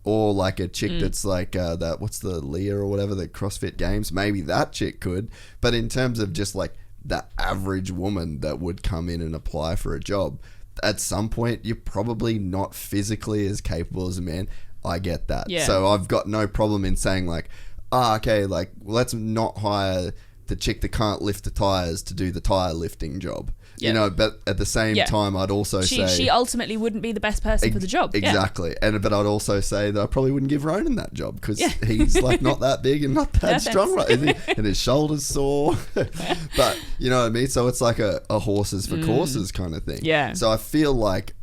Or like a chick that's like that, what's the Leah or whatever, the CrossFit Games, maybe that chick could. But in terms of just like the average woman that would come in and apply for a job, at some point you're probably not physically as capable as a man. I get that. Yeah. So I've got no problem in saying like, okay, like let's not hire the chick that can't lift the tires to do the tire lifting job. Yep. But at the same time, I'd also say
she ultimately wouldn't be the best person for the job.
Exactly. But I'd also say that I probably wouldn't give Ronan that job, because he's like not that big and not that strong, right? And his shoulders sore. But you know what I mean? So it's like a horses for courses kind of thing. Yeah. So I feel like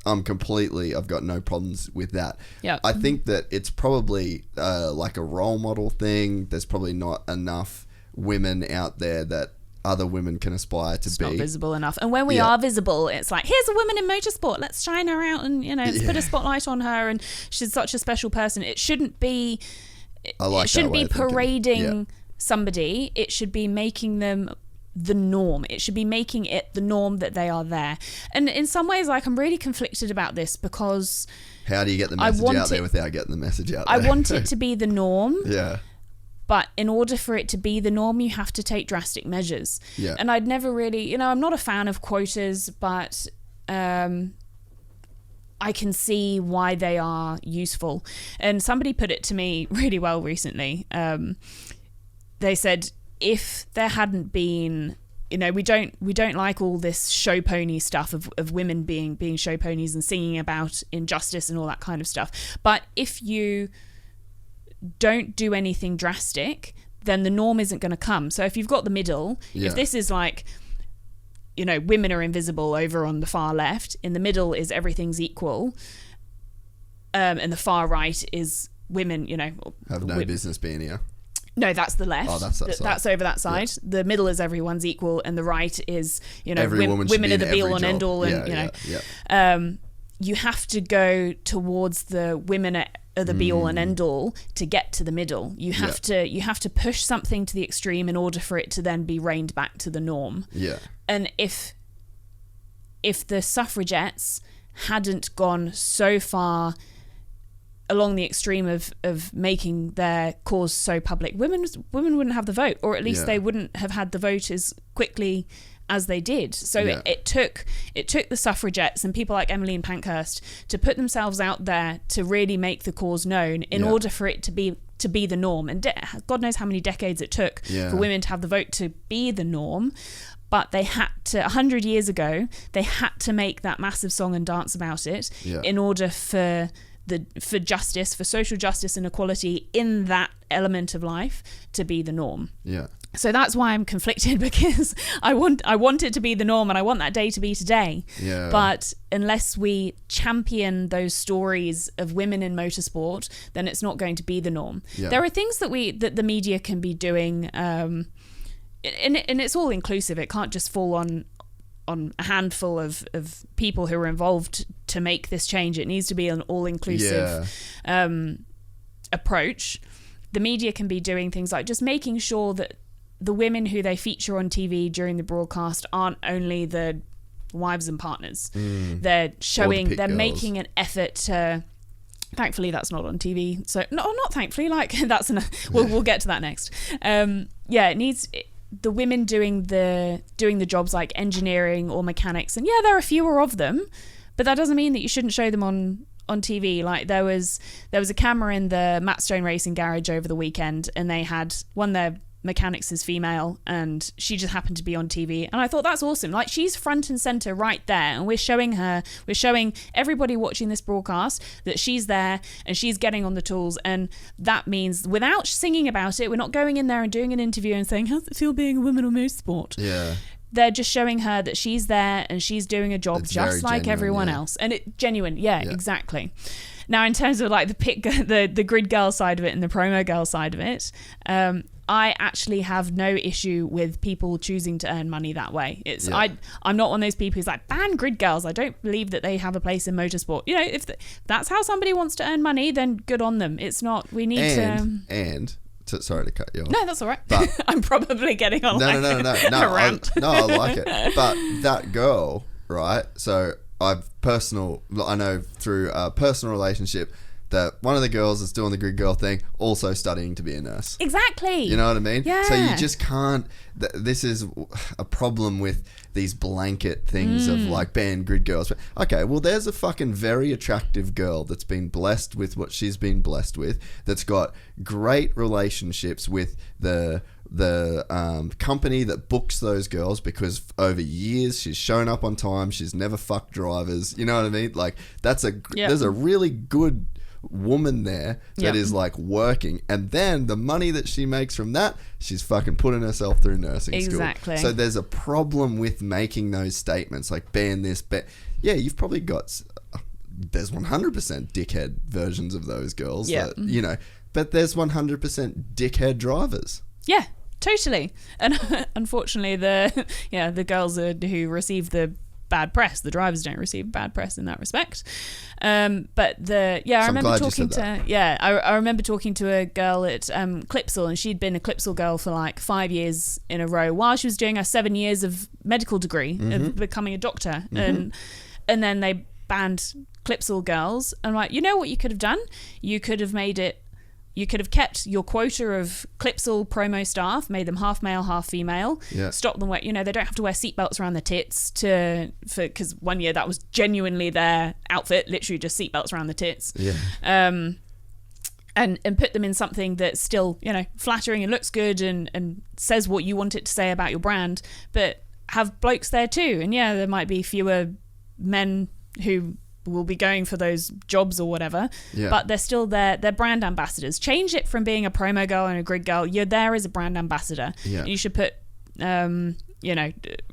I've got no problems with that. Yeah. I think that it's probably like a role model thing. There's probably not enough women out there that other women can aspire to be. Not
visible enough. And when we are visible, it's like, here's a woman in motorsport, let's shine her out and let's put a spotlight on her, and she's such a special person. It shouldn't be parading somebody. It should be making them the norm. It should be making it the norm that they are there. And in some ways, like, I'm really conflicted about this, because
how do you get the message out there without getting the message out there?
I want it to be the norm.
Yeah.
But in order for it to be the norm, you have to take drastic measures. Yeah. And I'd never really, I'm not a fan of quotas, but I can see why they are useful. And somebody put it to me really well recently. They said, if there hadn't been, we don't like all this show pony stuff of women being show ponies and singing about injustice and all that kind of stuff. But if you don't do anything drastic, then the norm isn't going to come. So if you've got the middle, if this is like, women are invisible over on the far left, in the middle is everything's equal, and the far right is women,
have no business being here.
No, that's the left.
Oh, that's that side.
That's over that side. Yeah. The middle is everyone's equal, and the right is,
women
are the be all and end all, and you have to go towards the women are the be all and end all to get to the middle. You have to push something to the extreme in order for it to then be reined back to the norm.
Yeah.
And if the suffragettes hadn't gone so far along the extreme of making their cause so public, women wouldn't have the vote, or at least they wouldn't have had the vote as quickly as they did. So it took the suffragettes and people like Emmeline Pankhurst to put themselves out there to really make the cause known in order for it to be the norm. And God knows how many decades it took for women to have the vote to be the norm. But they had to, 100 years ago, they had to make that massive song and dance about it in order for justice, for social justice and equality in that element of life to be the norm.
Yeah.
So that's why I'm conflicted, because I want it to be the norm and I want that day to be today. Yeah. But unless we champion those stories of women in motorsport, then it's not going to be the norm. Yeah. There are things that the media can be doing, and it's all inclusive. It can't just fall on a handful of people who are involved to make this change. It needs to be an all-inclusive approach. The media can be doing things like just making sure that the women who they feature on TV during the broadcast aren't only the wives and partners. They're showing, they're
girls.
making an effort to. Thankfully, that's not on TV. So no, not thankfully. Like that's we'll get to that next. It needs the women doing the jobs like engineering or mechanics, and there are fewer of them, but that doesn't mean that you shouldn't show them on TV. Like there was a camera in the Matt Stone Racing garage over the weekend, and they had one of their mechanics is female, and she just happened to be on TV, and I thought that's awesome. Like she's front and center right there, and we're showing everybody watching this broadcast that she's there and she's getting on the tools, and that means without singing about it, we're not going in there and doing an interview and saying, how's it feel being a woman on motorsport?
Yeah.
They're just showing her that she's there and she's doing a job
It's
just like
genuine,
everyone else, and it genuine. Exactly. Now, in terms of like the grid girl side of it and the promo girl side of it, I actually have no issue with people choosing to earn money that way. I'm not one of those people who's like, ban grid girls. I don't believe that they have a place in motorsport. You know, if that's how somebody wants to earn money, then good on them. It's not. We need
sorry to cut you off.
No, that's all right.
But
I'm probably getting on
no,
a rant.
I like it. But that girl, right? So I know through a personal relationship that one of the girls that's doing the grid girl thing also studying to be a nurse.
Exactly.
You know what I mean?
Yeah.
So you just can't. This is a problem with these blanket things of like ban grid girls. Okay, well, there's a fucking very attractive girl that's been blessed with what she's been blessed with. That's got great relationships with the company that books those girls, because over years she's shown up on time. She's never fucked drivers. You know what I mean? Like there's a really good woman there that is like working, and then the money that she makes from that, she's fucking putting herself through nursing school. So there's a problem with making those statements like ban this, you've probably got there's 100% dickhead versions of those girls that, you know, but there's 100% dickhead drivers.
Yeah, totally. And unfortunately the girls who receive the bad press, the drivers don't receive bad press in that respect. But I remember talking to a girl at Clipsal, and she'd been a Clipsal girl for like 5 years in a row while she was doing her 7 years of medical degree of becoming a doctor. And then they banned Clipsal girls. And like, you know what you could have done? You could have kept your quota of Clipsal promo staff, made them half male, half female. Yeah. Stop them they don't have to wear seatbelts around their tits because 1 year that was genuinely their outfit, literally just seatbelts around the tits. Yeah. And put them in something that's still, you know, flattering and looks good and says what you want it to say about your brand, but have blokes there too. And there might be fewer men who will be going for those jobs or whatever, but they're still there. They're brand ambassadors. Change it from being a promo girl and a grid girl. You're there as a brand ambassador. And you should put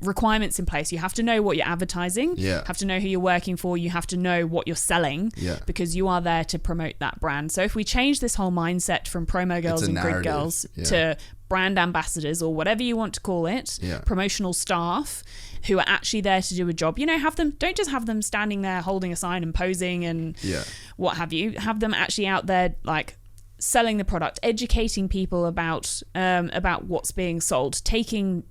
requirements in place. You have to know what you're advertising. Have to know who you're working for. You have to know what you're selling, because you are there to promote that brand. So if we change this whole mindset from promo girls and grid girls to brand ambassadors, or whatever you want to call it, promotional staff who are actually there to do a job, don't just have them standing there holding a sign and posing and what have you. Have them actually out there like selling the product, educating people about what's being sold, taking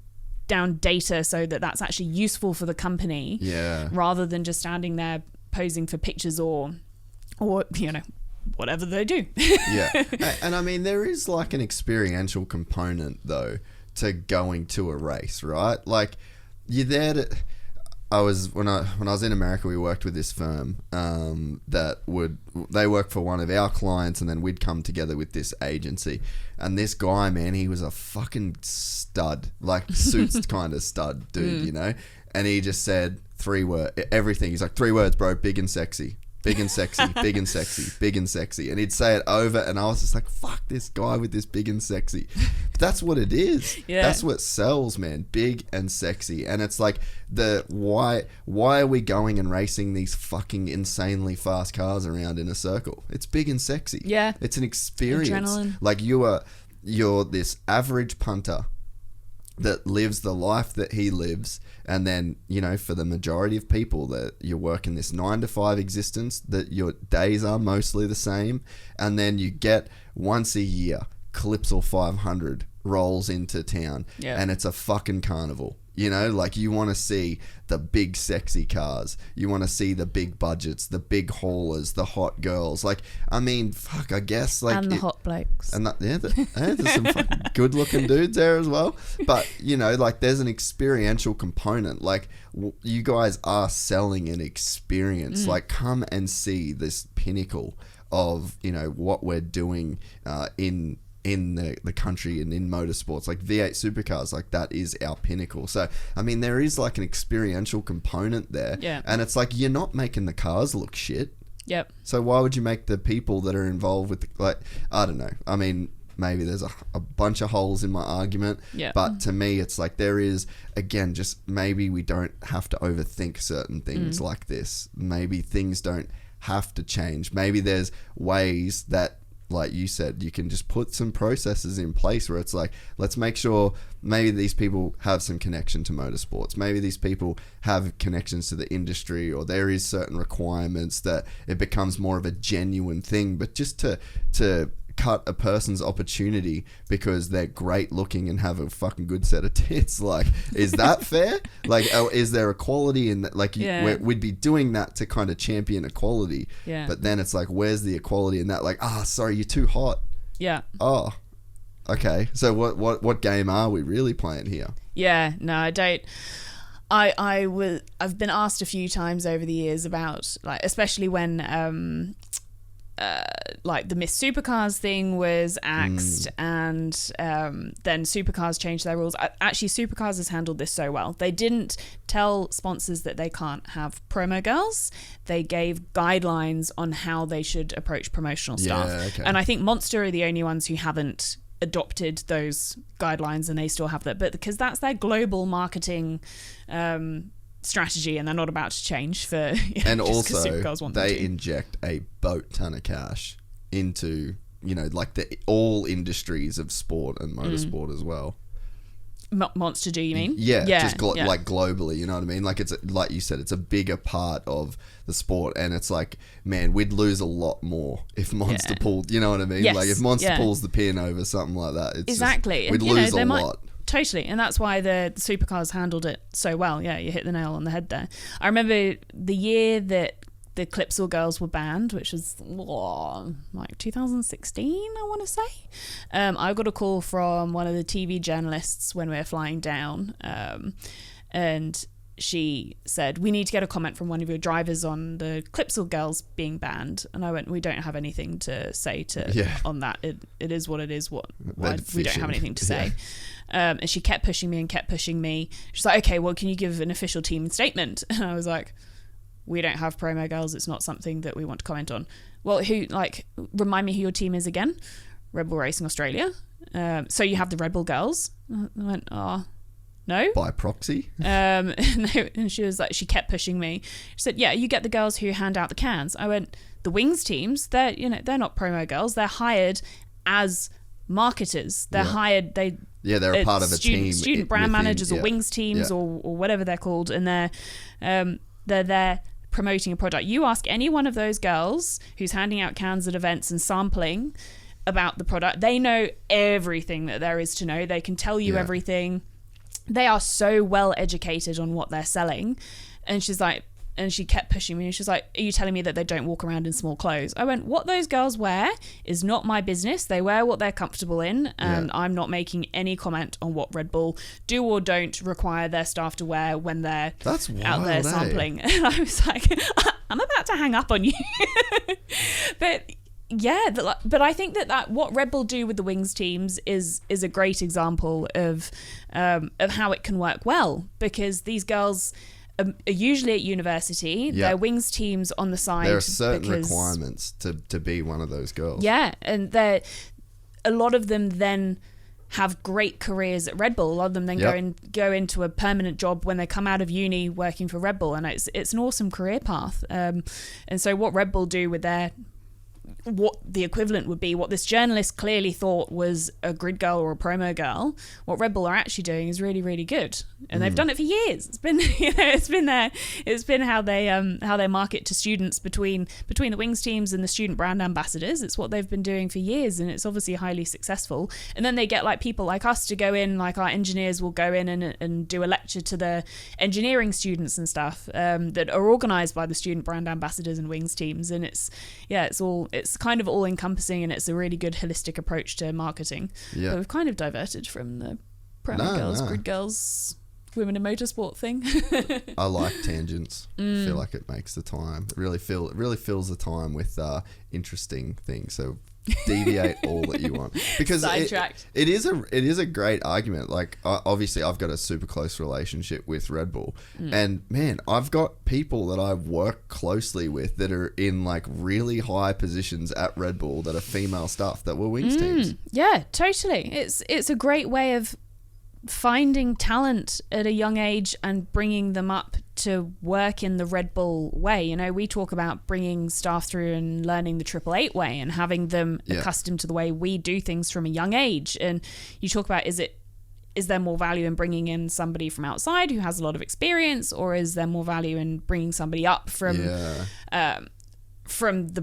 down data so that that's actually useful for the company, rather than just standing there posing for pictures or whatever they do.
And I mean, there is like an experiential component though to going to a race, right? Like you're there to. When I was in America, we worked with this firm they work for one of our clients, and then we'd come together with this agency. And this guy, man, he was a fucking stud, like suits kind of stud dude, you know. And he just said 3 words, everything. He's like 3 words, bro, big and sexy. Big and sexy, big and sexy, big and sexy. And he'd say it over, and I was just like, fuck this guy with this big and sexy. But that's what it is. That's what sells, man. Big and sexy. And it's like, why are we going and racing these fucking insanely fast cars around in a circle? It's big and sexy. Yeah. It's an experience. Adrenaline. Like you're this average punter that lives the life that he lives, and then, you know, for the majority of people that you're working this 9 to 5 existence, that your days are mostly the same, and then you get once a year Clipsal 500 rolls into town
Yeah.
and it's a fucking carnival. You know, like you want to see the big sexy cars. You want to see the big budgets, the big haulers, the hot girls. Like, I mean, fuck, I guess like...
And the hot blokes.
And there's some fucking good looking dudes there as well. But, you know, like there's an experiential component. Like you guys are selling an experience. Like come and see this pinnacle of, you know, what we're doing in the country and in motorsports. Like V8 supercars, like that is our pinnacle. So I mean there is like an experiential component there.
Yeah.
And it's like you're not making the cars look shit.
Yep.
So why would you make the people that are involved with like, I don't know, I mean maybe there's a bunch of holes in my argument.
Yeah.
But to me it's like there is, again, just maybe we don't have to overthink certain things like this. Maybe things don't have to change. Maybe there's ways that, like you said, you can just put some processes in place where it's like, let's make sure maybe these people have some connection to motorsports. Maybe these people have connections to the industry, or there is certain requirements that it becomes more of a genuine thing. But just to cut a person's opportunity because they're great looking and have a fucking good set of tits, like, is that fair? Like, is there equality in that? Like, we'd be doing that to kind of champion equality.
Yeah.
But then it's like, where's the equality in that? Like, sorry, you're too hot.
Yeah.
Oh, okay. So what game are we really playing here?
Yeah. No, I don't. I've been asked a few times over the years about, like, especially when like the Miss Supercars thing was axed, and then Supercars changed their rules. Actually, Supercars has handled this so well. They didn't tell sponsors that they can't have promo girls. They gave guidelines on how they should approach promotional staff.
Yeah, okay.
And I think Monster are the only ones who haven't adopted those guidelines, and they still have that. But because that's their global marketing strategy, and they're not about to change for
and
just 'cause
also
Supercars want them
they
to.
inject a boat ton of cash into, you know, like the all industries of sport and motorsport as well.
Monster, do you mean?
Yeah, just like globally, you know what I mean? Like it's like you said, it's a bigger part of the sport, and it's like, man, we'd lose a lot more if Monster pulled, you know what I mean?
Yes,
like if Monster pulls the pin over something like that, it's
exactly.
just, we'd lose a lot.
Totally, and that's why the Supercars handled it so well. Yeah, you hit the nail on the head there. I remember the year that the Clipsal girls were banned, which was like 2016, I want to say. I got a call from one of the TV journalists when we were flying down, and she said, we need to get a comment from one of your drivers on the Clipsal girls being banned. And I went, we don't have anything to say on that. It is what it is. We don't have anything to say. And she kept pushing me. She's like, okay, well, can you give an official team statement? And I was like, we don't have promo girls. It's not something that we want to comment on. Well, remind me who your team is again? Red Bull Racing Australia. So you have the Red Bull girls. I went, no.
By proxy?
No, and she was like, she kept pushing me. She said, yeah, you get the girls who hand out the cans. I went, the Wings teams, they're not promo girls. They're hired as marketers. They're hired, they're a part of a team. Student brand managers or Wings teams or whatever they're called. And they're there promoting a product. You ask any one of those girls who's handing out cans at events and sampling about the product, they know everything that there is to know. They can tell you everything. They are so well educated on what they're selling. And she's like, and she kept pushing me. She's like, are you telling me that they don't walk around in small clothes? I went, what those girls wear is not my business. They wear what they're comfortable in, and I'm not making any comment on what Red Bull do or don't require their staff to wear when they're out there sampling. And I was like, I'm about to hang up on you. But yeah, but I think that what Red Bull do with the Wings teams is a great example of how it can work well, because these girls are usually at university. They're Wings teams on the side.
There are certain requirements to be one of those girls.
Yeah, and a lot of them then have great careers at Red Bull. A lot of them then go into a permanent job when they come out of uni working for Red Bull, and it's an awesome career path. And so what Red Bull do with their what the equivalent would be, what this journalist clearly thought was a grid girl or a promo girl, what Red Bull are actually doing is really, really good, and they've done it for years. It's been, it's been how they market to students between the wings teams and the student brand ambassadors. It's what they've been doing for years, and it's obviously highly successful. And then they get like people like us to go in, like our engineers will go in and do a lecture to the engineering students and stuff that are organised by the student brand ambassadors and wings teams, and it's kind of all encompassing, and it's a really good holistic approach to marketing. But we've kind of diverted from the promo girls, grid girls, women in motorsport thing.
I like tangents. I feel like it makes the time. It really fills the time with interesting things. So deviate all that you want, because it is a great argument. Like obviously I've got a super close relationship with Red Bull, and man, I've got people that I work closely with that are in like really high positions at Red Bull that are female staff that were wings teams.
Yeah, totally. It's a great way of finding talent at a young age and bringing them up to work in the Red Bull way. You know, we talk about bringing staff through and learning the 888 way and having them accustomed to the way we do things from a young age. And you talk about, is there more value in bringing in somebody from outside who has a lot of experience, or is there more value in bringing somebody up from the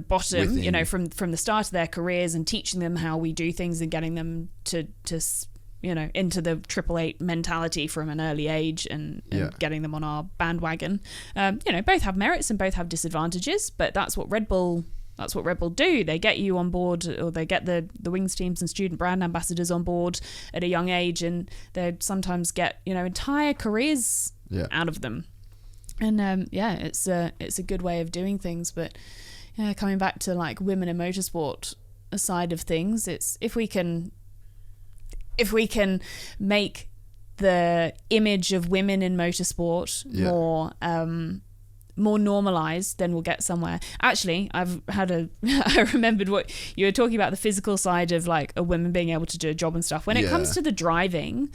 bottom, within, you know, from the start of their careers, and teaching them how we do things and getting them to you know, into the 888 mentality from an early age, and getting them on our bandwagon. You know, both have merits and both have disadvantages, but that's what Red Bull do. They get you on board, or they get the wings teams and student brand ambassadors on board at a young age, and they sometimes get, you know, entire careers out of them. And it's a good way of doing things. But coming back to like women in motorsport side of things, it's if we can make the image of women in motorsport more normalized, then we'll get somewhere. Actually, I remembered what you were talking about, the physical side of like a woman being able to do a job and stuff. When it comes to the driving,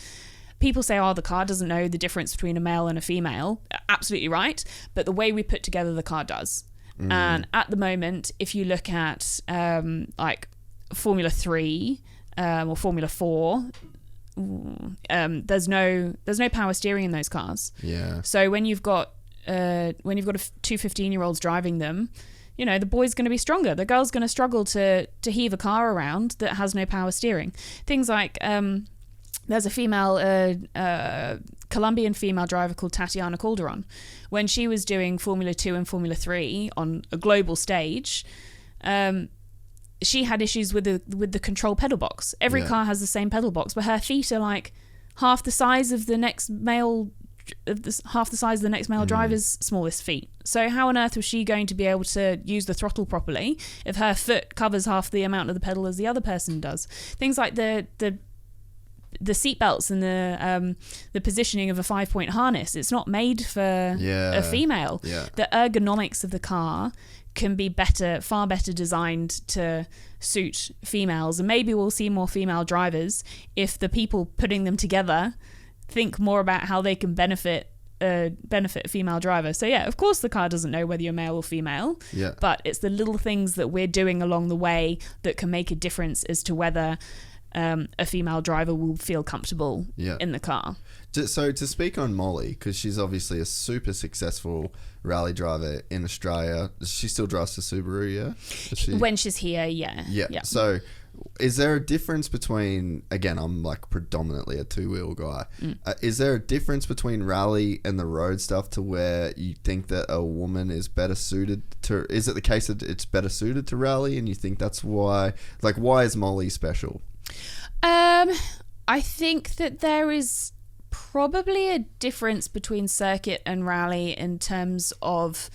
people say, the car doesn't know the difference between a male and a female. Absolutely right. But the way we put together the car does. And at the moment, if you look at like Formula 3, or Formula 4, there's no power steering in those cars. So when you've got two 15-year-olds driving them, you know, the boy's going to be stronger. The girl's going to struggle to heave a car around that has no power steering. Things like there's a female Colombian female driver called Tatiana Calderon. When she was doing Formula 2 and Formula 3 on a global stage, she had issues with the control pedal box. Every car has the same pedal box, but her feet are like half the size of the next male driver's smallest feet. So how on earth was she going to be able to use the throttle properly if her foot covers half the amount of the pedal as the other person does? Things like the seat belts and the positioning of a 5-point harness. It's not made for a female. The ergonomics of the car can be far better designed to suit females, and maybe we'll see more female drivers if the people putting them together think more about how they can benefit a female driver. So of course the car doesn't know whether you're male or female, but it's the little things that we're doing along the way that can make a difference as to whether a female driver will feel comfortable in the car.
So to speak on Molly, because she's obviously a super successful rally driver in Australia. She still drives the Subaru,
when she's here, yeah.
So is there a difference between, again, I'm like predominantly a two-wheel guy. Is there a difference between rally and the road stuff to where you think that a woman is better suited to, is it the case that it's better suited to rally, and you think that's why, like, why is Molly special?
I think that there is probably a difference between circuit and rally in terms of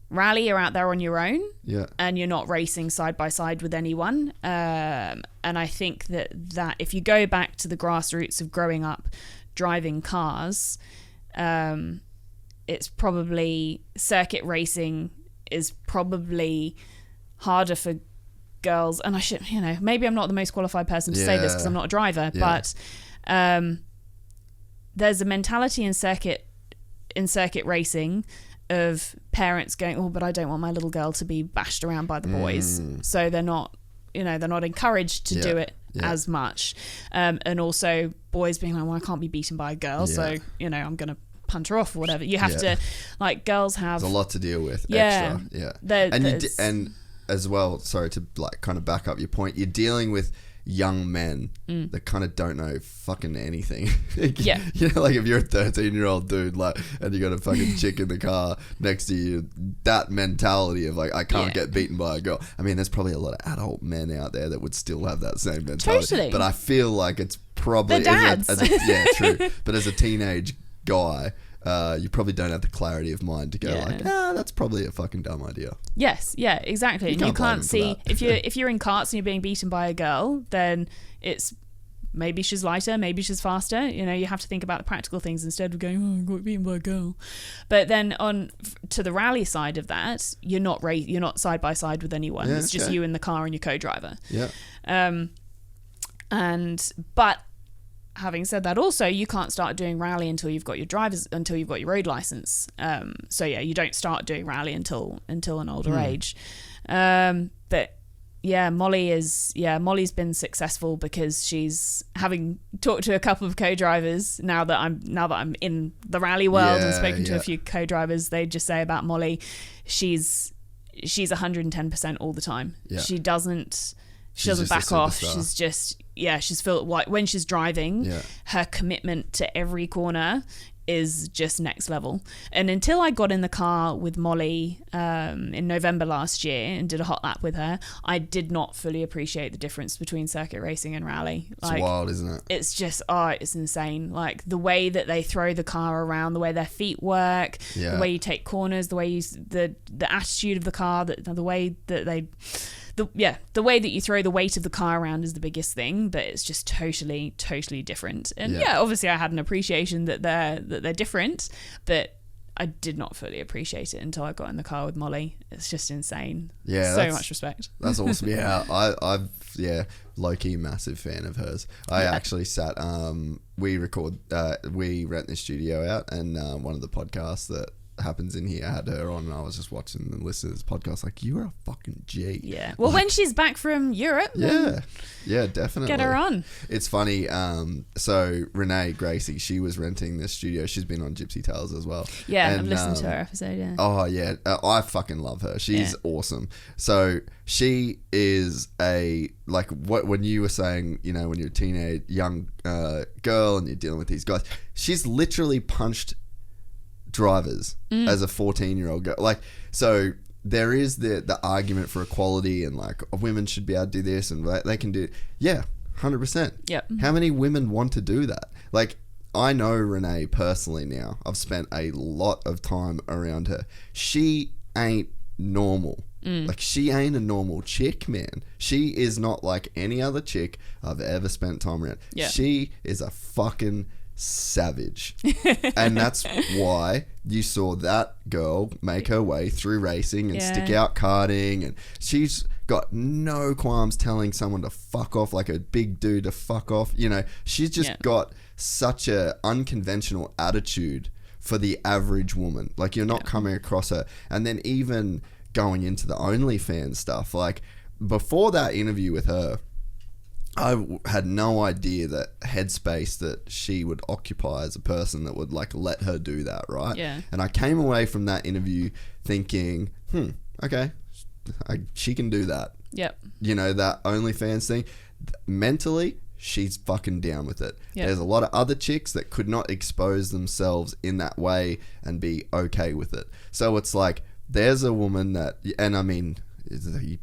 rally, you're out there on your own, and you're not racing side by side with anyone. And I think that if you go back to the grassroots of growing up driving cars, it's probably circuit racing is probably harder for girls. And I should, maybe I'm not the most qualified person to say this because I'm not a driver, but there's a mentality in circuit racing of parents going, oh, but I don't want my little girl to be bashed around by the boys. So they're not, they're not encouraged to do it as much. And also boys being like, well, I can't be beaten by a girl. So, I'm going to punch her off or whatever. You have to, like, girls have...
There's a lot to deal with.
Yeah.
Extra. Yeah. And as well, sorry to like kind of back up your point, you're dealing with young men that kind of don't know fucking anything.
Yeah.
Like if you're a 13-year-old dude, like, and you got a fucking chick in the car next to you, that mentality of like, I can't get beaten by a girl. I mean, there's probably a lot of adult men out there that would still have that same mentality. Totally. But I feel like it's probably...
The dads.
Yeah, true. But as a teenage guy... you probably don't have the clarity of mind to go like, that's probably a fucking dumb idea.
Yes, yeah, exactly. And you can't see if you're in karts and you're being beaten by a girl, then it's maybe she's lighter, maybe she's faster. You have to think about the practical things instead of going, oh, I got beaten by a girl. But then on to the rally side of that, you're not side by side with anyone.
Yeah,
it's just you in the car and your co-driver.
Yeah.
But having said that, also you can't start doing rally until you've got your road license. So yeah, you don't start doing rally until an older age. But yeah, Molly's been successful because she's, having talked to a couple of co-drivers now that I'm in the rally world and spoken to a few co-drivers, they just say about Molly, she's 110% all the time. Yeah. She doesn't back off. She's just, she's felt like when she's driving, her commitment to every corner is just next level. And until I got in the car with Molly in November last year and did a hot lap with her, I did not fully appreciate the difference between circuit racing and rally.
It's wild, isn't it?
It's just, it's insane. Like the way that they throw the car around, the way their feet work, the way you take corners, the way the attitude of the car, the way that they... the way that you throw the weight of the car around is the biggest thing, but it's just totally different. And obviously I had an appreciation that they're different, but I did not fully appreciate it until I got in the car with Molly. It's just insane. Yeah, so much respect.
That's awesome. Yeah, I've low-key massive fan of hers. I actually sat. We rent this studio out, and one of the podcasts that happens in here had her on, and I was just watching and listening to this podcast like, you are a fucking G.
Yeah. Well, when she's back from Europe,
yeah, definitely
get her on.
It's funny. So Renee Gracie, she was renting this studio. She's been on Gypsy Tales as well.
Yeah, and I've listened to her episode. Yeah.
Oh yeah, I fucking love her. She's awesome. So she is when you were saying, when you're a teenage young girl and you're dealing with these guys, she's literally punched drivers as a 14-year-old girl. Like, so there is the argument for equality and like women should be able to do this and they can do 100%.
Yep.
How many women want to do that? Like, I know Renee personally now. I've spent a lot of time around her. She ain't normal. Like, she ain't a normal chick, man. She is not like any other chick I've ever spent time around. Yeah. She is a fucking savage. And that's why you saw that girl make her way through racing and stick out karting, and she's got no qualms telling someone to fuck off, like a big dude to fuck off. She's just got such a unconventional attitude for the average woman. Like, you're not coming across her. And then even going into the OnlyFans stuff, like before that interview with her, I had no idea that headspace that she would occupy as a person that would like let her do that, right?
Yeah.
And I came away from that interview thinking, okay, she can do that.
Yep.
That OnlyFans thing. Mentally, she's fucking down with it. Yep. There's a lot of other chicks that could not expose themselves in that way and be okay with it. So it's like, there's a woman that, and I mean,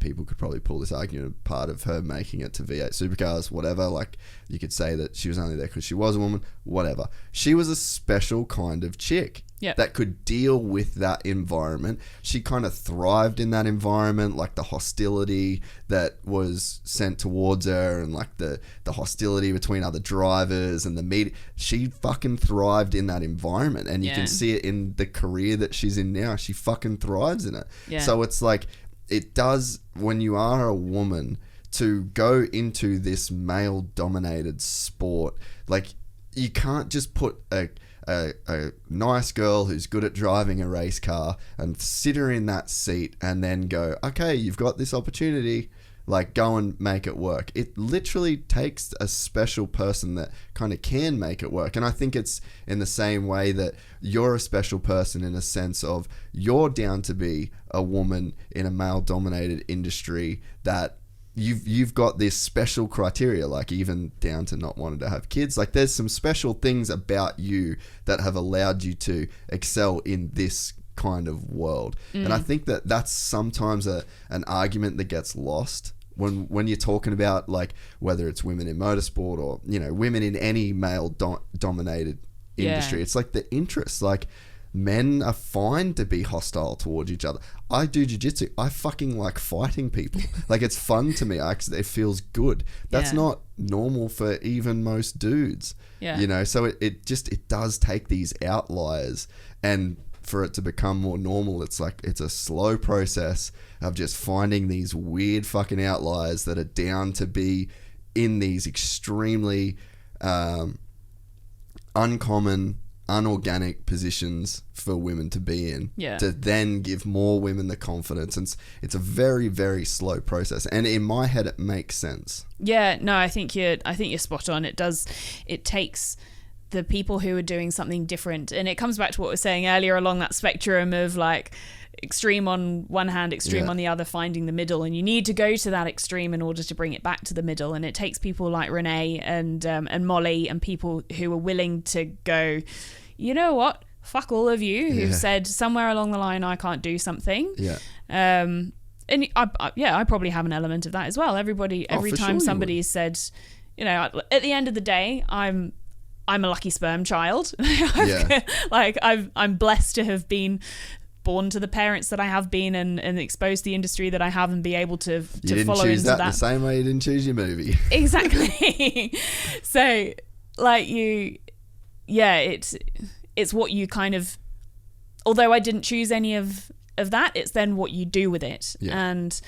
people could probably pull this argument part of her making it to V8 Supercars, whatever. Like, you could say that she was only there because she was a woman, whatever. She was a special kind of chick that could deal with that environment. She kind of thrived in that environment, like the hostility that was sent towards her and like the hostility between other drivers and the media. She fucking thrived in that environment, and you can see it in the career that she's in now. She fucking thrives in it. Yeah. So it's like, it does, when you are a woman, to go into this male-dominated sport, like, you can't just put a a nice girl who's good at driving a race car and sit her in that seat and then go, okay, you've got this opportunity, like, go and make it work. It literally takes a special person that kind of can make it work. And I think it's in the same way that you're a special person in a sense of you're down to be a woman in a male-dominated industry, that you've got this special criteria, like even down to not wanting to have kids. Like, there's some special things about you that have allowed you to excel in this kind of world. And I think that that's sometimes an argument that gets lost when you're talking about, like, whether it's women in motorsport or, you know, women in any male dominated industry. It's like the interest, like, men are fine to be hostile towards each other. I do jiu-jitsu. I fucking like fighting people. Like, it's fun to me. It feels good. That's not normal for even most dudes. You know, so it does take these outliers, and for it to become more normal, it's like, it's a slow process of just finding these weird fucking outliers that are down to be in these extremely uncommon, unorganic positions for women to be in, to then give more women the confidence. And it's a very, very slow process, and in my head it makes sense.
I think you're spot on. It takes the people who are doing something different, and it comes back to what we were saying earlier along that spectrum of, like, extreme on one hand, extreme on the other, finding the middle, and you need to go to that extreme in order to bring it back to the middle. And it takes people like Renee and Molly, and people who are willing to go, you know what, fuck all of you who've said somewhere along the line I can't do something. And I probably have an element of that as well. Every time somebody said, you know, at the end of the day, I'm a lucky sperm child. Like, I'm blessed to have been born to the parents that I have been, and exposed to the industry that I have, and be able to follow into that. You didn't choose that the
same way you didn't choose your movie.
Exactly. So, like, it's what you kind of, although I didn't choose any of that, it's then what you do with it. And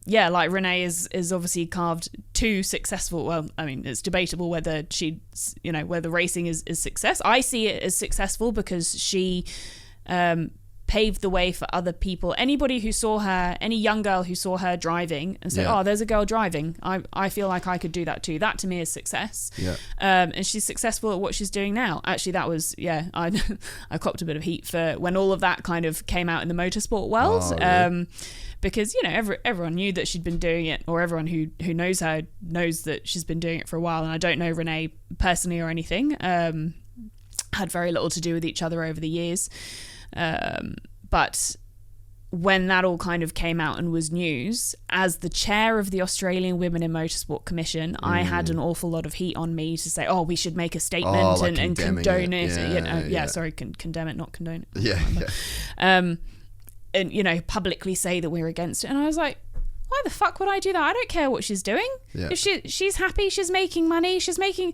like Renee is obviously carved two successful. Well, I mean, it's debatable whether whether racing is success. I see it as successful because she paved the way for other people. Anybody who saw her, any young girl who saw her driving and said, oh, there's a girl driving, I feel like I could do that too. That to me is success. And she's successful at what she's doing now. Actually, that was, I copped a bit of heat for when all of that kind of came out in the motorsport world. Because, you know, everyone knew that she'd been doing it, or everyone who knows her knows that she's been doing it for a while. And I don't know Renee personally or anything. Had very little to do with each other over the years. But when that all kind of came out and was news, as the chair of the Australian Women in Motorsport Commission, I had an awful lot of heat on me to say, oh, we should make a statement and condone it. Condemn it, not condone it. And, you know, publicly say that we're against it. And I was like, why the fuck would I do that? I don't care what she's doing. If she's happy, she's making money, she's making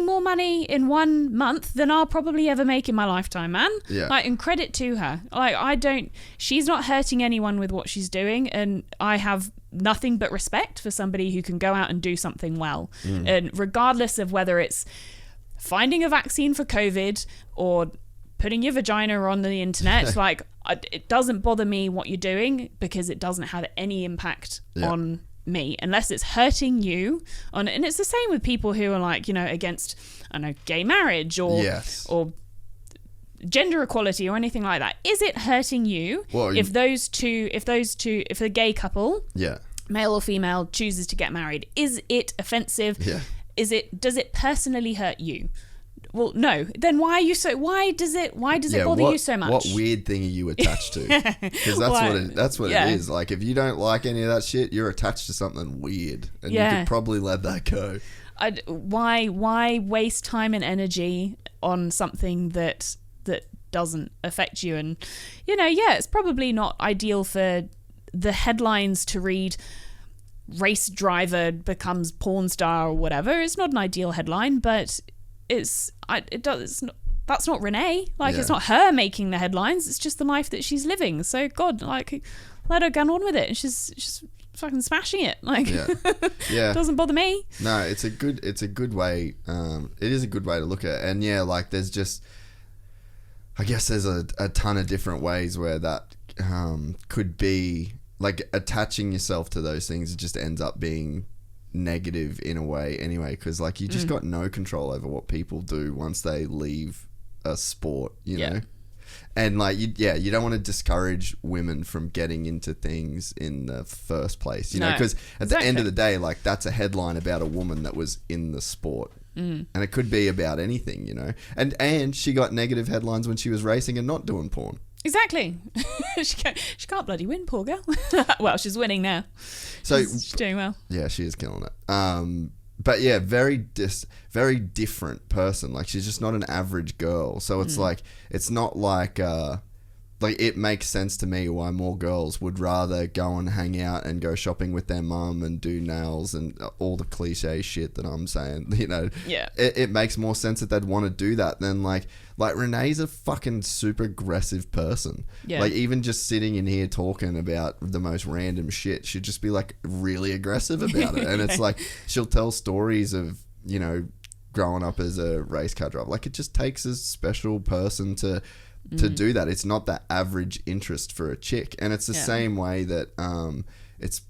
more money in 1 month than I'll probably ever make in my lifetime, man. Like, and credit to her. Like, she's not hurting anyone with what she's doing, and I have nothing but respect for somebody who can go out and do something well. And regardless of whether it's finding a vaccine for COVID or putting your vagina on the internet, like, it doesn't bother me what you're doing, because it doesn't have any impact on me unless it's hurting you. And it's the same with people who are, like, you know, against, I don't know, gay marriage or gender equality or anything like that. Is it hurting you if a gay couple, male or female, chooses to get married? Is it offensive? Does it personally hurt you? Well, no. Then why does it bother you so much?
What weird thing are you attached to? Because that's what it is. Like, if you don't like any of that shit, you're attached to something weird, and you could probably let that go.
Why waste time and energy on something that doesn't affect you? And, you know, it's probably not ideal for the headlines to read, race driver becomes porn star or whatever. It's not an ideal headline, but that's not Renee. Like, it's not her making the headlines. It's just the life that she's living. So, God, like, let her get on with it. She's fucking smashing it. Like,
yeah.
doesn't bother me.
No, it's a good way. It is a good way to look at it. And yeah, like there's just, I guess there's a ton of different ways where that could be, like attaching yourself to those things. It just ends up being negative in a way anyway, because like you just got no control over what people do once they leave a sport, you know. And like you don't want to discourage women from getting into things in the first place, you know, because at the end of the day, like that's a headline about a woman that was in the sport. And it could be about anything, you know. And she got negative headlines when she was racing and not doing porn.
Exactly. she can't bloody win, poor girl. Well, she's winning now.
So
she's doing well.
Yeah, she is killing it. But yeah, very different person. Like she's just not an average girl. So it's like, it's not like it makes sense to me why more girls would rather go and hang out and go shopping with their mum and do nails and all the cliche shit that I'm saying, you know.
Yeah.
It makes more sense that they'd want to do that than like Renee's a fucking super aggressive person. Yeah. Like even just sitting in here talking about the most random shit, she'd just be like really aggressive about it. And it's like, she'll tell stories of, you know, growing up as a race car driver. Like it just takes a special person to do that. It's not that average interest for a chick. And it's the same way that it's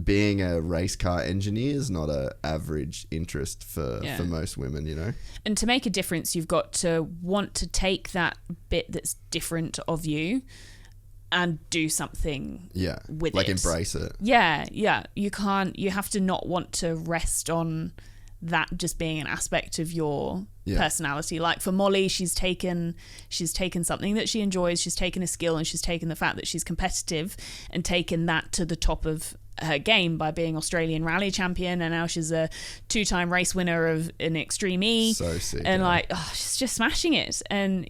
being a race car engineer is not a average interest for most women, you know.
And to make a difference, you've got to want to take that bit that's different of you and do something with
like
it.
Embrace it.
Yeah. You have to not want to rest on that just being an aspect of your personality. Like for Molly, she's taken something that she enjoys, she's taken a skill, and she's taken the fact that she's competitive and taken that to the top of her game by being Australian rally champion, and now she's a 2-time race winner of an Extreme E.
So sick.
And like, she's just smashing it. And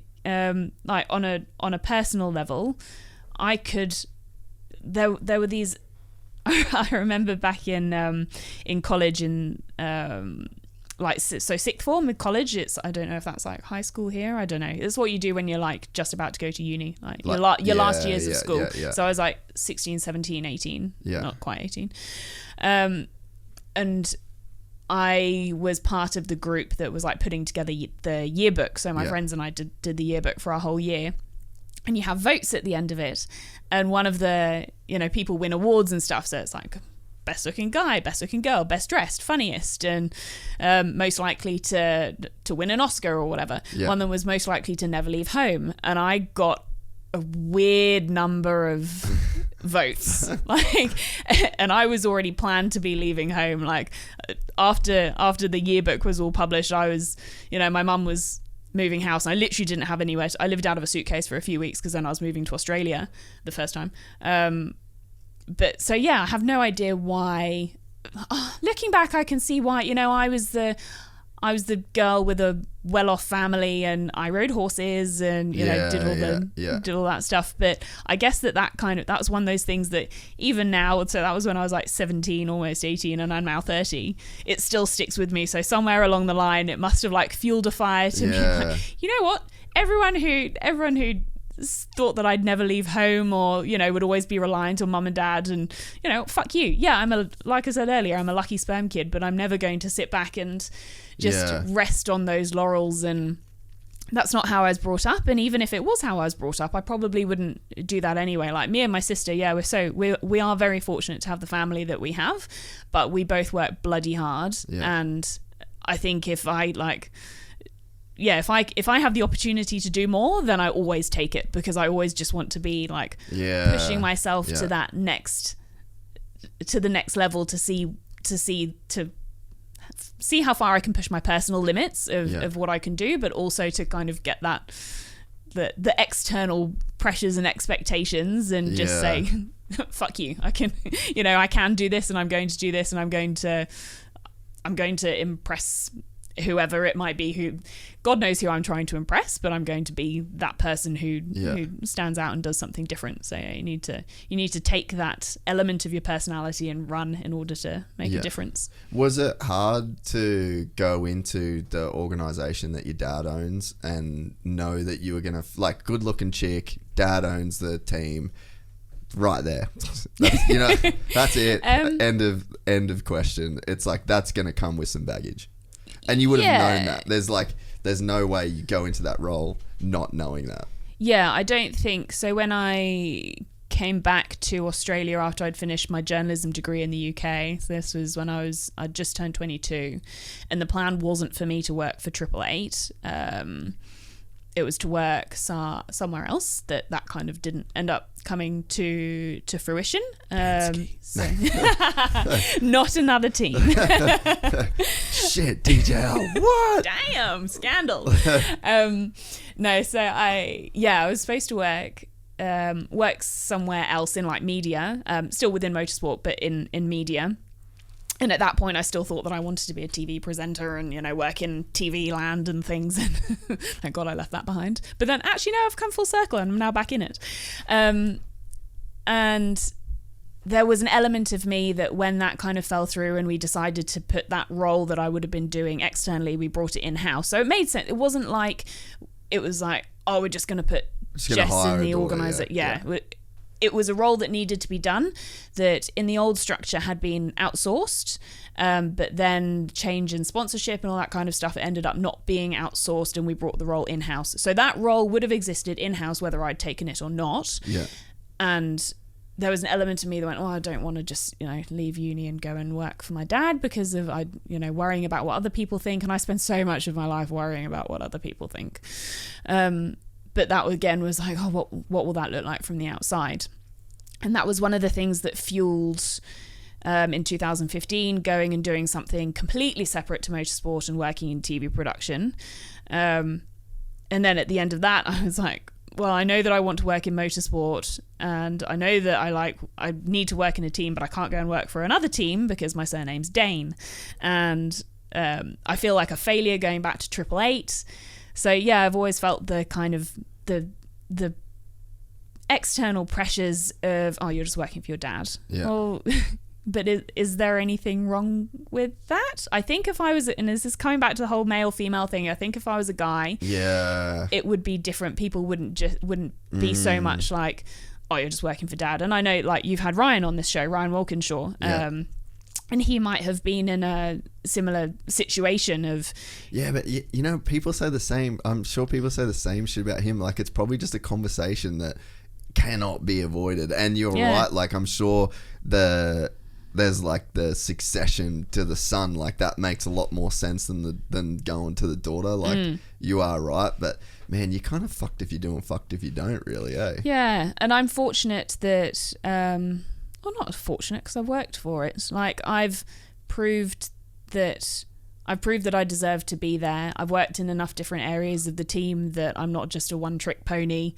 like on a personal level, I could there were these I remember back in college in like so sixth form with college, it's, I don't know if that's like high school here, I don't know, it's what you do when you're like just about to go to uni, like your last years of school. So I was like 16, 17, 18, not quite 18, and I was part of the group that was like putting together the yearbook. So my friends and I did the yearbook for our whole year. And you have votes at the end of it. And one of the, you know, people win awards and stuff. So it's like best looking guy, best looking girl, best dressed, funniest, and most likely to win an Oscar or whatever. Yeah. One of them was most likely to never leave home. And I got a weird number of votes. Like, and I was already planned to be leaving home. Like after the yearbook was all published, I was, you know, my mum was moving house, and I literally didn't have anywhere I lived out of a suitcase for a few weeks because then I was moving to Australia the first time. But so I have no idea why. Looking back, I can see why. You know, I was the girl with a well-off family, and I rode horses, and you know, did all that stuff. But I guess that was one of those things that even now, so that was when I was like 17, almost 18, and I'm now 30. It still sticks with me. So somewhere along the line, it must have like fueled a fire to me. Like, you know what? Everyone who thought that I'd never leave home, or you know, would always be reliant on mum and dad, and you know, fuck you. Like I said earlier, I'm a lucky sperm kid, but I'm never going to sit back and just rest on those laurels. And that's not how I was brought up. And even if it was how I was brought up, I probably wouldn't do that anyway. Like me and my sister, we are very fortunate to have the family that we have, but we both work bloody hard. And I think if I have the opportunity to do more, then I always take it, because I always just want to be like pushing myself to the next level, to see how far I can push my personal limits of what I can do, but also to kind of get that the external pressures and expectations, and just say fuck you, I can do this, and I'm going to do this, and I'm going to impress whoever it might be, who God knows who I'm trying to impress, but I'm going to be that person who stands out and does something different. So you need to take that element of your personality and run in order to make a difference.
Was it hard to go into the organization that your dad owns and know that you were gonna, like, good looking chick, dad owns the team, right there. That's it. End of question. It's like, that's going to come with some baggage. And you would have known that. There's no way you go into that role not knowing that.
Yeah, I don't think so. When I came back to Australia after I'd finished my journalism degree in the UK, so this was when I'd just turned 22, and the plan wasn't for me to work for 888. It was to work somewhere else. That kind of didn't end up coming to fruition. So not another team.
Shit, DJL. What?
Damn, scandal. No, so I was supposed to work somewhere else in like media, still within motorsport, but in media. And at that point, I still thought that I wanted to be a TV presenter and, work in TV land and things. And thank God I left that behind. But then actually, no, I've come full circle and I'm now back in it. And there was an element of me that when that kind of fell through and we decided to put that role that I would have been doing externally, we brought it in-house. So it made sense. It wasn't like, it was like, oh, we're just going to put Jess in the organizer. Yeah. It was a role that needed to be done, that in the old structure had been outsourced, but then change in sponsorship and all that kind of stuff, it ended up not being outsourced, and we brought the role in-house. So that role would have existed in-house whether I'd taken it or not. Yeah. And there was an element of me that went, I don't want to just, leave uni and go and work for my dad because of, worrying about what other people think. And I spend so much of my life worrying about what other people think. But that again was like, what will that look like from the outside? And that was one of the things that fueled, in 2015, going and doing something completely separate to motorsport and working in TV production. And then at the end of that, I was like, well, I know that I want to work in motorsport, and I know that I need to work in a team, but I can't go and work for another team because my surname's Dane. And I feel like a failure going back to 888. So yeah, I've always felt the kind of the external pressures of, you're just working for your dad. Yeah. Well, but is there anything wrong with that? I think if I was, and this is coming back to the whole male-female thing, I think if I was a guy, it would be different. People wouldn't be so much like, you're just working for dad. And I know, like, you've had Ryan on this show, Ryan Walkinshaw. Yeah. And he might have been in a similar situation of...
Yeah, but, people say the same... I'm sure people say the same shit about him. Like, it's probably just a conversation that cannot be avoided. And you're right. Like, I'm sure there's, like, the succession to the son. Like, that makes a lot more sense than going to the daughter. Like, you are right. But, man, you're kind of fucked if you're doing, fucked if you don't, really, eh?
Yeah, and I'm fortunate that... well, not fortunate because I've worked for it. Like, I've proved that I deserve to be there. I've worked in enough different areas of the team that I'm not just a one-trick pony.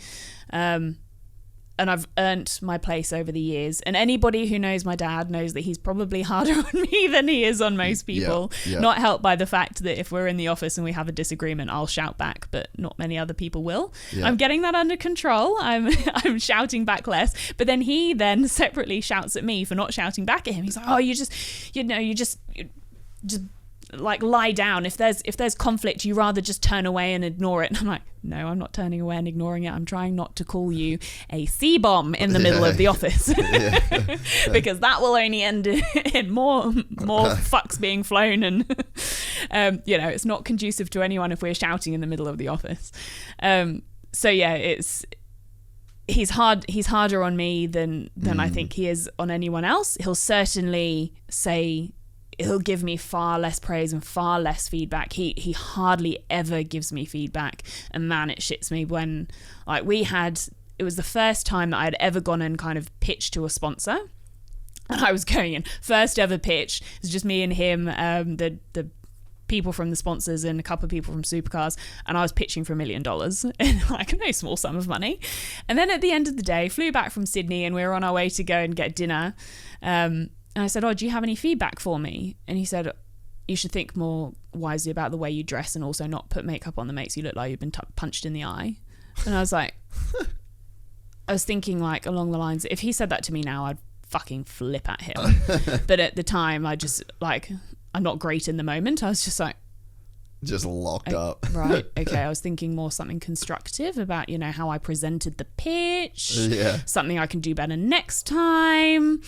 And I've earned my place over the years. And anybody who knows my dad knows that he's probably harder on me than he is on most people. Yeah. Not helped by the fact that if we're in the office and we have a disagreement, I'll shout back, but not many other people will. Yeah. I'm getting that under control. I'm shouting back less. But then he separately shouts at me for not shouting back at him. He's like, you just like lie down. If there's conflict, you rather just turn away and ignore it. And I'm like, no, I'm not turning away and ignoring it. I'm trying not to call you a C-bomb in the middle of the office. Because that will only end in more fucks being flown, and it's not conducive to anyone if we're shouting in the middle of the office. So yeah, he's harder on me than I think he is on anyone else. He'll certainly say, he'll give me far less praise and far less feedback. He hardly ever gives me feedback, and man, it shits me when, like, it was the first time that I had ever gone and kind of pitched to a sponsor, and I was going in, first ever pitch. It was just me and him, the people from the sponsors and a couple of people from Supercars, and I was pitching for $1 million in like no small sum of money. And then at the end of the day, flew back from Sydney, and we were on our way to go and get dinner. And I said, do you have any feedback for me? And he said, you should think more wisely about the way you dress and also not put makeup on that makes you look like you've been punched in the eye. And I was like, I was thinking like along the lines, if he said that to me now, I'd fucking flip at him. But at the time, I just like, I'm not great in the moment. I was just like,
just locked up.
Right. Okay. I was thinking more something constructive about, you know, how I presented the pitch.
Yeah.
Something I can do better next time.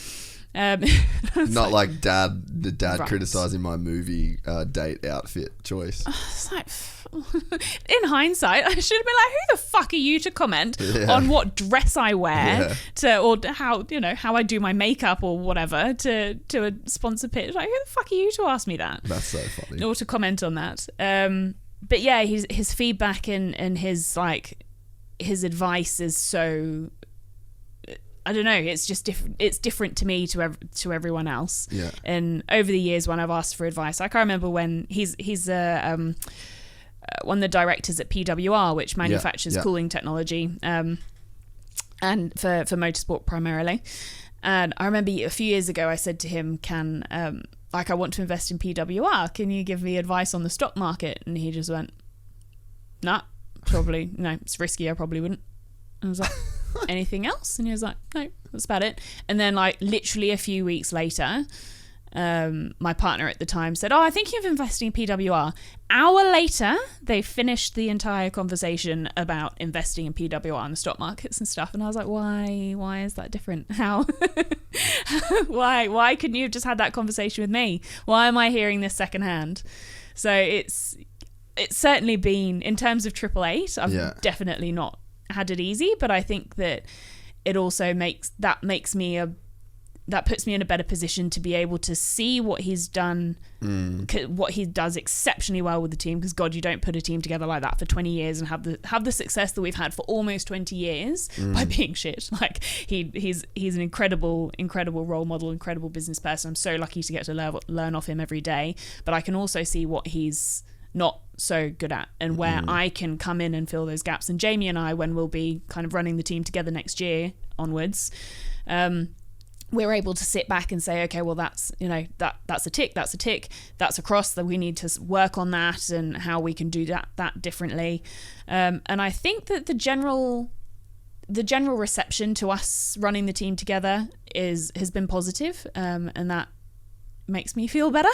Not like the dad
Right.
criticizing my movie date outfit choice.
It's like, in hindsight, I should have been like, who the fuck are you to comment on what dress I wear or how, you know, how I do my makeup or whatever to a sponsor pitch? Like, who the fuck are you to ask me that?
That's so funny.
Or to comment on that. But yeah, his feedback and his like his advice is so, I don't know, it's just different. It's different to me to everyone else.
Yeah.
And over the years when I've asked for advice, I can remember when he's one of the directors at PWR, which manufactures cooling technology, and for motorsport primarily. And I remember a few years ago, I said to him, I want to invest in PWR. Can you give me advice on the stock market? And he just went, nah, probably, no, it's risky. I probably wouldn't. I was like, anything else? And he was like, no, that's about it. And then like literally a few weeks later, my partner at the time said, I think you're investing in PWR. Hour later, they finished the entire conversation about investing in PWR in the stock markets and stuff. And I was like, why is that different? How? Why couldn't you have just had that conversation with me? Why am I hearing this secondhand? So it's certainly been, in terms of Triple Eight, I've definitely not had it easy, but I think that it also puts me in a better position to be able to see what he's done, what he does exceptionally well with the team. Because God, you don't put a team together like that for 20 years and have the success that we've had for almost 20 years by being shit. Like he's an incredible role model, incredible business person. I'm so lucky to get to learn off him every day. But I can also see what he's not so good at and where I can come in and fill those gaps. And Jamie and I, when we'll be kind of running the team together next year onwards, we're able to sit back and say, okay, well, that's, you know, that's a tick, that's a cross, that we need to work on that and how we can do that differently. And I think that the general reception to us running the team together has been positive, and that makes me feel better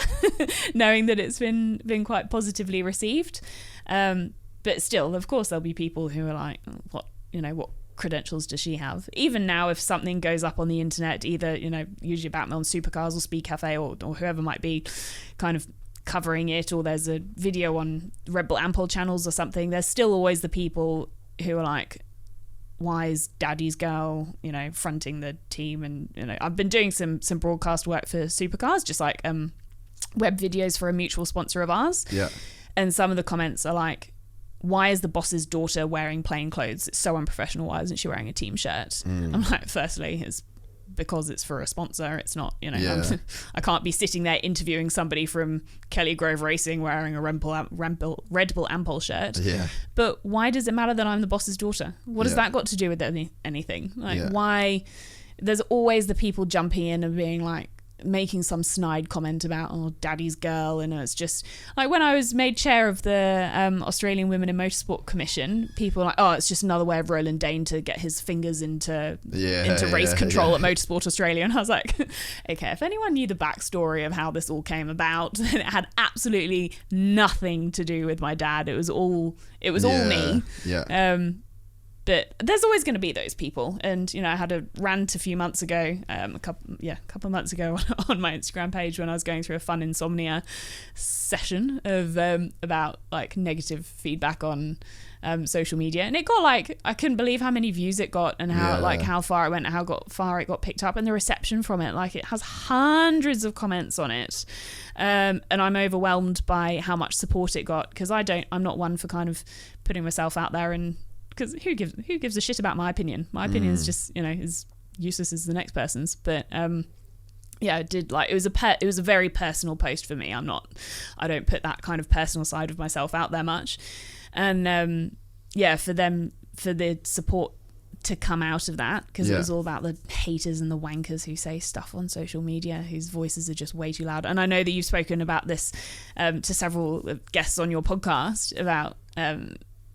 knowing that it's been quite positively received. But still, of course, there'll be people who are like, what credentials does she have? Even now, if something goes up on the internet, either, you know, usually about Melbourne Supercars or Speed Cafe or whoever might be kind of covering it, or there's a video on Red Bull Ampol channels or something, there's still always the people who are like, why is daddy's girl, you know, fronting the team? And, you know, I've been doing some broadcast work for Supercars, just like web videos for a mutual sponsor of ours. Yeah. And some of the comments are like, why is the boss's daughter wearing plain clothes? It's so unprofessional. Why isn't she wearing a team shirt? I'm like, firstly, it's because it's for a sponsor. It's not, you know, I can't be sitting there interviewing somebody from Kelly Grove Racing wearing a Red Bull Ampol shirt. Yeah. But why does it matter that I'm the boss's daughter? What has that got to do with anything? Like, why? There's always the people jumping in and being like, making some snide comment about, oh, daddy's girl. And it's just like, when I was made chair of the Australian Women in Motorsport Commission, people were like, oh, it's just another way of Roland Dane to get his fingers into race control at Motorsport Australia. And I was like, okay, if anyone knew the backstory of how this all came about, then it had absolutely nothing to do with my dad. It was all me. But there's always going to be those people. And, you know, I had a rant a few months ago, a couple of months ago on my Instagram page when I was going through a fun insomnia session of about like negative feedback on social media. And it got like, I couldn't believe how many views it got and how far it went, how far it got picked up, and the reception from it. Like, it has hundreds of comments on it. And I'm overwhelmed by how much support it got, because I'm not one for kind of putting myself out there, and because who gives a shit about my opinion? My opinion is just, you know, as useless as the next person's. But I did, like, it was a very personal post for me. I don't put that kind of personal side of myself out there much. And for the support to come out of that, because it was all about the haters and the wankers who say stuff on social media, whose voices are just way too loud. And I know that you've spoken about this to several guests on your podcast about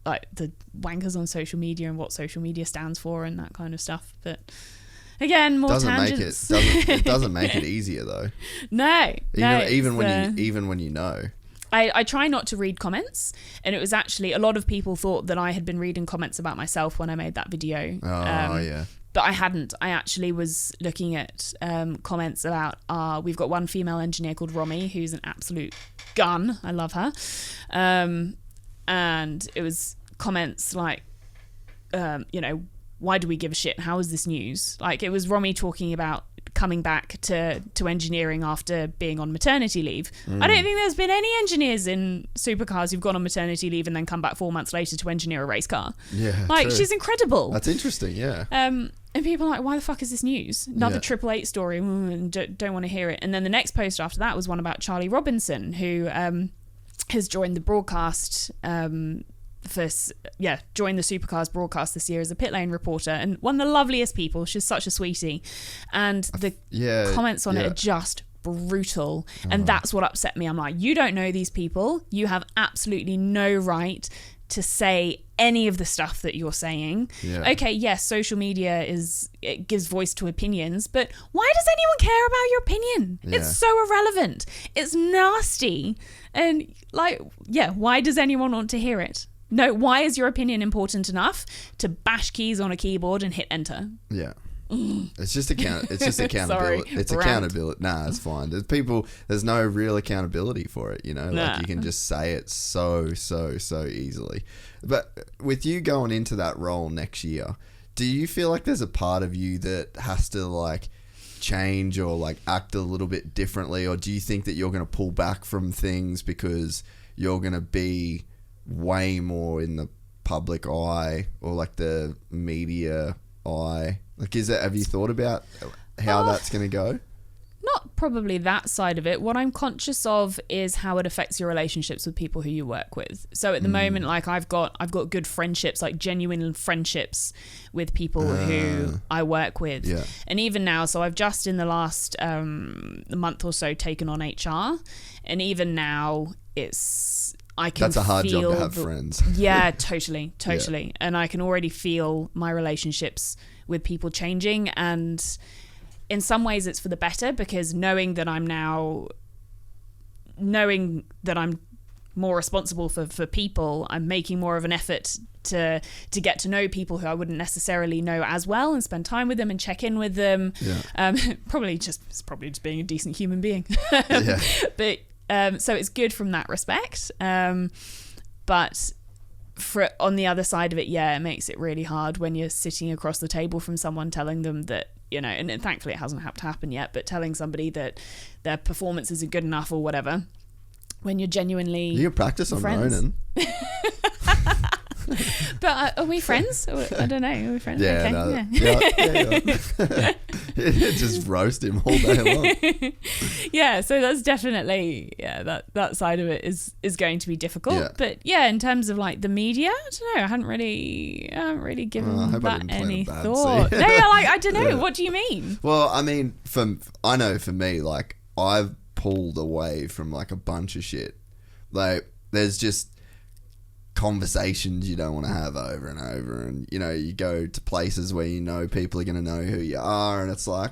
like the wankers on social media and what social media stands for and that kind of stuff. But again, more tangents.
It doesn't make it easier though.
No,
even when you know.
I try not to read comments, and it was actually a lot of people thought that I had been reading comments about myself when I made that video.
Yeah.
But I hadn't. I actually was looking at comments about we've got one female engineer called Romy, who's an absolute gun. I love her. And it was comments like, why do we give a shit? How is this news? Like, it was Romy talking about coming back to engineering after being on maternity leave. I don't think there's been any engineers in supercars who've gone on maternity leave and then come back 4 months later to engineer a race car.
Yeah,
like,
true.
she's incredible.
That's interesting, yeah.
And people are like, why the fuck is this news? Another Triple Eight story, and don't want to hear it. And then the next post after that was one about Charlie Robinson, who has joined the broadcast joined the Supercars broadcast this year as a pit lane reporter, and one of the loveliest people. She's such a sweetie, and the comments on it are just brutal, and that's what upset me. I'm like, you don't know these people, you have absolutely no right to say any of the stuff that you're saying. Okay, yes, social media it gives voice to opinions, but why does anyone care about your opinion? It's so irrelevant, it's nasty, and why does anyone want to hear it? No, why is your opinion important enough to bash keys on a keyboard and hit enter?
Yeah. It's just accountability.
Sorry,
it's accountability. Nah, it's fine. There's no real accountability for it, Like, you can just say it so easily. But with you going into that role next year, do you feel like there's a part of you that has to like change or like act a little bit differently, or do you think that you're going to pull back from things because you're going to be way more in the public eye or like the media eye? Like, have you thought about how that's going to go?
Not probably that side of it. What I'm conscious of is how it affects your relationships with people who you work with. So at the moment, like I've got good friendships, like genuine friendships with people who I work with. Yeah. And even now, so I've just in the last month or so taken on HR, and even now that's a hard job to have friends. Yeah, totally. Yeah. And I can already feel my relationships with people changing, and in some ways it's for the better, because knowing that I'm more responsible for people, I'm making more of an effort to get to know people who I wouldn't necessarily know as well, and spend time with them and check in with them. Yeah. Probably just being a decent human being. Yeah. But so it's good from that respect. But on the other side of it, it makes it really hard when you're sitting across the table from someone telling them that, and thankfully it hasn't happened yet, but telling somebody that their performance isn't good enough or whatever, when you're genuinely
you can practice on Ronan.
But are we friends? I don't know. Are we friends?
Yeah,
okay.
Yeah. Just roast him all day long.
Yeah, so that's definitely that side of it is going to be difficult. Yeah. But in terms of like the media, I don't know. I haven't really given that any thought. No, I don't know. Yeah. What do you mean?
Well, I mean, I know for me, like I've pulled away from like a bunch of shit. Like there's just conversations you don't want to have over and over, and you go to places where people are going to know who you are, and it's like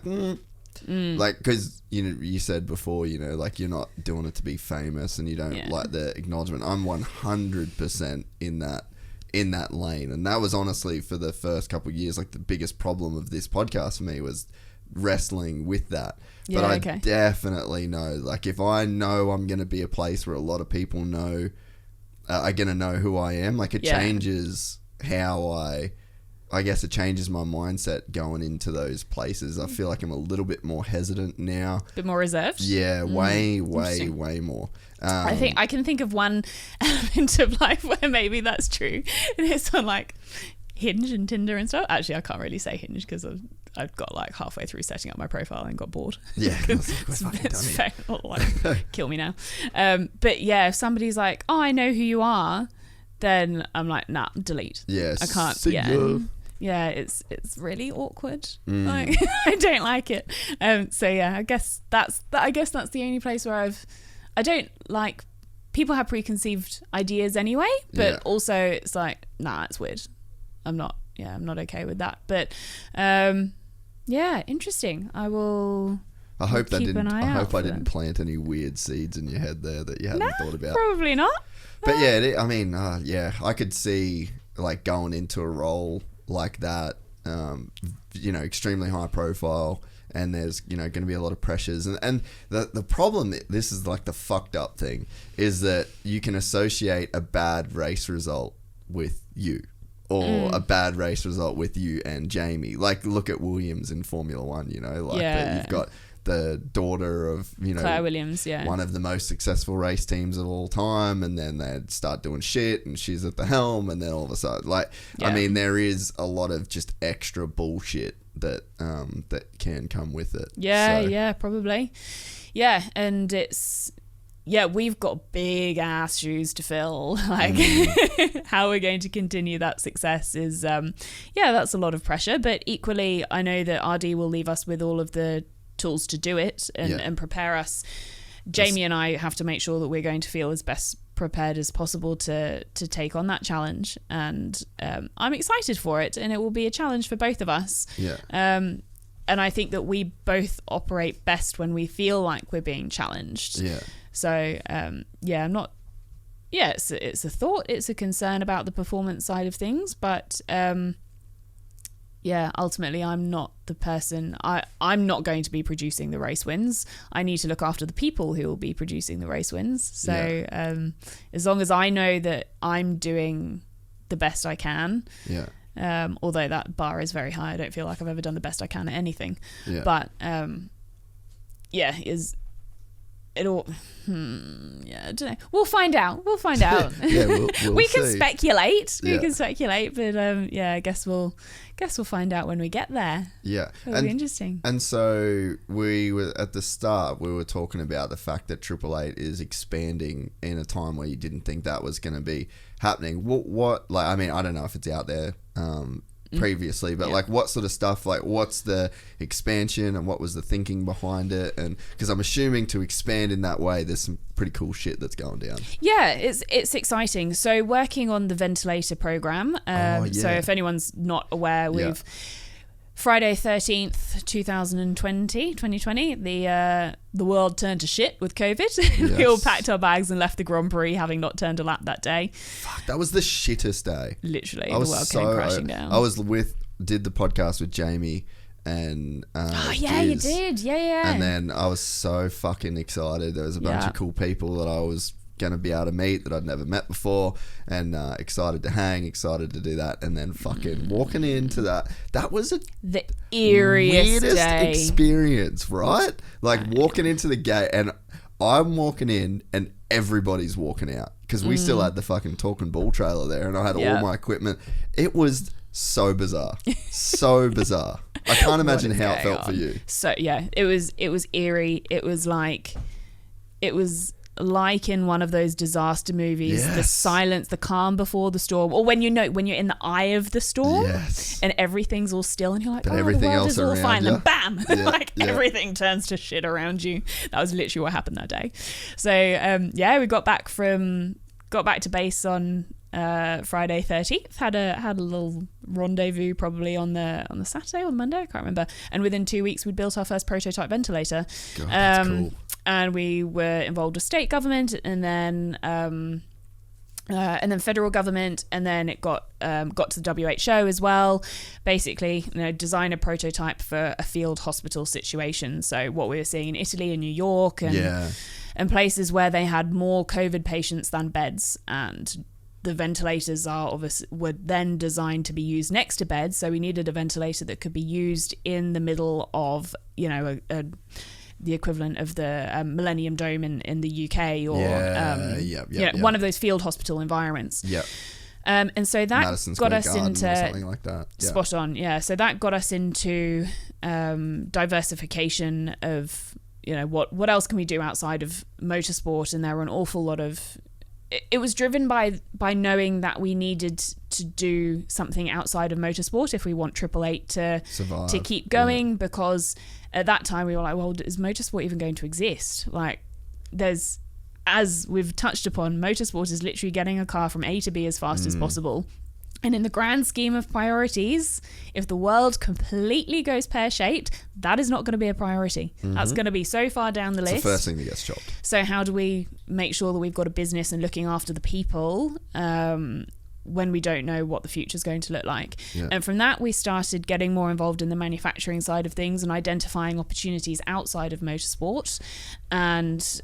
like, because you said before, like you're not doing it to be famous, and you don't like the acknowledgement. I'm 100% in that lane, and that was honestly for the first couple of years like the biggest problem of this podcast for me was wrestling with that. But I definitely know, like if I know I'm going to be a place where a lot of people know are going to know who I am, like it changes how I guess it changes my mindset going into those places. I feel like I'm a little bit more hesitant now. A
bit more reserved?
Yeah, way more.
I think I can think of one element of life where maybe that's true. And it's on like Hinge and Tinder and stuff. Actually, I can't really say Hinge because I've got like halfway through setting up my profile and got bored.
Yeah,
kill me now. But if somebody's like, "Oh, I know who you are," then I'm like, "Nah, delete."
Yes,
I can't. Yeah, it's really awkward. Like, I don't like it. I guess that's the only place where I don't like. People have preconceived ideas anyway, but also it's like, nah, it's weird. I'm not okay with that. But interesting. I will
I hope that
keep an
didn't.
eye
I
out
hope I
for
didn't
them.
plant any weird seeds in your head there that you hadn't thought about.
Probably not.
But yeah, I mean, yeah, I could see like going into a role like that, extremely high profile, and there's going to be a lot of pressures, and the problem, this is like the fucked up thing, is that you can associate a bad race result with you. Or a bad race result with you and Jamie. Like, look at Williams in Formula One, you've got the daughter of,
Claire Williams,
one of the most successful race teams of all time, and then they start doing shit, and she's at the helm, and then all of a sudden, I mean, there is a lot of just extra bullshit that can come with it.
Yeah, probably. Yeah, and it's... Yeah, we've got big ass shoes to fill. How we're going to continue that success is, that's a lot of pressure. But equally, I know that RD will leave us with all of the tools to do it and prepare us. Jamie and I have to make sure that we're going to feel as best prepared as possible to take on that challenge. And I'm excited for it, and it will be a challenge for both of us.
Yeah.
And I think that we both operate best when we feel like we're being challenged.
Yeah.
So, I'm not... Yeah, it's a thought. It's a concern about the performance side of things. But, ultimately, I'm not the person... I'm not going to be producing the race wins. I need to look after the people who will be producing the race wins. So, as long as I know that I'm doing the best I can...
Yeah.
Although that bar is very high. I don't feel like I've ever done the best I can at anything.
Yeah.
But, it all... I don't know. We'll find out.
We'll
we can
see.
speculate.
Yeah.
We can speculate, but I guess we'll find out when we get there.
Yeah.
It'll be interesting.
And so we were at the start, we were talking about the fact that Triple Eight is expanding in a time where you didn't think that was going to be happening. What I mean, I don't know if it's out there previously, but what sort of stuff, what's the expansion and what was the thinking behind it? And because I'm assuming to expand in that way, there's some pretty cool shit that's going down.
Yeah, it's exciting. So working on the ventilator program. So if anyone's not aware, we've Friday 13th, 2020, the world turned to shit with COVID. Yes. We all packed our bags and left the Grand Prix, having not turned a lap that day.
Fuck, that was the shittest day.
Literally, the world came crashing down.
I was did the podcast with Jamie and
you did. Yeah.
And then I was so fucking excited. There was a bunch of cool people that I was going to be able to meet that I'd never met before, and excited to hang, excited to do that, and then fucking walking into that was
the weirdest day.
Experience, right? Walking into the gate, and I'm walking in and everybody's walking out, because we still had the fucking Talking Bull trailer there, and I had all my equipment. It was so bizarre. So bizarre. I can't imagine how it felt for you.
So it was eerie. It was like in one of those disaster movies, the silence, the calm before the storm, or when you're in the eye of the storm, and everything's all still, and you're like,
everything
the world
else
is all fine,
you.
and bam, everything turns to shit around you. That was literally what happened that day. So we got back to base on Friday 13th, had a little rendezvous probably on the Saturday or the Monday, I can't remember, and within 2 weeks we'd built our first prototype ventilator.
God, that's cool.
And we were involved with state government, and then federal government, and then it got to the WHO as well. Basically, design a prototype for a field hospital situation. So what we were seeing in Italy and New York, and places where they had more COVID patients than beds, and the ventilators were then designed to be used next to beds. So we needed a ventilator that could be used in the middle of the equivalent of the Millennium Dome in the UK, or one of those field hospital environments.
Yeah.
And so that
Madison
got
Square
us
Garden
into
or something like that. Yeah.
Spot on. Yeah. So that got us into diversification of what else can we do outside of motorsport, and there were an awful lot of. It was driven by knowing that we needed to do something outside of motorsport if we want Triple Eight to survive, to keep going, because at that time we were like, well, is motorsport even going to exist? As we've touched upon, motorsport is literally getting a car from A to B as fast as possible. And in the grand scheme of priorities, if the world completely goes pear-shaped, that is not going to be a priority. That's going to be so far down the list.
It's the first thing that gets chopped.
So how do we make sure that we've got a business and looking after the people when we don't know what the future is going to look like?
Yeah.
And from that, we started getting more involved in the manufacturing side of things and identifying opportunities outside of motorsport. And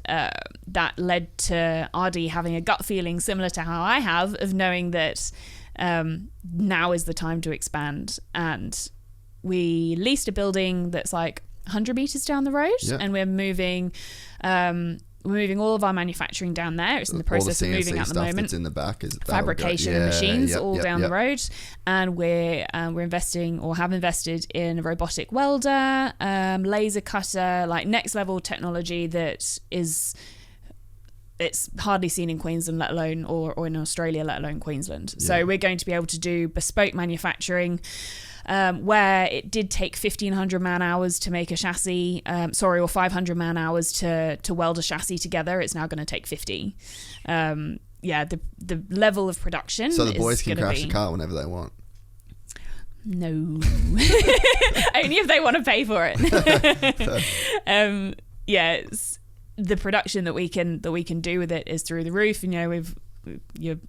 that led to RD having a gut feeling similar to how I have, of knowing that now is the time to expand. And we leased a building that's like 100 meters down the road, and we're moving all of our manufacturing down there. It's in the process of moving at the moment.
That's in the back, is it?
Fabrication and machines all down the road, and we're investing, or have invested, in a robotic welder, laser cutter, like next level technology that is. It's hardly seen in Queensland, let alone, or in Australia, let alone Queensland. Yeah. So we're going to be able to do bespoke manufacturing, where it did take 1,500 man hours to make a chassis, or 500 man hours to weld a chassis together. It's now going to take 50. The level of production.
So the boys can crash the car whenever they want.
No, only if they want to pay for it. It's. The production that we can do with it is through the roof. You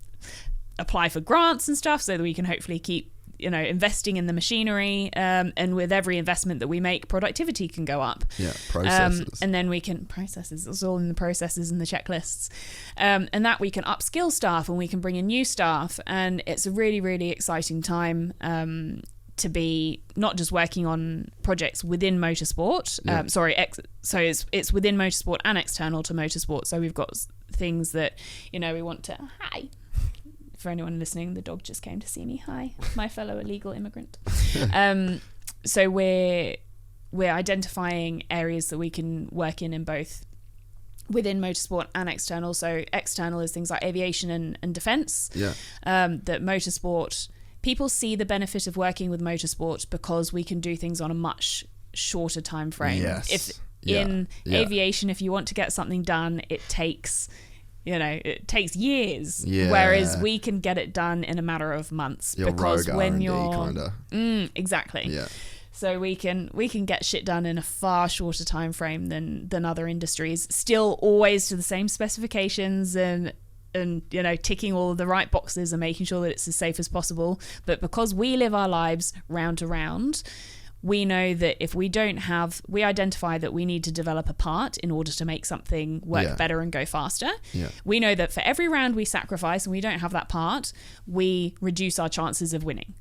apply for grants and stuff so that we can hopefully keep investing in the machinery, and with every investment that we make, productivity can go up.
Processes,
and then we can processes. It's all in the processes and the checklists, and that we can upskill staff and we can bring in new staff, and it's a really, really exciting time. To be not just working on projects within motorsport, so it's within motorsport and external to motorsport. So we've got things that we want to. Hi, for anyone listening, the dog just came to see me. Hi, my fellow illegal immigrant. So we're identifying areas that we can work in both within motorsport and external. So external is things like aviation and defence. That motorsport. People see the benefit of working with motorsport because we can do things on a much shorter time frame.
Yes.
Aviation, if you want to get something done, it takes years. Whereas we can get it done in a matter of months. Because when you're exactly. Yeah. So we can get shit done in a far shorter time frame than other industries. Still always to the same specifications and ticking all of the right boxes and making sure that it's as safe as possible. But because we live our lives round to round, we know that if we identify that we need to develop a part in order to make something work better and go faster. We know that for every round we sacrifice and we don't have that part, we reduce our chances of winning.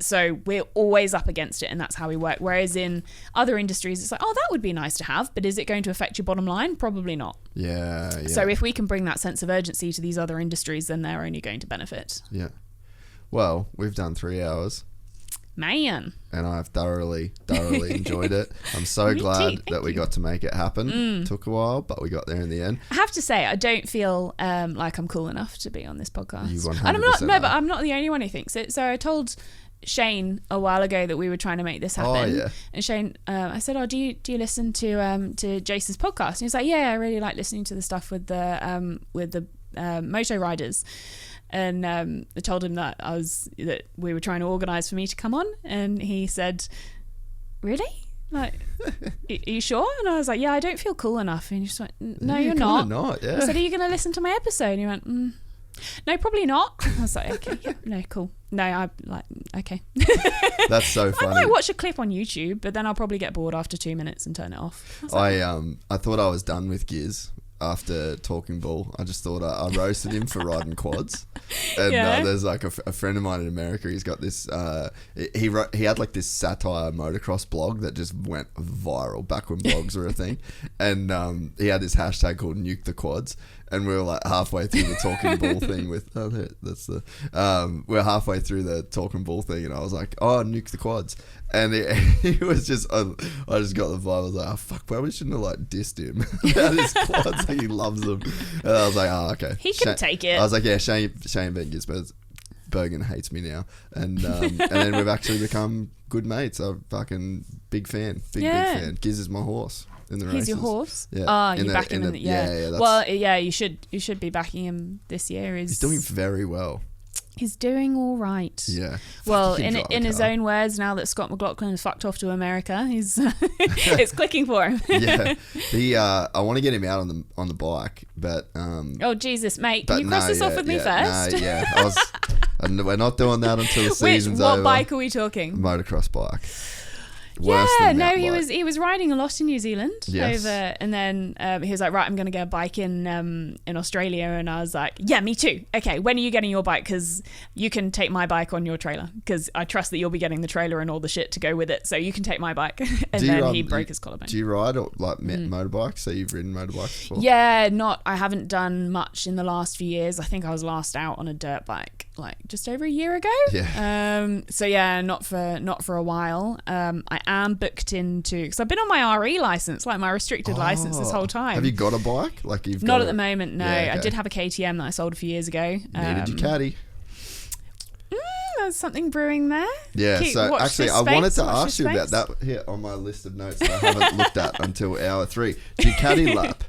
So we're always up against it, and that's how we work. Whereas in other industries, it's like, oh, that would be nice to have, but is it going to affect your bottom line? Probably not.
Yeah.
So if we can bring that sense of urgency to these other industries, then they're only going to benefit.
Yeah. Well, we've done 3 hours.
Man.
And I've thoroughly enjoyed it. I'm so glad that we got to make it happen. Took a while, but we got there in the end.
I have to say, I don't feel like I'm cool enough to be on this podcast.
You 100%
and but I'm not the only one who thinks it. So I told Shane a while ago that we were trying to make this happen.
Oh, yeah.
And Shane, I said, "Oh, do you listen to Jace's podcast?" And he was like, "Yeah, I really like listening to the stuff with the moto riders." And I told him that we were trying to organise for me to come on, and he said, "Really? Like, are you sure?" And I was like, "Yeah, I don't feel cool enough." And he just went, "No, you're not."
Yeah.
I said, "Are you going to listen to my episode?" And he went, "No, probably not." I was like, "Okay, yeah, no, cool. No, I like, okay."
That's so funny.
I might watch a clip on YouTube, but then I'll probably get bored after 2 minutes and turn it off.
I thought I was done with Giz after Talking Bull. I just thought I roasted him for riding quads. And there's like a friend of mine in America. He's got this. He had like this satire motocross blog that just went viral back when blogs were a thing. And he had this hashtag called Nuke the Quads. And we were like halfway through the Talking Bull thing we're halfway through the Talking Bull thing, and I was like, "Oh, nuke the quads." And he was just, I just got the vibe. I was like, "Oh fuck, probably shouldn't have like dissed him about his quads. Like he loves them." And I was like, "Oh, okay."
He can take it.
I was like, "Yeah, Shane Van Gisbergen hates me now," and then we've actually become good mates. I'm fucking big fan, big fan. Giz is my horse. In the races.
He's your horse?
Yeah.
You back him in the... Yeah. Well, yeah, you should be backing him this year.
He's doing very well.
He's doing all right.
Yeah.
Well,
Fucking
in
drive a
his
car.
own words, now that Scott McLaughlin has fucked off to America, he's it's clicking for him.
Yeah. I want to get him out on the bike, but
Oh Jesus, mate!
but
Can you cross this off with me first?
And we're not doing that until the season's
What
over.
bike are we talking?
Motocross bike.
He was riding a lot in New Zealand.
Yes.
And then he was like, right, I'm going to get a bike in Australia, and I was like, yeah, me too. Okay, when are you getting your bike? Because you can take my bike on your trailer, because I trust that you'll be getting the trailer and all the shit to go with it, so you can take my bike. And then he broke his collarbone.
Do you ride motorbikes? So you've ridden motorbikes before?
Yeah, I haven't done much in the last few years. I think I was last out on a dirt bike like just over a year ago.
Yeah.
So yeah, not for a while. I am booked into, because I've been on my RE license, like my restricted license this whole time.
Have you got a bike? Like you've
not
got
at the moment. No,
Yeah, okay.
I did have a KTM that I sold a few years ago.
Needed your caddy.
There's something brewing there.
Yeah, so actually I wanted to ask you about
that.
that here on my list of notes that I haven't looked at until hour 3. Ducati lap.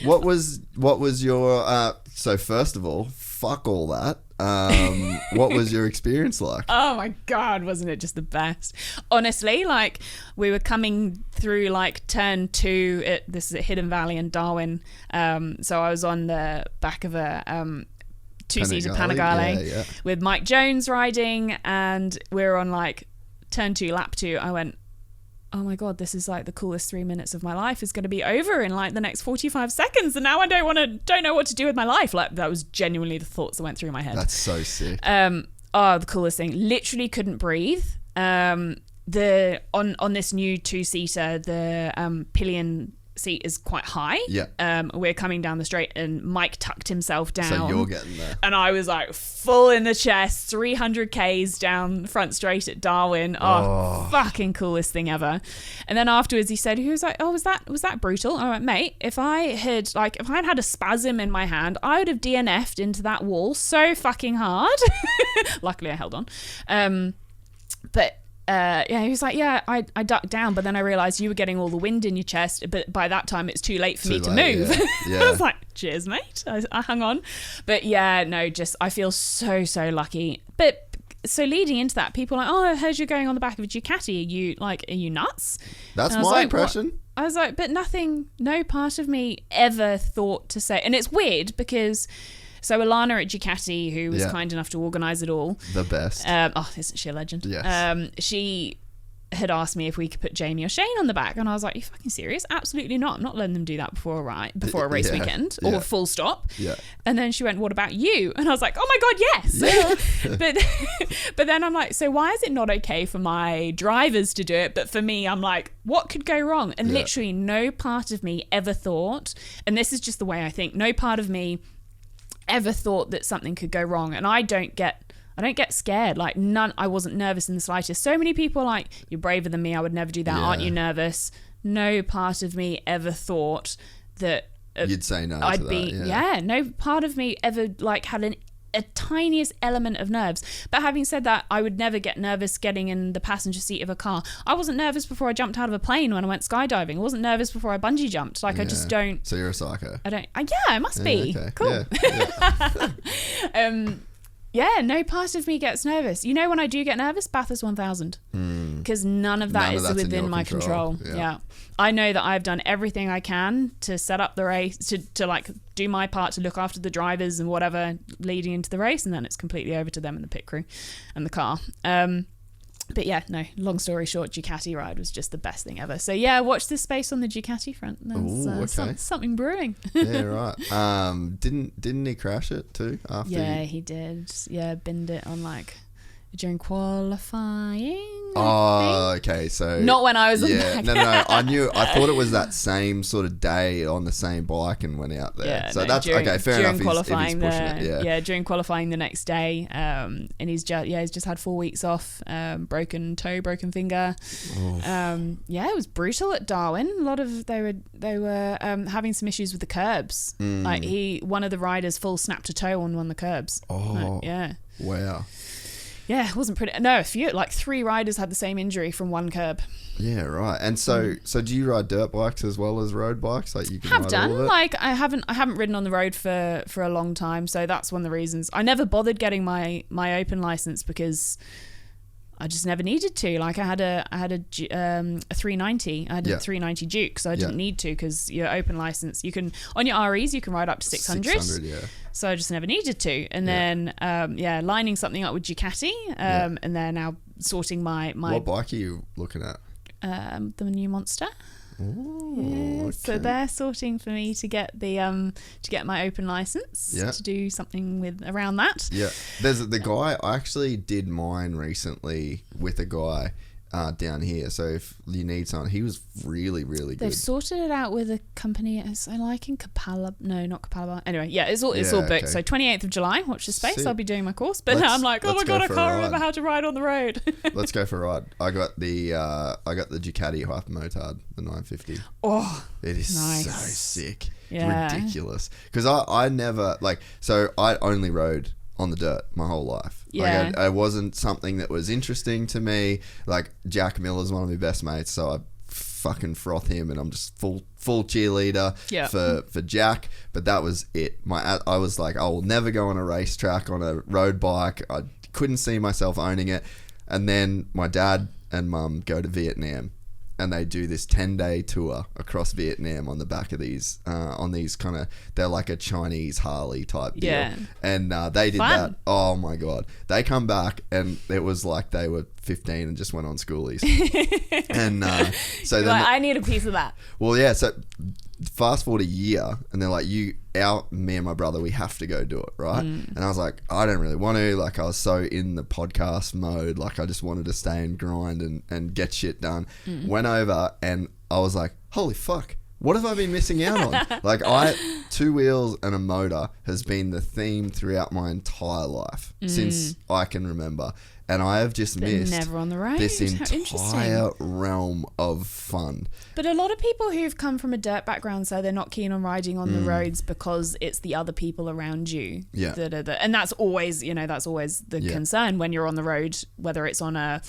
What was your so first of all, fuck all that. What was your experience like?
Oh my God, wasn't it just the best? Honestly, like we were coming through like turn 2 this is at Hidden Valley in Darwin. So I was on the back of a two-seater Panigale with Mike Jones riding, and we're on like turn 2, lap 2. I went, oh my God, this is like the coolest 3 minutes of my life is going to be over in like the next 45 seconds, and now I don't know what to do with my life. Like that was genuinely the thoughts that went through my head.
That's so sick.
The coolest thing. Literally couldn't breathe. On this new 2-seater, the pillion seat is quite high.
Yeah.
We're coming down the straight, and Mike tucked himself down.
So you're getting there.
And I was like full in the chest, 300 Ks down front straight at Darwin. Fucking coolest thing ever. And then afterwards he was like, oh, was that brutal? I went, mate, if I had had a spasm in my hand, I would have DNF'd into that wall so fucking hard. Luckily I held on. He was like, yeah, I ducked down, but then I realised you were getting all the wind in your chest, but by that time it's too late for me to move.
Yeah.
I was like, cheers, mate. I hung on. But yeah, no, just I feel so lucky. But so leading into that, people are like, oh, I heard you're going on the back of a Ducati. Are you nuts?
That's my impression.
What? I was like, but no part of me ever thought to say, and it's weird because... So Alana at Ducati, who was kind enough to organise it all.
The best.
Isn't she a legend?
Yes.
She had asked me if we could put Jamie or Shane on the back. And I was like, are you fucking serious? Absolutely not. I'm not letting them do that before a race weekend or full stop.
Yeah.
And then she went, what about you? And I was like, oh my God, yes. Yeah. but then I'm like, so why is it not okay for my drivers to do it? But for me, I'm like, what could go wrong? And literally no part of me ever thought, and this is just the way I think, no part of me ever thought that something could go wrong. And I don't get scared. Like I wasn't nervous in the slightest. So many people are like, you're braver than me, I would never do that. Aren't you nervous? No part of me ever thought that
you'd say no to that.
No part of me ever like had a tiniest element of nerves. But having said that, I would never get nervous getting in the passenger seat of a car. I wasn't nervous before I jumped out of a plane when I went skydiving. I wasn't nervous before I bungee jumped. Like I just don't.
So you're a psycho.
I must be.
Okay.
Cool.
Yeah.
No part of me gets nervous. You know when I do get nervous? Bathurst 1000. Because none of that is within my control. Yeah. I know that I've done everything I can to set up the race, to like do my part to look after the drivers and whatever leading into the race, and then it's completely over to them and the pit crew and the car. But yeah, no, long story short, Ducati ride was just the best thing ever. So yeah, watch this space on the Ducati front. There's something brewing.
Yeah, right. Didn't he crash it too after?
Yeah, he did. Yeah, binned it on like during qualifying.
Oh, okay. So
not when I was on the back.
No. I thought it was that same sort of day on the same bike and went out there.
Yeah,
so that's okay. Fair enough.
Qualifying
if he's pushing it.
During qualifying the next day, and he's just had 4 weeks off. Broken toe, broken finger. It was brutal at Darwin. A lot of they were having some issues with the curbs. Like one of the riders full snapped a toe on one of the curbs.
Oh,
yeah.
Wow.
Yeah, it wasn't pretty. No, a few, like 3 riders had the same injury from one curb.
Yeah, right. And so do you ride dirt bikes as well as road bikes? Like you can
Have
ride
done.
all of it?
Like I haven't ridden on the road for a long time, so that's one of the reasons. I never bothered getting my open license because I just never needed to. Like I had a 390. I had a 390 Duke, so I didn't need to because your open license, you can on your REs you can ride up to 600. 600, yeah. So I just never needed to. And then lining something up with Ducati, and they're now sorting my.
What bike are you looking at?
The new Monster.
Ooh, okay.
So they're sorting for me to get the to get my open license to do something with around that.
Yeah, there's the guy. I actually did mine recently with a guy down here. So if you need someone, he was really, really good.
They've sorted it out with a company. I like in Capala. No, not Capala. Anyway, yeah, it's all booked. Okay. So 28th of July. Watch this space. I'll be doing my course. But now I'm like, oh my god, I can't remember how to ride on the road.
Let's go for a ride. I got the Ducati Hypermotard, the 950.
Oh,
it is
nice.
So sick.
Yeah.
It's ridiculous. Because I never I only rode on the dirt my whole life.
Yeah.
Like it wasn't something that was interesting to me. Like Jack Miller's one of my best mates, so I fucking froth him, and I'm just full cheerleader for Jack. But that was it. I was like, I will never go on a racetrack on a road bike. I couldn't see myself owning it. And then my dad and mum go to Vietnam, and they do this 10-day tour across Vietnam on the back of these, on these kind of, they're like a Chinese Harley type deal.
Yeah.
And they did
Fun.
that. Oh my God. They come back and it was like they were 15 and just went on schoolies. And so
you're
then
like, I need a piece of that.
Well, yeah. So fast forward a year, and they're like, me and my brother, we have to go do it, right? And I was like, I don't really want to. Like, I was so in the podcast mode. Like, I just wanted to stay and grind and get shit done. Went over, and I was like, holy fuck, what have I been missing out on? Like, 2 wheels and a motor has been the theme throughout my entire life since I can remember. And I have just missed
never on the road.
This entire realm of fun.
But a lot of people who've come from a dirt background say they're not keen on riding on the roads because it's the other people around you.
Yeah.
And that's always, the concern when you're on the road, whether it's on a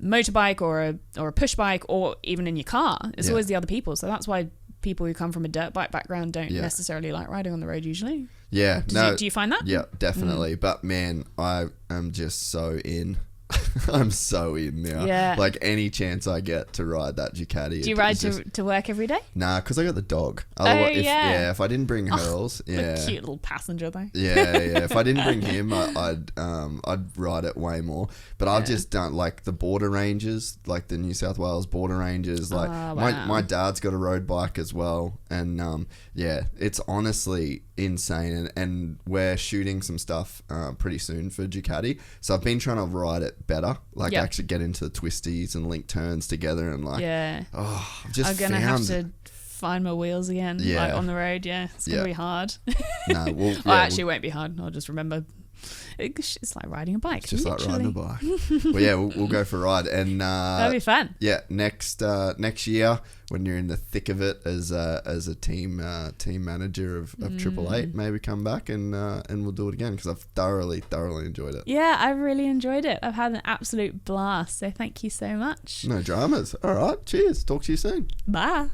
motorbike or a push bike or even in your car. It's always the other people. So that's why people who come from a dirt bike background don't necessarily like riding on the road usually.
Yeah.
Do you find that?
Yeah, definitely. But man, I am just so in. I'm so in now.
Yeah.
Like any chance I get to ride that Ducati.
Do you ride to work every day?
Nah, because I got the dog. If I didn't bring Hurls,
The cute little passenger though.
Yeah. If I didn't bring him, I'd ride it way more. But I've just done like the border ranges, like the New South Wales border ranges. Like my dad's got a road bike as well, and it's honestly insane. And we're shooting some stuff pretty soon for Ducati. So I've been trying to ride it better, like actually get into the twisties and link turns together, and like
I'm gonna have to find my wheels again like on the road. It's gonna be hard.
No,
it won't be hard. I'll just remember it's like riding a bike.
It's just like riding a bike. Well, we'll go for a ride, and
that'll be fun.
Yeah, next year when you're in the thick of it as a team manager of 888, maybe come back and we'll do it again, because I've thoroughly enjoyed it.
Yeah, I've really enjoyed it. I've had an absolute blast. So thank you so much.
No dramas. All right, cheers. Talk to you soon.
Bye.